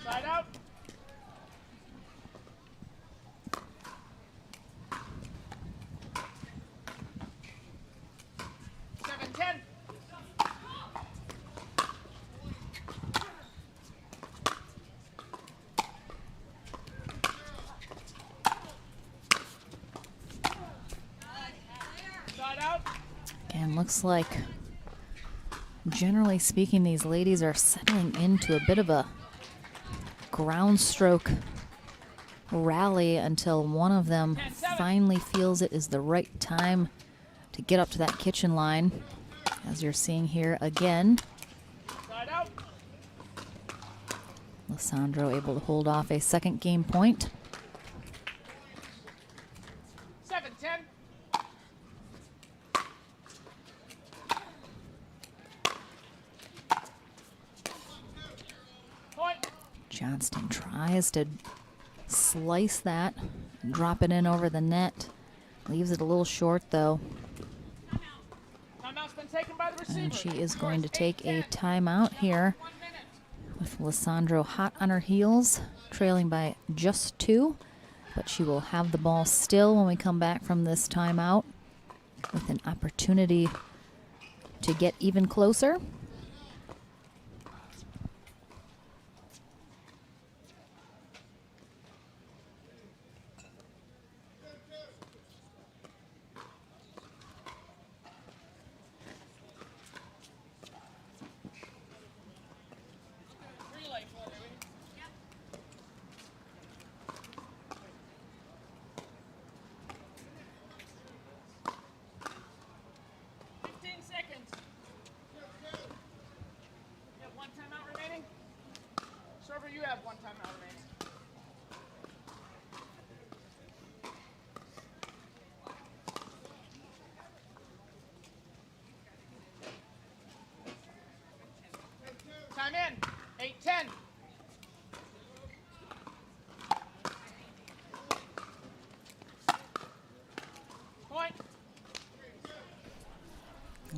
Side out. Seven, 10. Side out. And looks like, generally speaking, these ladies are settling into a bit of a ground stroke rally until one of them finally feels it is the right time to get up to that kitchen line, as you're seeing here again. Side out. Lissandro able to hold off a second game point. 7-10. Point. Johnston tries to slice that and drop it in over the net. Leaves it a little short, though. Timeout's been taken by the receiver. And she is going to take a timeout here with Lissandro hot on her heels, trailing by just 2. But she will have the ball still when we come back from this timeout with an opportunity to get even closer.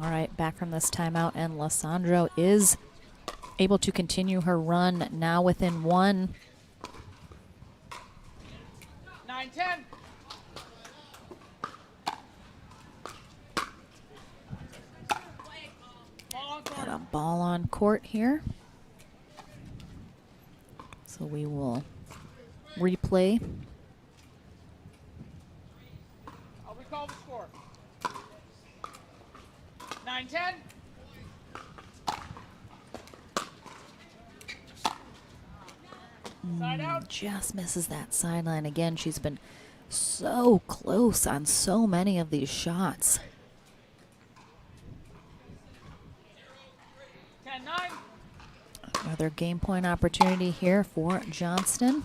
All right, back from this timeout, and Lissandro is able to continue her run, now within 1. 9-10. Got a ball on court here. So we will replay. I'll recall the score. 9-10. Side out. Just misses that sideline again. She's been so close on so many of these shots. 10-9. Another game point opportunity here for Johnston.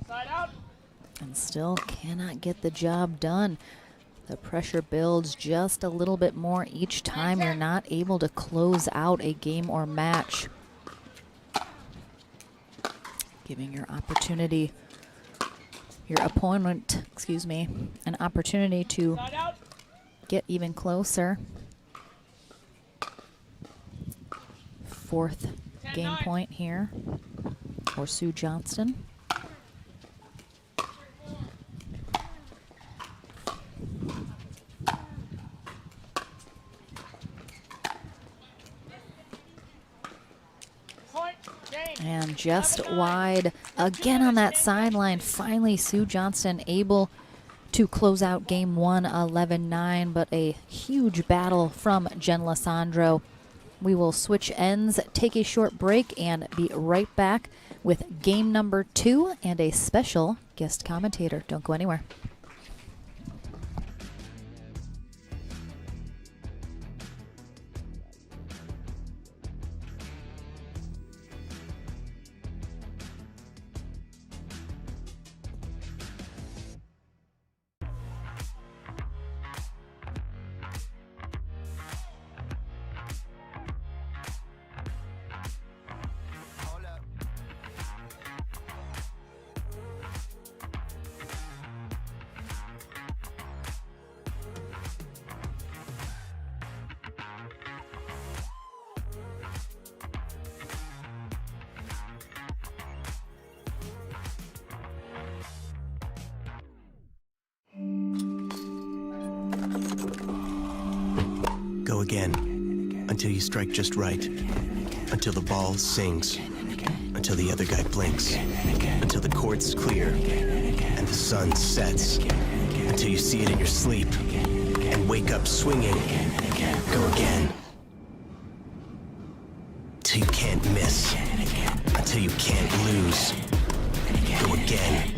Side out. And still cannot get the job done. The pressure builds just a little bit more each time you're not able to close out a game or match. Giving your opponent, an opportunity to get even closer. 4th game point here for Sue Johnston. And just wide again on that sideline. Finally, Sue Johnston able to close out game 1, 11-9, but a huge battle from Jen Lissandro. We will switch ends, take a short break, and be right back with game number 2 and a special guest commentator. Don't go anywhere. Go again, until you strike just right, until the ball sings, until the other guy blinks, until the court's clear, and the sun sets, until you see it in your sleep, and wake up swinging. Go again, till you can't miss, until you can't lose. Go again,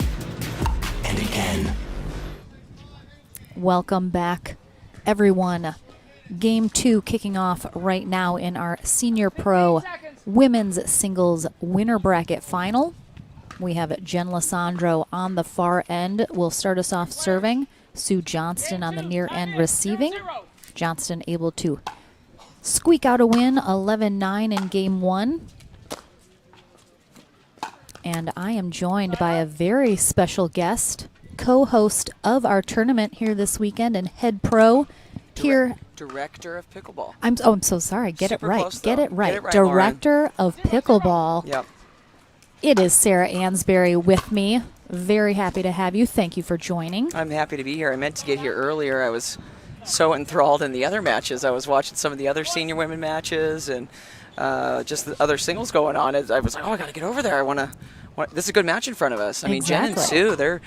and again. Welcome back, everyone. Game 2 kicking off right now in our Senior Pro Women's Singles Winner Bracket Final. We have Jen Lissandro on the far end. Will start us off serving. Sue Johnston on the near end receiving. Johnston able to squeak out a win, 11-9 in game 1. And I am joined by a very special guest, co-host of our tournament here this weekend and head pro here. Director of Pickleball. I'm so sorry. Get it right. Get it right, Director of Pickleball. Yep. It is Sarah Ansberry with me. Very happy to have you. Thank you for joining. I'm happy to be here. I meant to get here earlier. I was so enthralled in the other matches. I was watching some of the other senior women matches and just the other singles going on. I was like, oh, I got to get over there. This is a good match in front of us. I mean, Jen and Sue, they're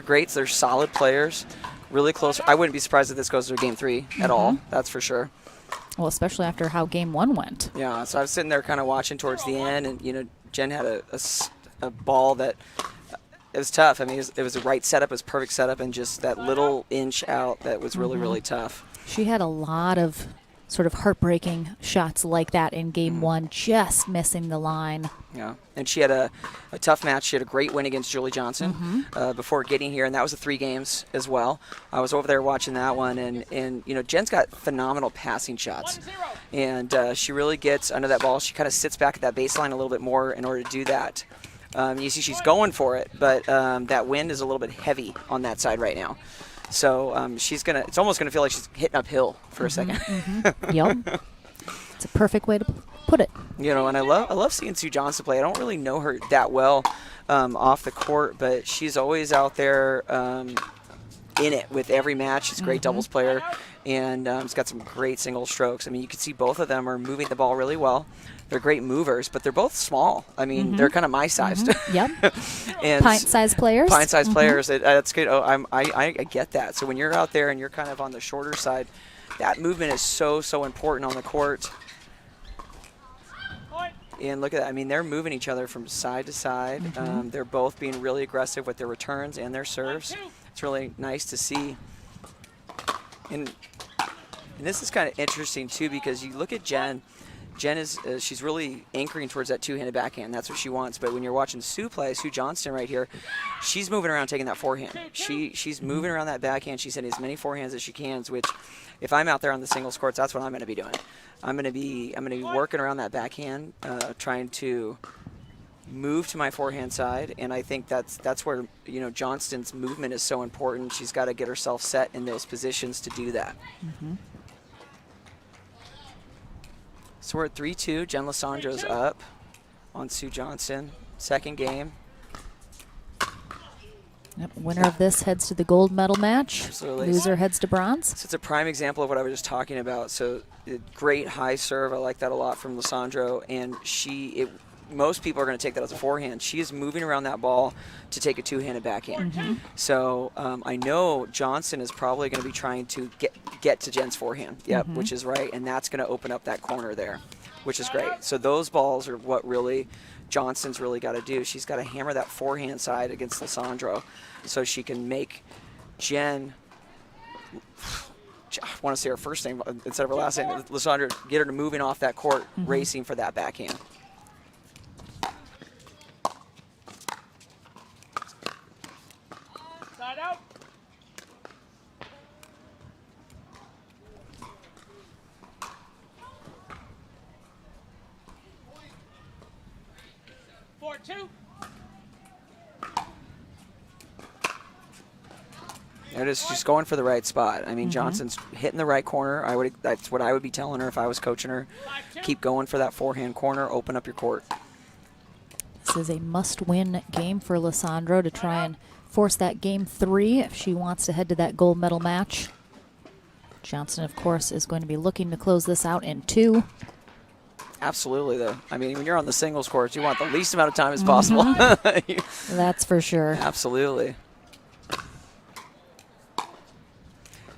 great. They're solid players. Really close. I wouldn't be surprised if this goes to game 3 at all. That's for sure. Well, especially after how game 1 went. Yeah, so I was sitting there kind of watching towards the end, and, Jen had a ball that it was tough. I mean, it was a right setup. It was perfect setup, and just that little inch out that was really, really tough. She had a lot of sort of heartbreaking shots like that in game 1, just missing the line. Yeah, and she had a tough match. She had a great win against Julie Johnson before getting here, and that was the 3 games as well. I was over there watching that one, and Jen's got phenomenal passing shots, and she really gets under that ball. She kind of sits back at that baseline a little bit more in order to do that. You see she's going for it, but that wind is a little bit heavy on that side right now. So it's almost gonna feel like she's hitting uphill for a second. Yep. It's a perfect way to put it. You know, and I love seeing Sue Johnson play. I don't really know her that well off the court, but she's always out there in it with every match. She's a great doubles player, and she's got some great single strokes. I mean, you can see both of them are moving the ball really well. They're great movers, but they're both small. I mean, they're kind of my sized. Yep. And pint-sized players. Pint-sized players. That's good. Oh, I get that. So when you're out there and you're kind of on the shorter side, that movement is so important on the court. And look at that. I mean, they're moving each other from side to side. They're both being really aggressive with their returns and their serves. It's really nice to see. And this is kind of interesting, too, because you look at Jen. Jen is she's really anchoring towards that two-handed backhand. That's what she wants. But when you're watching Sue play, Sue Johnston right here, she's moving around taking that forehand. She's moving around that backhand. She's hitting as many forehands as she can, which if I'm out there on the singles courts, that's what I'm going to be doing. I'm going to be working around that backhand, trying to move to my forehand side, and I think that's where, you know, Johnston's movement is so important. She's got to get herself set in those positions to do that. So we're at 3-2. Jen Lisandro's up on Sue Johnston. Second game. Yep. Winner of this heads to the gold medal match. Absolutely. Loser heads to bronze. So it's a prime example of what I was just talking about. So great high serve. I like that a lot from Lisandro. And most people are going to take that as a forehand. She is moving around that ball to take a two-handed backhand. So I know Johnson is probably going to be trying to get to Jen's forehand. Yep, which is right. And that's going to open up that corner there, which is great. So those balls are what really Johnson's really got to do. She's got to hammer that forehand side against Lisandro so she can make Jen, I want to say her first name instead of her last name, Lisandro, get her to moving off that court, racing for that backhand. Side out. Two. There it is. She's going for the right spot. I mean, Johnson's hitting the right corner. That's what I would be telling her if I was coaching her. Keep going for that forehand corner. Open up your court. This is a must-win game for Lisandro to try and force that game 3 if she wants to head to that gold medal match. Johnson, of course, is going to be looking to close this out in 2. Absolutely, though. I mean, when you're on the singles courts, you want the least amount of time as possible. That's for sure. Absolutely.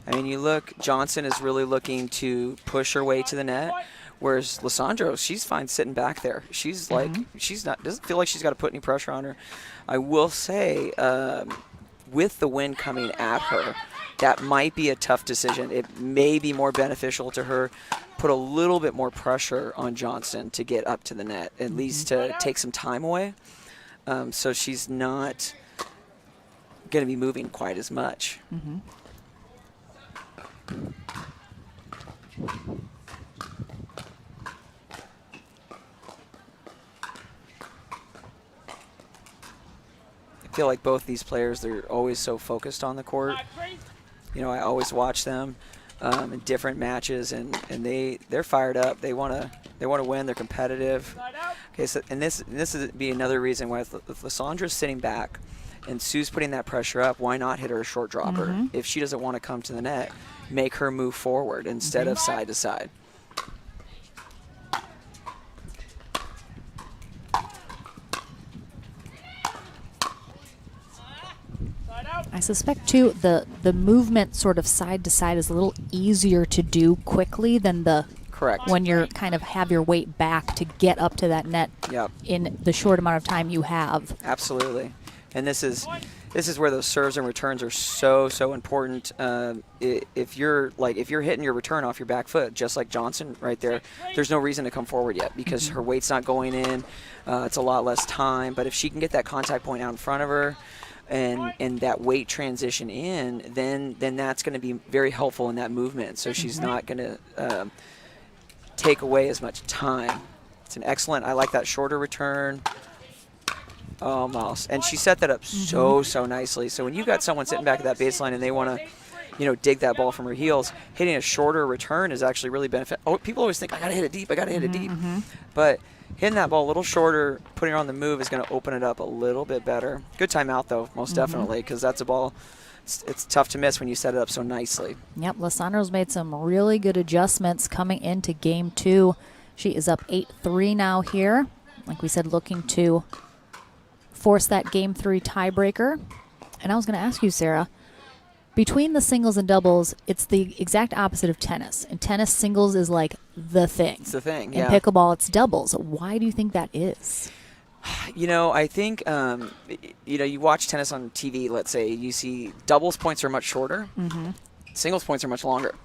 I mean, you look, Johnson is really looking to push her way to the net, whereas Lisandro, she's fine sitting back there. She's like, doesn't feel like she's got to put any pressure on her. I will say, with the wind coming at her, that might be a tough decision. It may be more beneficial to her put a little bit more pressure on Johnston to get up to the net, at least to take some time away, so she's not going to be moving quite as much. I feel like both these players, they're always so focused on the court. You know, I always watch them in different matches, and they're fired up. They want to win. They're competitive. Okay, so and this would be another reason why if Lisandra's sitting back and Sue's putting that pressure up, why not hit her a short dropper? If she doesn't want to come to the net, make her move forward instead of side to side. I suspect, too, the movement sort of side to side is a little easier to do quickly than the when you're kind of have your weight back to get up to that net in the short amount of time you have. Absolutely. And this is where those serves and returns are so important. If you're hitting your return off your back foot, just like Johnson right there, there's no reason to come forward yet because her weight's not going in. It's a lot less time. But if she can get that contact point out in front of her, and that weight transition in, then that's going to be very helpful in that movement. So she's not going to take away as much time. It's an excellent. I like that shorter return. Almost. And she set that up so nicely. So when you've got someone sitting back at that baseline and they want to, dig that ball from her heels, hitting a shorter return is actually really beneficial. Oh, people always think, I got to hit it deep, I got to hit it deep. But hitting that ball a little shorter, putting her on the move is going to open it up a little bit better. Good timeout, though, most definitely, because that's a ball. It's tough to miss when you set it up so nicely. Yep, Lissandro's made some really good adjustments coming into game 2. She is up 8-3 now here. Like we said, looking to force that game 3 tiebreaker. And I was going to ask you, Sarah, between the singles and doubles, it's the exact opposite of tennis. In tennis, singles is like the thing. It's the thing, In pickleball, it's doubles. Why do you think that is? I think, you watch tennis on TV, let's say, you see doubles points are much shorter, singles points are much longer.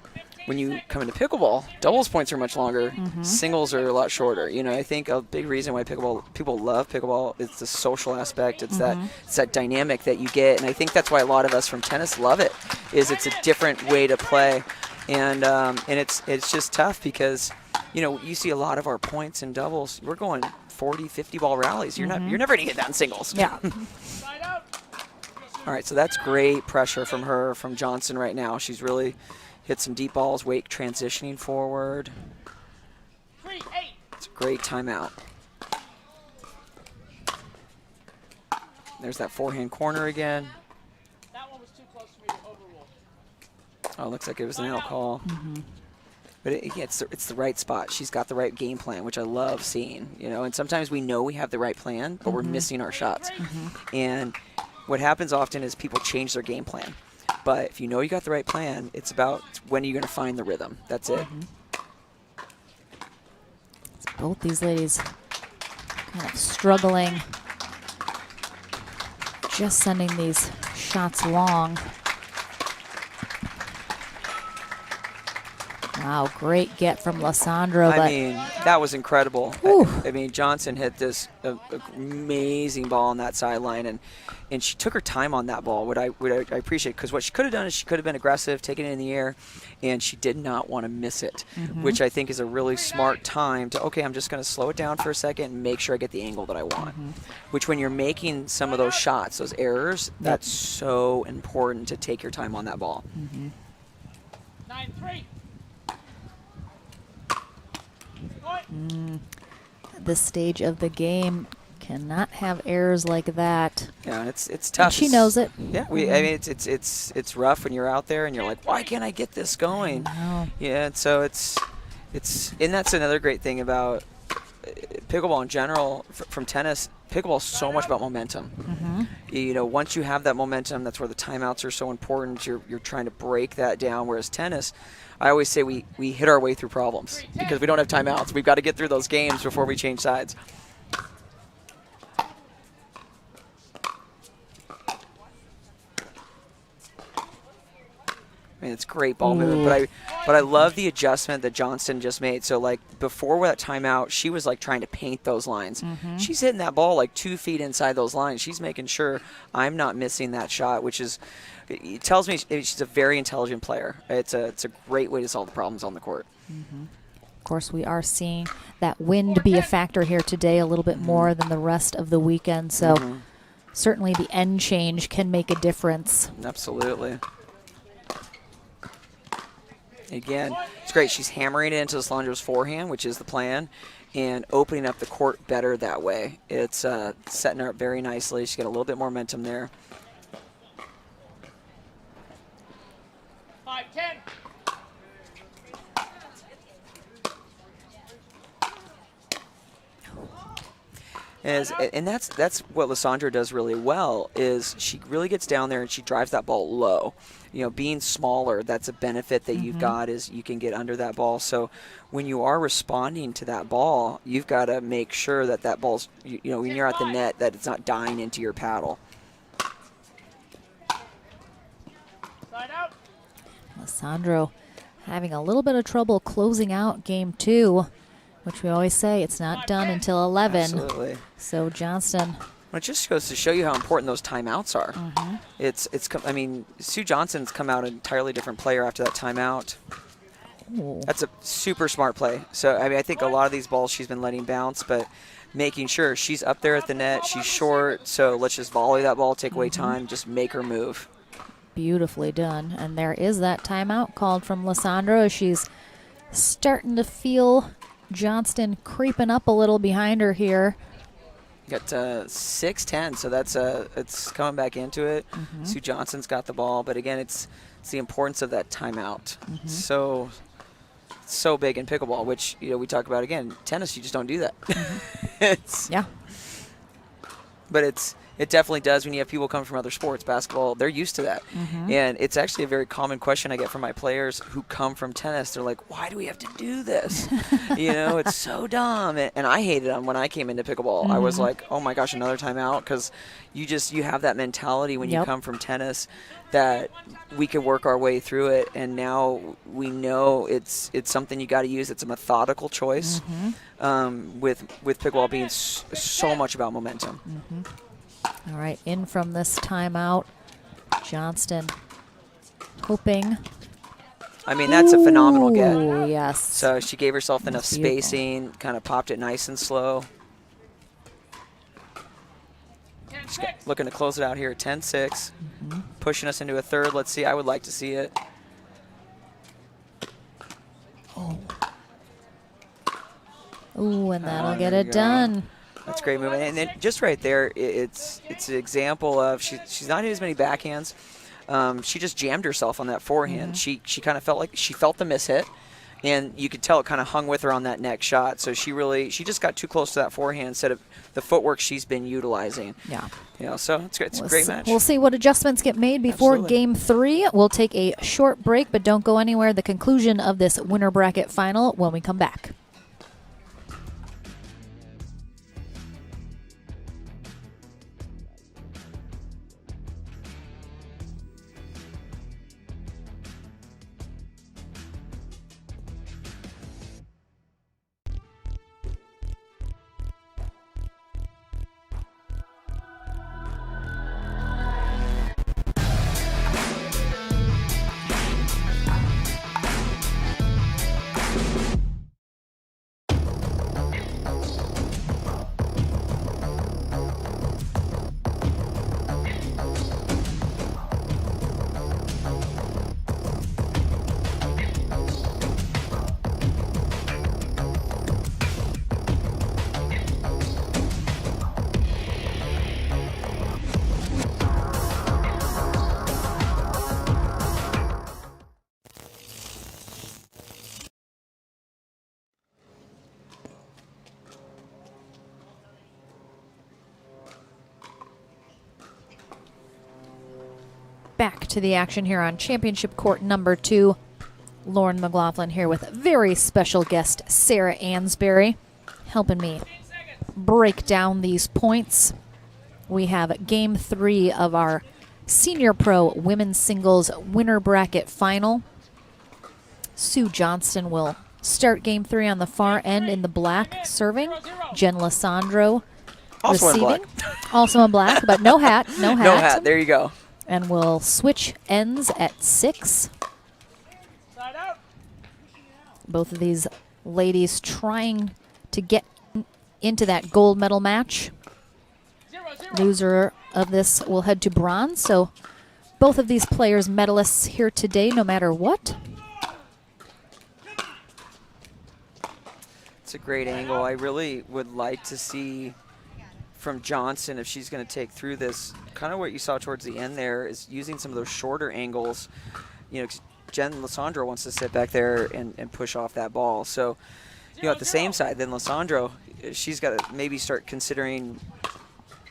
When you come into pickleball, doubles points are much longer, singles are a lot shorter. I think a big reason why people love pickleball is the social aspect. It's that dynamic that you get, and I think that's why a lot of us from tennis love it. It's a different way to play, and it's just tough because you see a lot of our points in doubles. We're going 40, 50 ball rallies. You're never gonna get that in singles. Yeah. All right, so that's great pressure from Johnson right now. She's really hit some deep balls, Wake transitioning forward. It's a great timeout. There's that forehand corner again. That one was too close for me to overrule. Oh, looks like it was an out call. But it's the right spot. She's got the right game plan, which I love seeing. And sometimes we know we have the right plan, but we're missing our shots. And what happens often is people change their game plan. But if you know you got the right plan, it's about when you're going to find the rhythm. That's it. Both these ladies kind of struggling, just sending these shots long. Wow, great get from Lissandro. I mean, that was incredible. I mean, Johnson hit this amazing ball on that sideline, and she took her time on that ball, what I appreciate, because what she could have done is she could have been aggressive, taken it in the air, and she did not want to miss it, which I think is a really smart time to, okay, I'm just going to slow it down for a second and make sure I get the angle that I want, which when you're making some of those shots, those errors, that's so important to take your time on that ball. 9-3. This stage of the game cannot have errors like that. Yeah, and it's tough. And she knows it. Yeah, I mean it's rough when you're out there and you're like, why can't I get this going? Yeah, and so it's and that's another great thing about pickleball in general from tennis. Pickleball is so much about momentum. Once you have that momentum, that's where the timeouts are so important. You're trying to break that down. Whereas tennis, I always say we hit our way through problems because we don't have timeouts. We've got to get through those games before we change sides. I mean, it's great ball movement, but I love the adjustment that Johnston just made. So, like, before that timeout, she was, like, trying to paint those lines. She's hitting that ball, like, 2 feet inside those lines. She's making sure I'm not missing that shot, which is – it tells me she's a very intelligent player. It's a great way to solve the problems on the court. Of course, we are seeing that wind be a factor here today a little bit more than the rest of the weekend. So, certainly the end change can make a difference. Absolutely. Again, it's great. She's hammering it into Lissandro's forehand, which is the plan, and opening up the court better that way. It's setting her up very nicely. She's got a little bit more momentum there. 5-10. And that's what Lissandro does really well, is she really gets down there and she drives that ball low. Being smaller, that's a benefit that you've got, is you can get under that ball. So when you are responding to that ball, you've got to make sure that that ball's, when you're at the net, that it's not dying into your paddle. Lissandro having a little bit of trouble closing out game 2, which we always say it's not done until 11. Absolutely. So Johnston. Well, it just goes to show you how important those timeouts are. I mean, Sue Johnson's come out an entirely different player after that timeout. That's a super smart play. So, I mean, I think a lot of these balls she's been letting bounce, but making sure she's up there at the net, she's short, so let's just volley that ball, take away time, just make her move. Beautifully done. And there is that timeout called from Lissandra as she's starting to feel Johnston creeping up a little behind her here. Got 6-10, so that's it's coming back into it. Sue Johnson's got the ball, but again, it's the importance of that timeout. So big in pickleball, which we talk about again. Tennis, you just don't do that. But it definitely does when you have people come from other sports. Basketball, they're used to that. And it's actually a very common question I get from my players who come from tennis. They're like, why do we have to do this? It's so dumb. And I hated them when I came into pickleball. I was like, oh my gosh, another timeout, because you have that mentality when you come from tennis that we could work our way through it. And now we know it's something you got to use. It's a methodical choice with pickleball being so much about momentum. All right, in from this timeout, Johnston hoping. I mean, that's a phenomenal get. Yes. So she gave herself enough spacing, kind of popped it nice and slow. Looking to close it out here at 10-6, pushing us into a third. Let's see. I would like to see it. Ooh, and that'll get it done. That's great movement. And then just right there, it's an example of she's not hitting as many backhands. She just jammed herself on that forehand. She kind of felt like she felt the mishit, and you could tell it kind of hung with her on that next shot. So she just got too close to that forehand instead of the footwork she's been utilizing. So it's great. It's a great match. We'll see what adjustments get made before Game 3. We'll take a short break, but don't go anywhere. The conclusion of this winner bracket final when we come back. Back to the action here on Championship Court number 2. Lauren McLaughlin here with very special guest Sarah Ansberry helping me break down these points. We have Game 3 of our Senior Pro Women's Singles Winner Bracket Final. Sue Johnston will start Game 3 on the far end in the black, serving. Jen Lissandro also receiving. In black. Also in black, but no hat. No hat. No hat. There you go. And we'll switch ends at 6. Both of these ladies trying to get into that gold medal match. Loser of this will head to bronze. So both of these players medalists here today, no matter what. It's a great angle. I really would like to see from Johnson, if she's going to take through this, kind of what you saw towards the end there is using some of those shorter angles. Jen Lissandro wants to sit back there and push off that ball. So, at the same side, then Lissandro, she's got to maybe start considering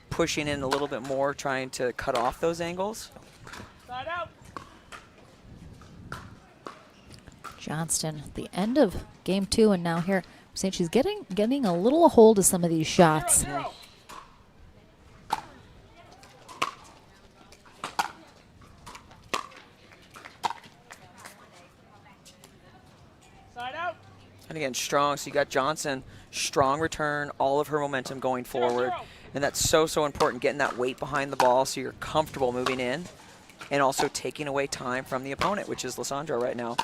pushing in a little bit more, trying to cut off those angles. Johnston, the end of Game 2, and now here, I'm saying she's getting a little hold of some of these shots. And again, strong. So you got Johnson, strong return, all of her momentum going forward. And that's so important, getting that weight behind the ball so you're comfortable moving in and also taking away time from the opponent, which is Lissandro right now.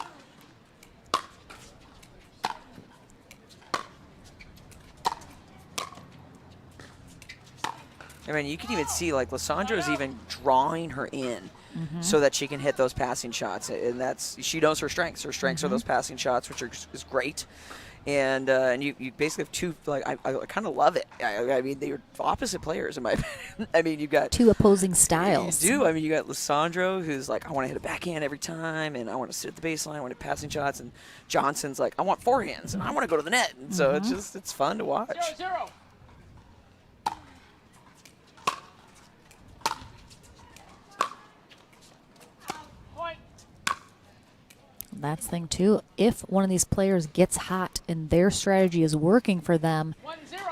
I mean, you can even see, like, Lissandro's even drawing her in so that she can hit those passing shots. And she knows her strengths. Her strengths are those passing shots, which is great. And you basically have two, like, I kind of love it. I mean, they're opposite players in my opinion. I mean, you got two opposing styles. You do. I mean, you got Lissandro, who's like, I want to hit a backhand every time, and I want to sit at the baseline, I want to hit passing shots. And Johnson's like, I want forehands, and I want to go to the net. And so it's fun to watch. 0-0. That's the thing, too. If one of these players gets hot and their strategy is working for them,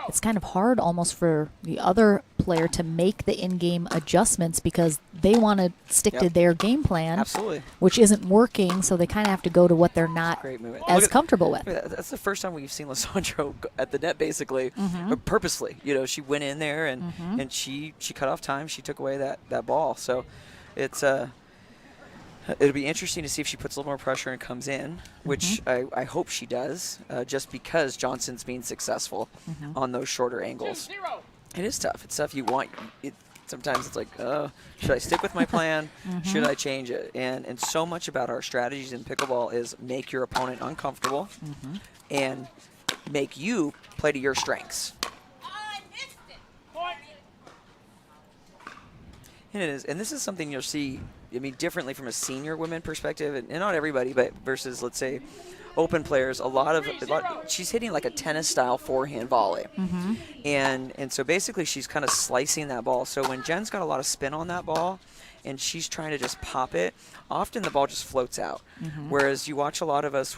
it's kind of hard almost for the other player to make the in-game adjustments because they want to stick to their game plan, Absolutely. which isn't working, so they kind of have to go to what they're not as comfortable with. That's the first time we've seen Lissandro at the net, basically, purposely. You know, she went in there and she cut off time. She took away that ball. So it's it'll be interesting to see if she puts a little more pressure and comes in, which I hope she does, just because Johnson's being successful on those shorter angles. 2-0. It is tough. It's stuff you want. Sometimes it's like, should I stick with my plan? Should I change it? And so much about our strategies in pickleball is make your opponent uncomfortable and make you play to your strengths. And it is, and this is something you'll see, I mean, differently from a senior women perspective, and not everybody, but versus, let's say, open players. She's hitting like a tennis-style forehand volley, and so basically she's kind of slicing that ball. So when Jen's got a lot of spin on that ball, and she's trying to just pop it, often the ball just floats out. Whereas you watch a lot of us,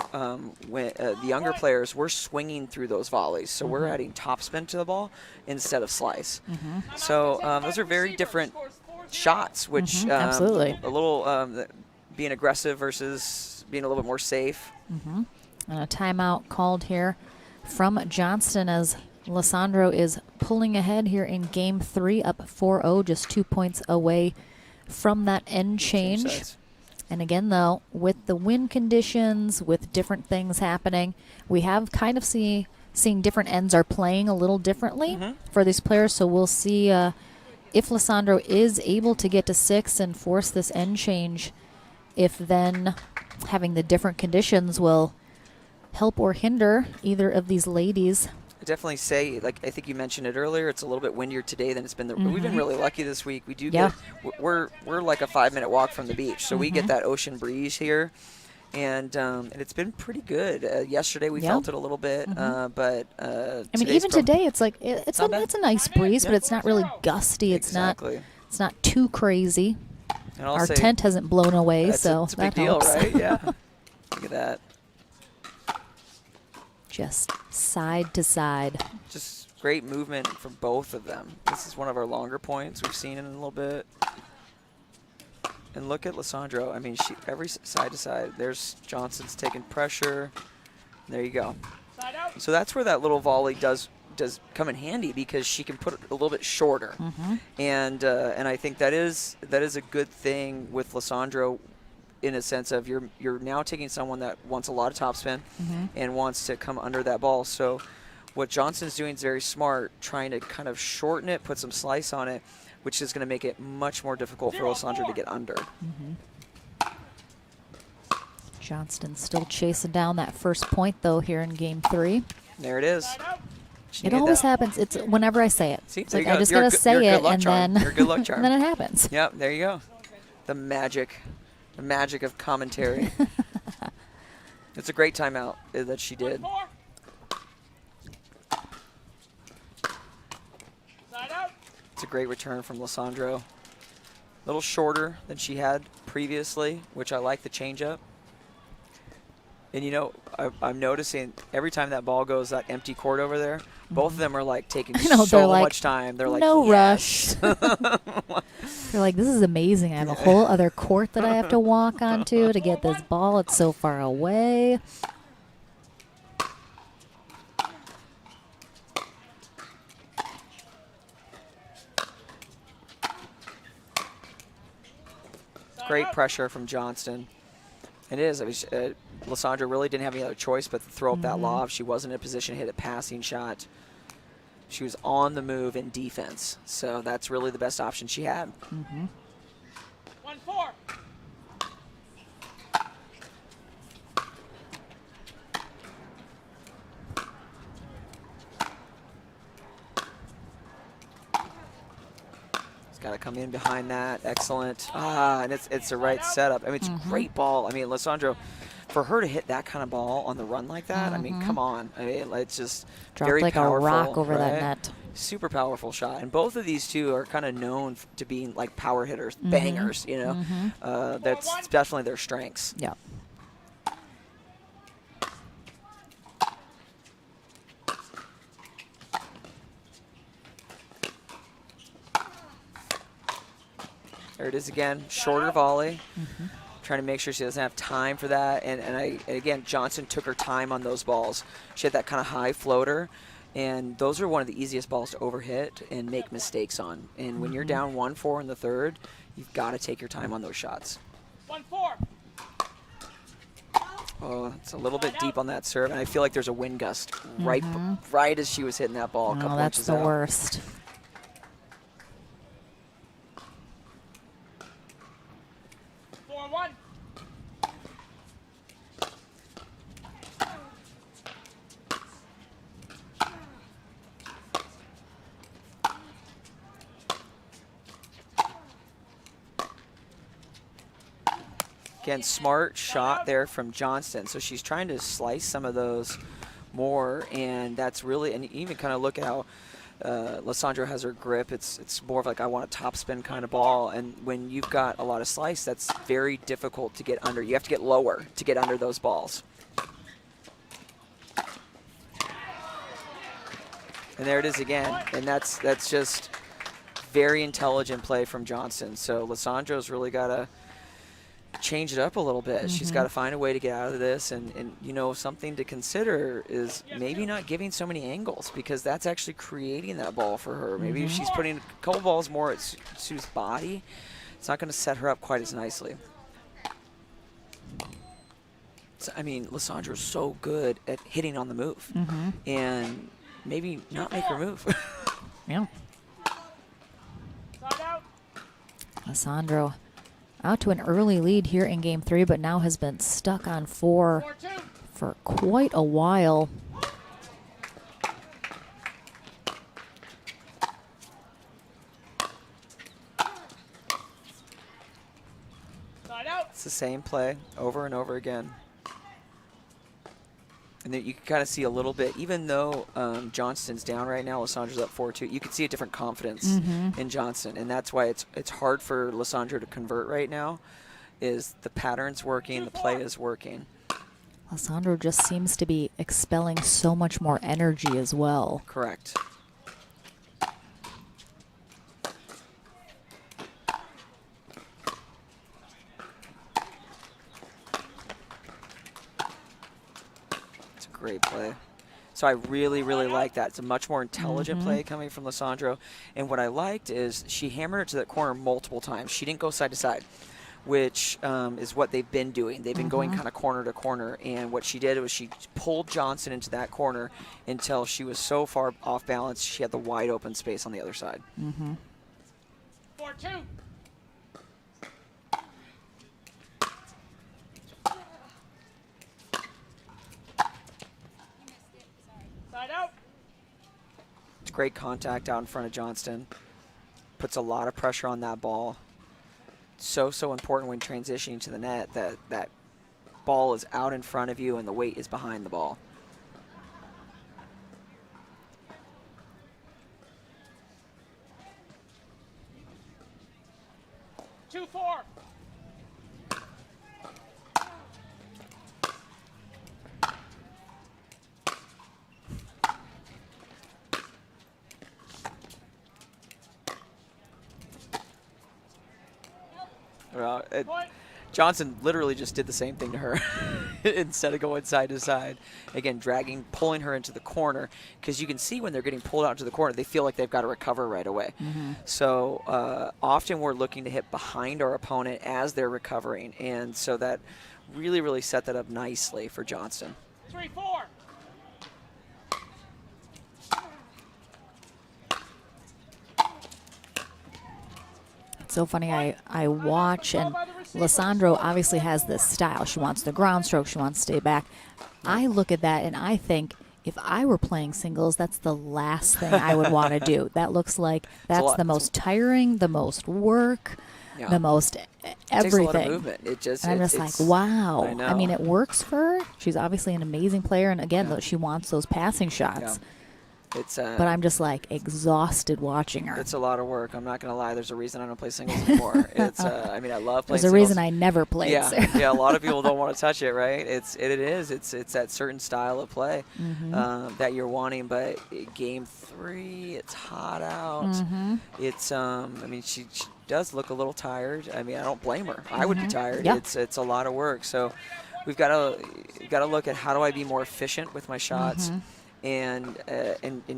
when the younger players, we're swinging through those volleys, so we're adding topspin to the ball instead of slice. So those are very different shots, which absolutely a little being aggressive versus being a little bit more safe. And a timeout called here from Johnston as Lissandro is pulling ahead here in game 3, up 4-0, just 2 points away from that end change. And again, though, with the wind conditions, with different things happening, we have kind of seeing different ends are playing a little differently for these players. So we'll see if Lissandro is able to get to 6 and force this end change, if then having the different conditions will help or hinder either of these ladies. I definitely say, like I think you mentioned it earlier, it's a little bit windier today than it's been. We've been really lucky this week. We do get, we're like a 5-minute walk from the beach, so we get that ocean breeze here, and it's been pretty good. Yesterday we felt it a little bit, but I mean, even today it's like it's a nice breeze, but it's not really gusty. It's not too crazy. And our tent hasn't blown away, so it's a big that deal, helps. right? Yeah. Look at that. Just side to side. Just great movement from both of them. This is one of our longer points we've seen in a little bit. And look at Lissandro. I mean, every side to side. There's Johnson's taking pressure. There you go. So that's where that little volley does come in handy, because she can put it a little bit shorter. And I think that is a good thing with Lissandro, in a sense of you're now taking someone that wants a lot of topspin and wants to come under that ball. So what Johnson's doing is very smart, trying to kind of shorten it, put some slice on it, which is going to make it much more difficult for Lissandro to get under. Johnston still chasing down that first point, though, here in game 3. There it is. It always happens. It's whenever I say it. See, it's like I just gotta say it, and then you're a good luck charm. and then it happens. Yep, there you go. The magic of commentary. It's a great timeout that she did. It's a great return from Lissandro. A little shorter than she had previously, which I like the changeup. And you know, I'm noticing every time that ball goes that empty court over there, both of them are like taking so much time. They're like, no rush. They're like, this is amazing. I have a whole other court that I have to walk onto to get this ball. It's so far away. Great pressure from Johnston. It is. Lissandro really didn't have any other choice but to throw up that lob. She wasn't in a position to hit a passing shot. She was on the move in defense, so that's really the best option she had. 1-4. Got to come in behind that. Excellent. And it's the right setup. I mean, it's a great ball. I mean, Lissandro, for her to hit that kind of ball on the run like that, I mean, come on. I mean, it's just dropped very like powerful, a rock over right? that net. Super powerful shot. And both of these two are kind of known to being like power hitters, bangers, you know. That's definitely their strengths. Yeah. There it is again, shorter volley. Trying to make sure she doesn't have time for that. And again, Johnson took her time on those balls. She had that kind of high floater, and those are one of the easiest balls to overhit and make mistakes on. And when you're down 1-4 in the third, you've got to take your time on those shots. 1-4. Oh, it's a little bit deep on that serve, and I feel like there's a wind gust right as she was hitting that ball. A couple that's inches the out. worst. 4-1. Again, smart shot there from Johnston. So she's trying to slice some of those more, and that's really, and even kind of look at how Lissandro has her grip. It's more of like I want a topspin kind of ball, and when you've got a lot of slice, that's very difficult to get under. You have to get lower to get under those balls. And there it is again, and that's just very intelligent play from Johnson. So Lissandro's really got to change it up a little bit. She's got to find a way to get out of this, and you know, something to consider is maybe not giving so many angles, because that's actually creating that ball for her. Maybe if she's putting a couple balls more at Sue's body, it's not going to set her up quite as nicely. So, I mean, Lissandro's so good at hitting on the move, and maybe not make her move. Yeah. Lissandro out to an early lead here in game 3, but now has been stuck on 4 for quite a while. It's the same play over and over again. And then you can kind of see a little bit, even though Johnston's down right now, Lissandro's up 4-2, you can see a different confidence in Johnson. And that's why it's hard for Lissandro to convert right now, is the pattern's working, the play is working. Lissandro just seems to be expelling so much more energy as well. Correct. Great play. So I really, really like that. It's a much more intelligent play coming from Lissandro. And what I liked is she hammered it to that corner multiple times. She didn't go side to side, which is what they've been doing. They've been going kind of corner to corner. And what she did was she pulled Johnson into that corner until she was so far off balance, she had the wide open space on the other side. 4-2. Side out. It's great contact out in front of Johnston. Puts a lot of pressure on that ball. So important when transitioning to the net that ball is out in front of you and the weight is behind the ball. Two, 4. Johnson literally just did the same thing to her instead of going side to side. Again, pulling her into the corner, because you can see when they're getting pulled out into the corner, they feel like they've got to recover right away. So often we're looking to hit behind our opponent as they're recovering, and so that really, really set that up nicely for Johnson. 3-4. It's so funny. I watch, and Lissandro obviously has this style. She wants the ground stroke. She wants to stay back. I look at that, and I think, if I were playing singles, that's the last thing I would want to do. That looks like that's the most tiring, the most work, the most everything. It takes a lot of movement. It just, and I'm just like, wow. I know. I mean, it works for her. She's obviously an amazing player, and again, she wants those passing shots. Yeah. It's, but I'm just like exhausted watching her. It's a lot of work. I'm not going to lie. There's a reason I don't play singles anymore. It's, I mean, I love playing There's a singles. reason I never played. Yeah, yeah. A lot of people don't want to touch it, right? It's that certain style of play that you're wanting. But game 3, it's hot out. It's, I mean, she does look a little tired. I mean, I don't blame her. I would be tired. Yeah. It's a lot of work. So we've got to look at how do I be more efficient with my shots. And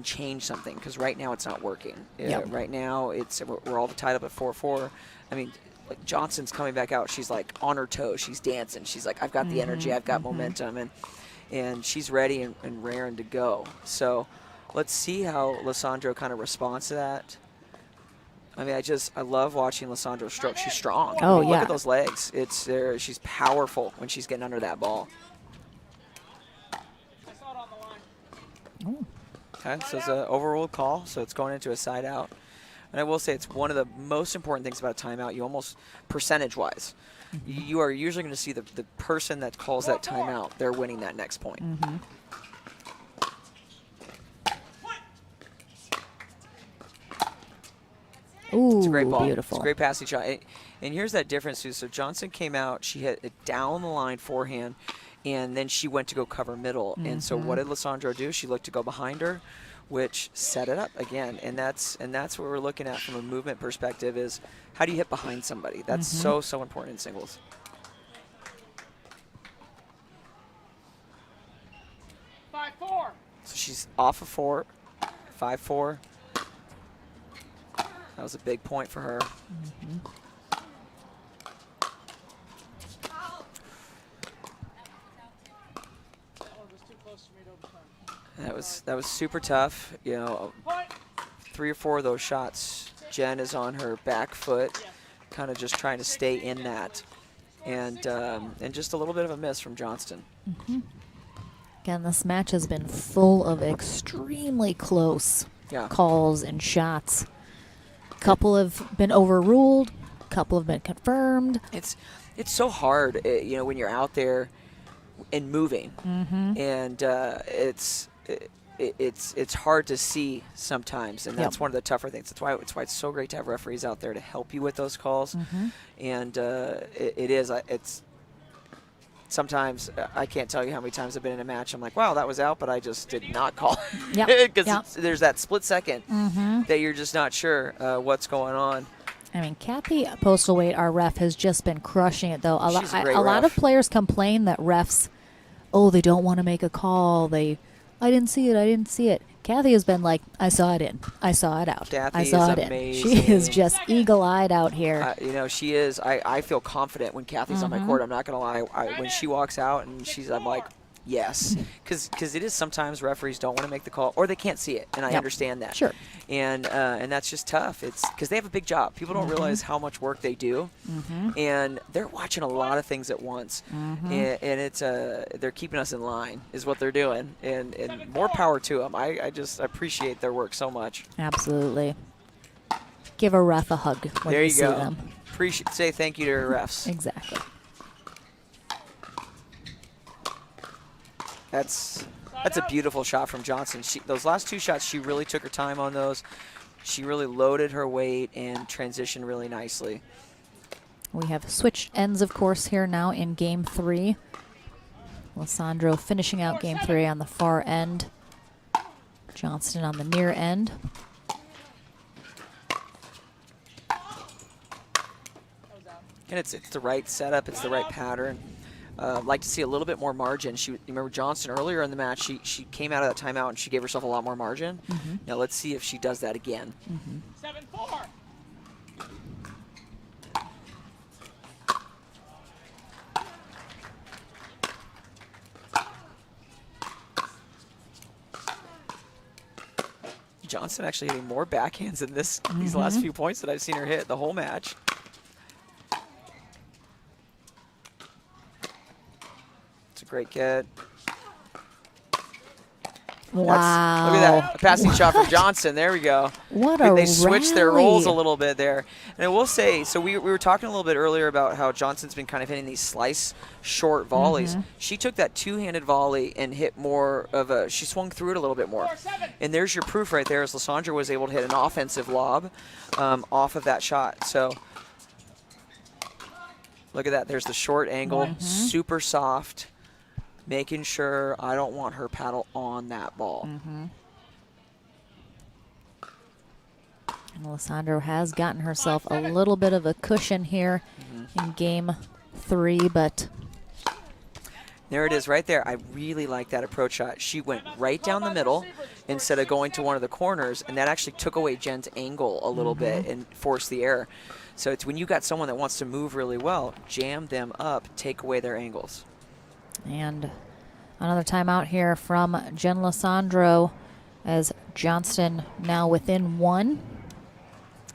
change something, because right now it's not working. Right now we're all tied up at 4-4. I mean, like Johnson's coming back out. She's like on her toes. She's dancing. She's like, I've got the energy. I've got momentum, and she's ready and raring to go. So let's see how Lissandro kind of responds to that. I mean, I love watching Lissandro stroke. She's strong. Oh, I mean, yeah. Look at those legs. It's there. She's powerful when she's getting under that ball. Okay, so it's an overruled call, so it's going into a side out. And I will say it's one of the most important things about a timeout. You almost, percentage-wise, you are usually going to see the person that calls that timeout, they're winning that next point. Ooh, it's a great ball. Beautiful. It's a great passing shot. And here's that difference, too. So Johnson came out. She hit it down the line forehand, and then she went to go cover middle. And so what did Lissandro do? She looked to go behind her, which set it up again. And that's what we're looking at from a movement perspective, is how do you hit behind somebody? That's so important in singles. So she's off of 4, 5-4. That was a big point for her. That was super tough. You know, 3 or 4 of those shots, Jen is on her back foot, kind of just trying to stay in that, and just a little bit of a miss from Johnston. Again, this match has been full of extremely close calls and shots. A couple have been overruled. A couple have been confirmed. It's so hard, you know, when you're out there and moving, and it's hard to see sometimes, and that's one of the tougher things. That's why it's so great to have referees out there to help you with those calls. And it's sometimes I can't tell you how many times I've been in a match. I'm like, wow, that was out, but I just did not call it, because there's that split second that you're just not sure what's going on. I mean, Kathy Postlethwaite, our ref, has just been crushing it, though. She's a great a lot ref. of players complain that refs, they don't want to make a call. I didn't see it. Kathy has been like, I saw it in. I saw it out. Kathy I saw is it amazing. in. She is just eagle-eyed out here. You know, she is. I feel confident when Kathy's on my court. I'm not going to lie. When she walks out and I'm like, yes. Because it is sometimes referees don't want to make the call, or they can't see it, and I understand that. Sure. And that's just tough. It's because they have a big job. People don't realize how much work they do, and they're watching a lot of things at once. And it's they're keeping us in line is what they're doing, and more power to them. I just appreciate their work so much. Absolutely. Give a ref a hug when There you see go. them. Say thank you to our refs. Exactly. That's a beautiful shot from Johnson. Those last 2 shots, she really took her time on those. She really loaded her weight and transitioned really nicely. We have switched ends, of course, here now in Game 3. Lissandro finishing out Game 3 on the far end. Johnston on the near end. And it's the right setup. It's the right pattern. Like to see a little bit more margin. You remember Johnson earlier in the match, she came out of that timeout and she gave herself a lot more margin. Now let's see if she does that again. 7-4. Johnson actually hitting more backhands in these last few points that I've seen her hit the whole match. It's a great get. Wow. Look at that. A passing shot from Johnson. There we go. What a They switched their roles a rally. little bit there. And I will say, so we were talking a little bit earlier about how Johnson's been kind of hitting these slice short volleys. She took that two-handed volley and hit more of a, she swung through it a little bit more. And there's your proof right there as Lysandra was able to hit an offensive lob off of that shot. So look at that. There's the short angle, super soft. Making sure I don't want her paddle on that ball. And Lysandra has gotten herself a little bit of a cushion here in game 3, but there it is right there. I really like that approach shot. She went right down the middle instead of going to one of the corners, and that actually took away Jen's angle a little bit and forced the error. So it's when you got someone that wants to move really well, jam them up, take away their angles. And another timeout here from Jen Lysandro as Johnston now within 1. And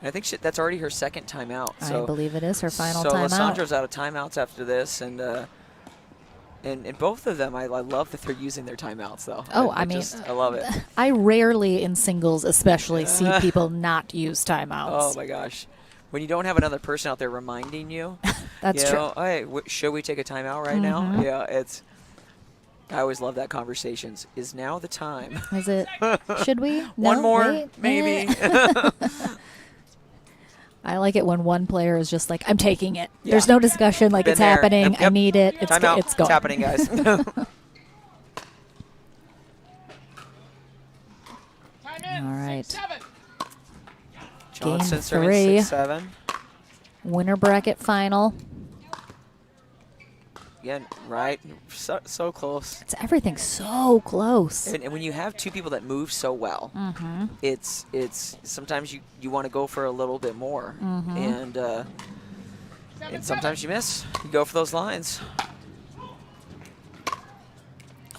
I think that's already her second timeout. So, I believe it is her final so timeout. So Lysandro's out of timeouts after this, and both of them, I love that they're using their timeouts, though. Oh, I mean, I love it. I rarely in singles especially see people not use timeouts. Oh, my gosh. When you don't have another person out there reminding you. That's true. Hey, should we take a timeout right now? Yeah, I always love that conversations. Is now the time? Is it? Should we? One No, more, wait, maybe. I like it when one player is just like, I'm taking it. Yeah. There's no discussion, like Been it's there. happening. Yep. I need it. It's Timeout. it's going. It's happening, guys. All right. Johnson Game serving 3. 6-7. Winner bracket final. Again, right? So close. It's everything so close. And when you have two people that move so well, it's sometimes you want to go for a little bit more, and sometimes you miss. You go for those lines.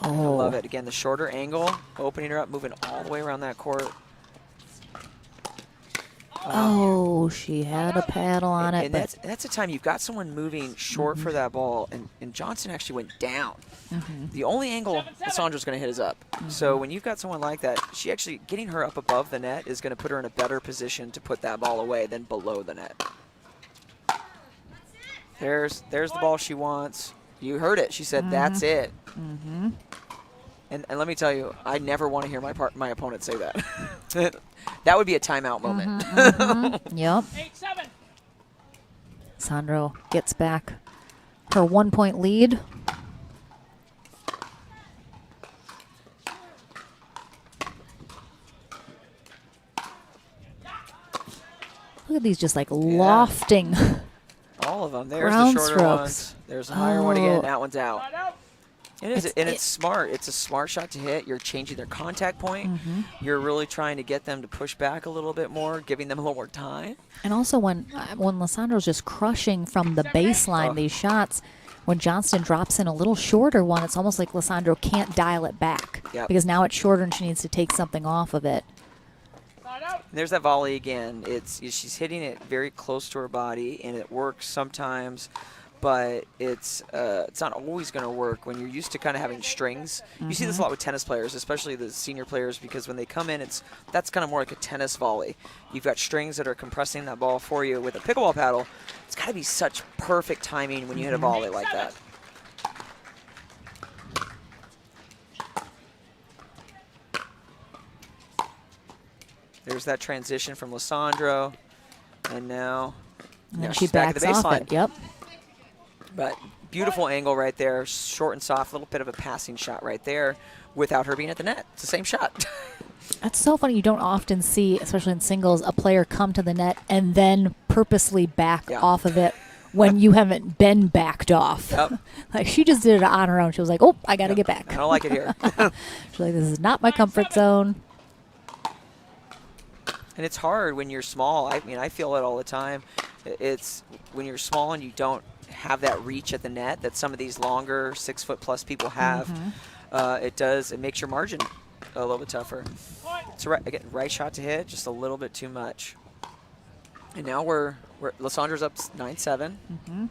I love it. Again, the shorter angle, opening her up, moving all the way around that court. Oh, she had a paddle on it. And But that's a time you've got someone moving short for that ball, and Johnson actually went down. The only angle Lysandra's going to hit is up. So when you've got someone like that, she actually, getting her up above the net is going to put her in a better position to put that ball away than below the net. There's the ball she wants. You heard it. She said, that's it. And let me tell you, I never want to hear my opponent say that. That would be a timeout moment. Yep. 8-7. Sandro gets back her 1-point lead. Look at these just like lofting. All of them. There's ground the shorter strokes. ones. There's the higher one again. Oh. That one's out. It's smart. It's a smart shot to hit. You're changing their contact point. You're really trying to get them to push back a little bit more, giving them a little more time. And also when Lysandro's just crushing from the baseline these shots, when Johnston drops in a little shorter one, it's almost like Lysandro can't dial it back because now it's shorter and she needs to take something off of it. And there's that volley again. She's hitting it very close to her body, and it works sometimes, but it's not always going to work when you're used to kind of having strings. You see this a lot with tennis players, especially the senior players, because when they come in, that's kind of more like a tennis volley. You've got strings that are compressing that ball for you. With a pickleball paddle, it's got to be such perfect timing when you hit a volley like that. There's that transition from Lysandro, and now And she's she back at the backs off baseline. it. Yep. But beautiful angle right there, short and soft, a little bit of a passing shot right there without her being at the net. It's the same shot. That's so funny. You don't often see, especially in singles, a player come to the net and then purposely back off of it when you haven't been backed off. Like she just did it on her own. She was like, oh, I got to get back. I don't like it here. She's like, this is not my comfort zone. And it's hard when you're small. I mean, I feel it all the time. It's when you're small and you don't have that reach at the net that some of these longer 6-foot+ people have. It makes your margin a little bit tougher. It's again, right shot to hit, just a little bit too much. And now we're Lissandra's up 9-7.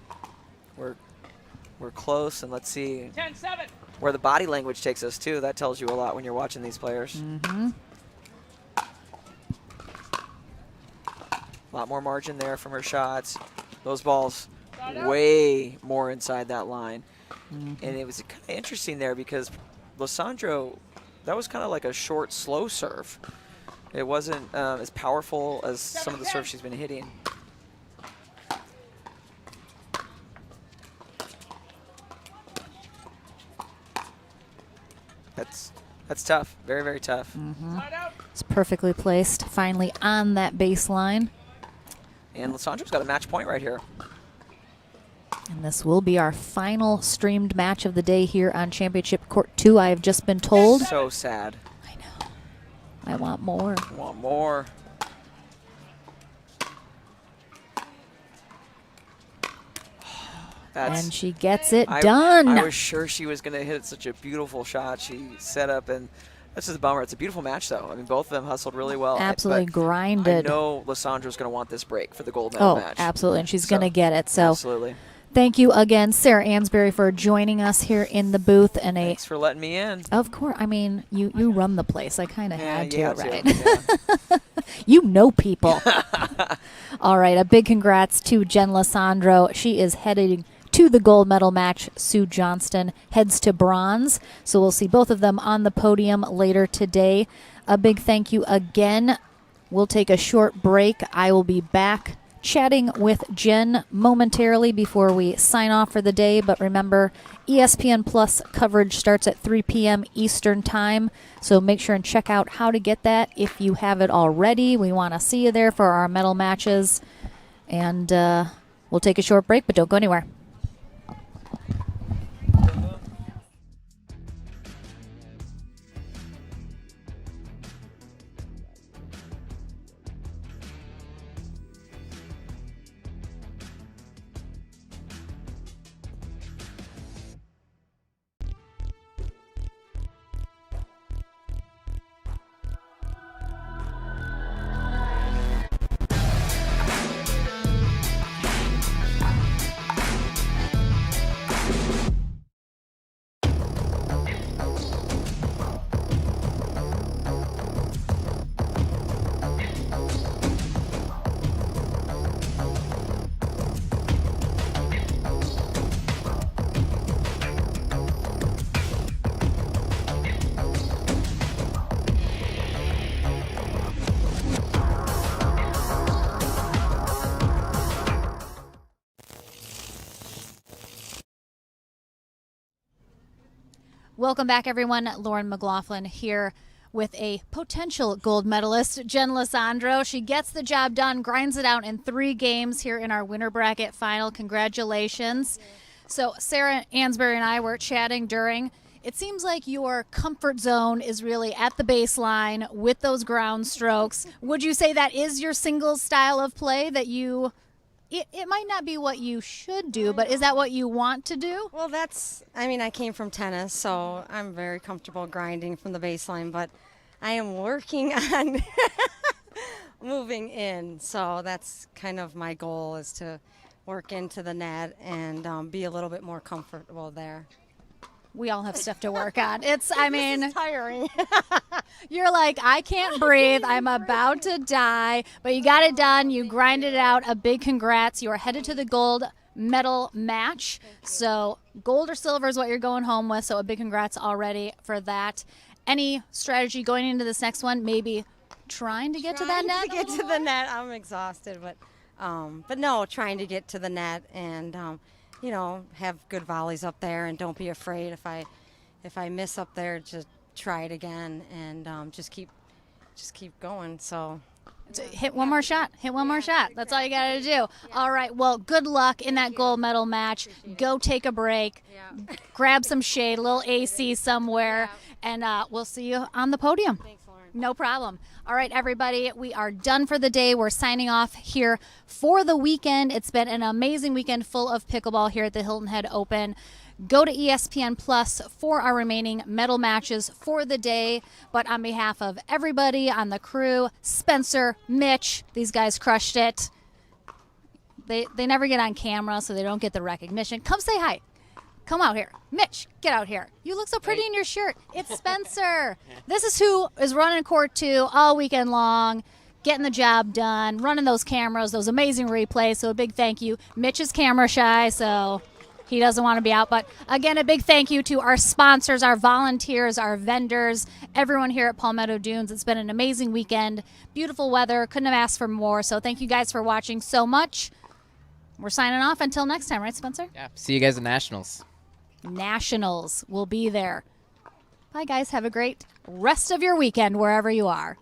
We're close, and let's see 10-7. where the body language takes us too. That tells you a lot when you're watching these players. A lot more margin there from her shots. Those balls way more inside that line. And it was kind of interesting there because Lissandro, that was kind of like a short, slow serve. It wasn't as powerful as some of the serves she's been hitting. That's tough. Very, very tough. It's perfectly placed, finally on that baseline. And Lissandra's got a match point right here. And this will be our final streamed match of the day here on Championship Court 2, I have just been told. So sad. I know. I want more. I want more. And she gets it done. I was sure she was going to hit such a beautiful shot. She set up, and that's just a bummer. It's a beautiful match, though. I mean, both of them hustled really well. Absolutely but grinded. I know Lissandra's going to want this break for the gold medal match. Absolutely, and she's going to get it. So absolutely. Thank you again, Sarah Ansbury, for joining us here in the booth. And thanks for letting me in. Of course. I mean, you run the place. I kind of had to, right? Yeah. You know people. All right, a big congrats to Jen Lissandro. She is heading to the gold medal match. Sue Johnston heads to bronze. So we'll see both of them on the podium later today. A big thank you again. We'll take a short break. I will be back chatting with Jen momentarily before we sign off for the day. But remember, ESPN Plus coverage starts at 3 p.m. Eastern Time. So make sure and check out how to get that if you have it already. We want to see you there for our medal matches. And we'll take a short break, but don't go anywhere. Welcome back, everyone. Lauren McLaughlin here with a potential gold medalist, Jen Lissandro. She gets the job done, grinds it out in 3 games here in our winner bracket final. Congratulations. So Sarah Ansbury and I were chatting during. It seems like your comfort zone is really at the baseline with those ground strokes. Would you say that is your singles style of play that you... It might not be what you should do, but is that what you want to do? Well, I came from tennis, so I'm very comfortable grinding from the baseline, but I am working on moving in. So that's kind of my goal, is to work into the net and be a little bit more comfortable there. We all have stuff to work on. It's tiring. You're like, I can't breathe. I'm about to die. But you got it done. You grinded it out. A big congrats. You are headed to the gold medal match. So gold or silver is what you're going home with. So a big congrats already for that. Any strategy going into this next one? Maybe trying to get to that net? To get to the net. I'm exhausted. But no, trying to get to the net and have good volleys up there, and don't be afraid if I miss up there, just try it again and just keep going. So hit one more shot. Hit one more shot. That's all you got to do. Yeah. All right. Well, good luck in that gold medal match. Go take a break. Yeah. Grab some shade, a little AC somewhere, and we'll see you on the podium. Thanks, Lauren. No problem. All right, everybody, we are done for the day. We're signing off here for the weekend. It's been an amazing weekend full of pickleball here at the Hilton Head Open. Go to ESPN Plus for our remaining medal matches for the day. But on behalf of everybody on the crew, Spencer, Mitch, these guys crushed it. They never get on camera, so they don't get the recognition. Come say hi. Come out here. Mitch, get out here. You look so pretty in your shirt. It's Spencer. This is who is running court 2 all weekend long, getting the job done, running those cameras, those amazing replays. So a big thank you. Mitch is camera shy, so he doesn't want to be out. But again, a big thank you to our sponsors, our volunteers, our vendors, everyone here at Palmetto Dunes. It's been an amazing weekend. Beautiful weather. Couldn't have asked for more. So thank you guys for watching so much. We're signing off until next time, right, Spencer? Yeah. See you guys at Nationals. Nationals will be there. Bye, guys. Have a great rest of your weekend wherever you are.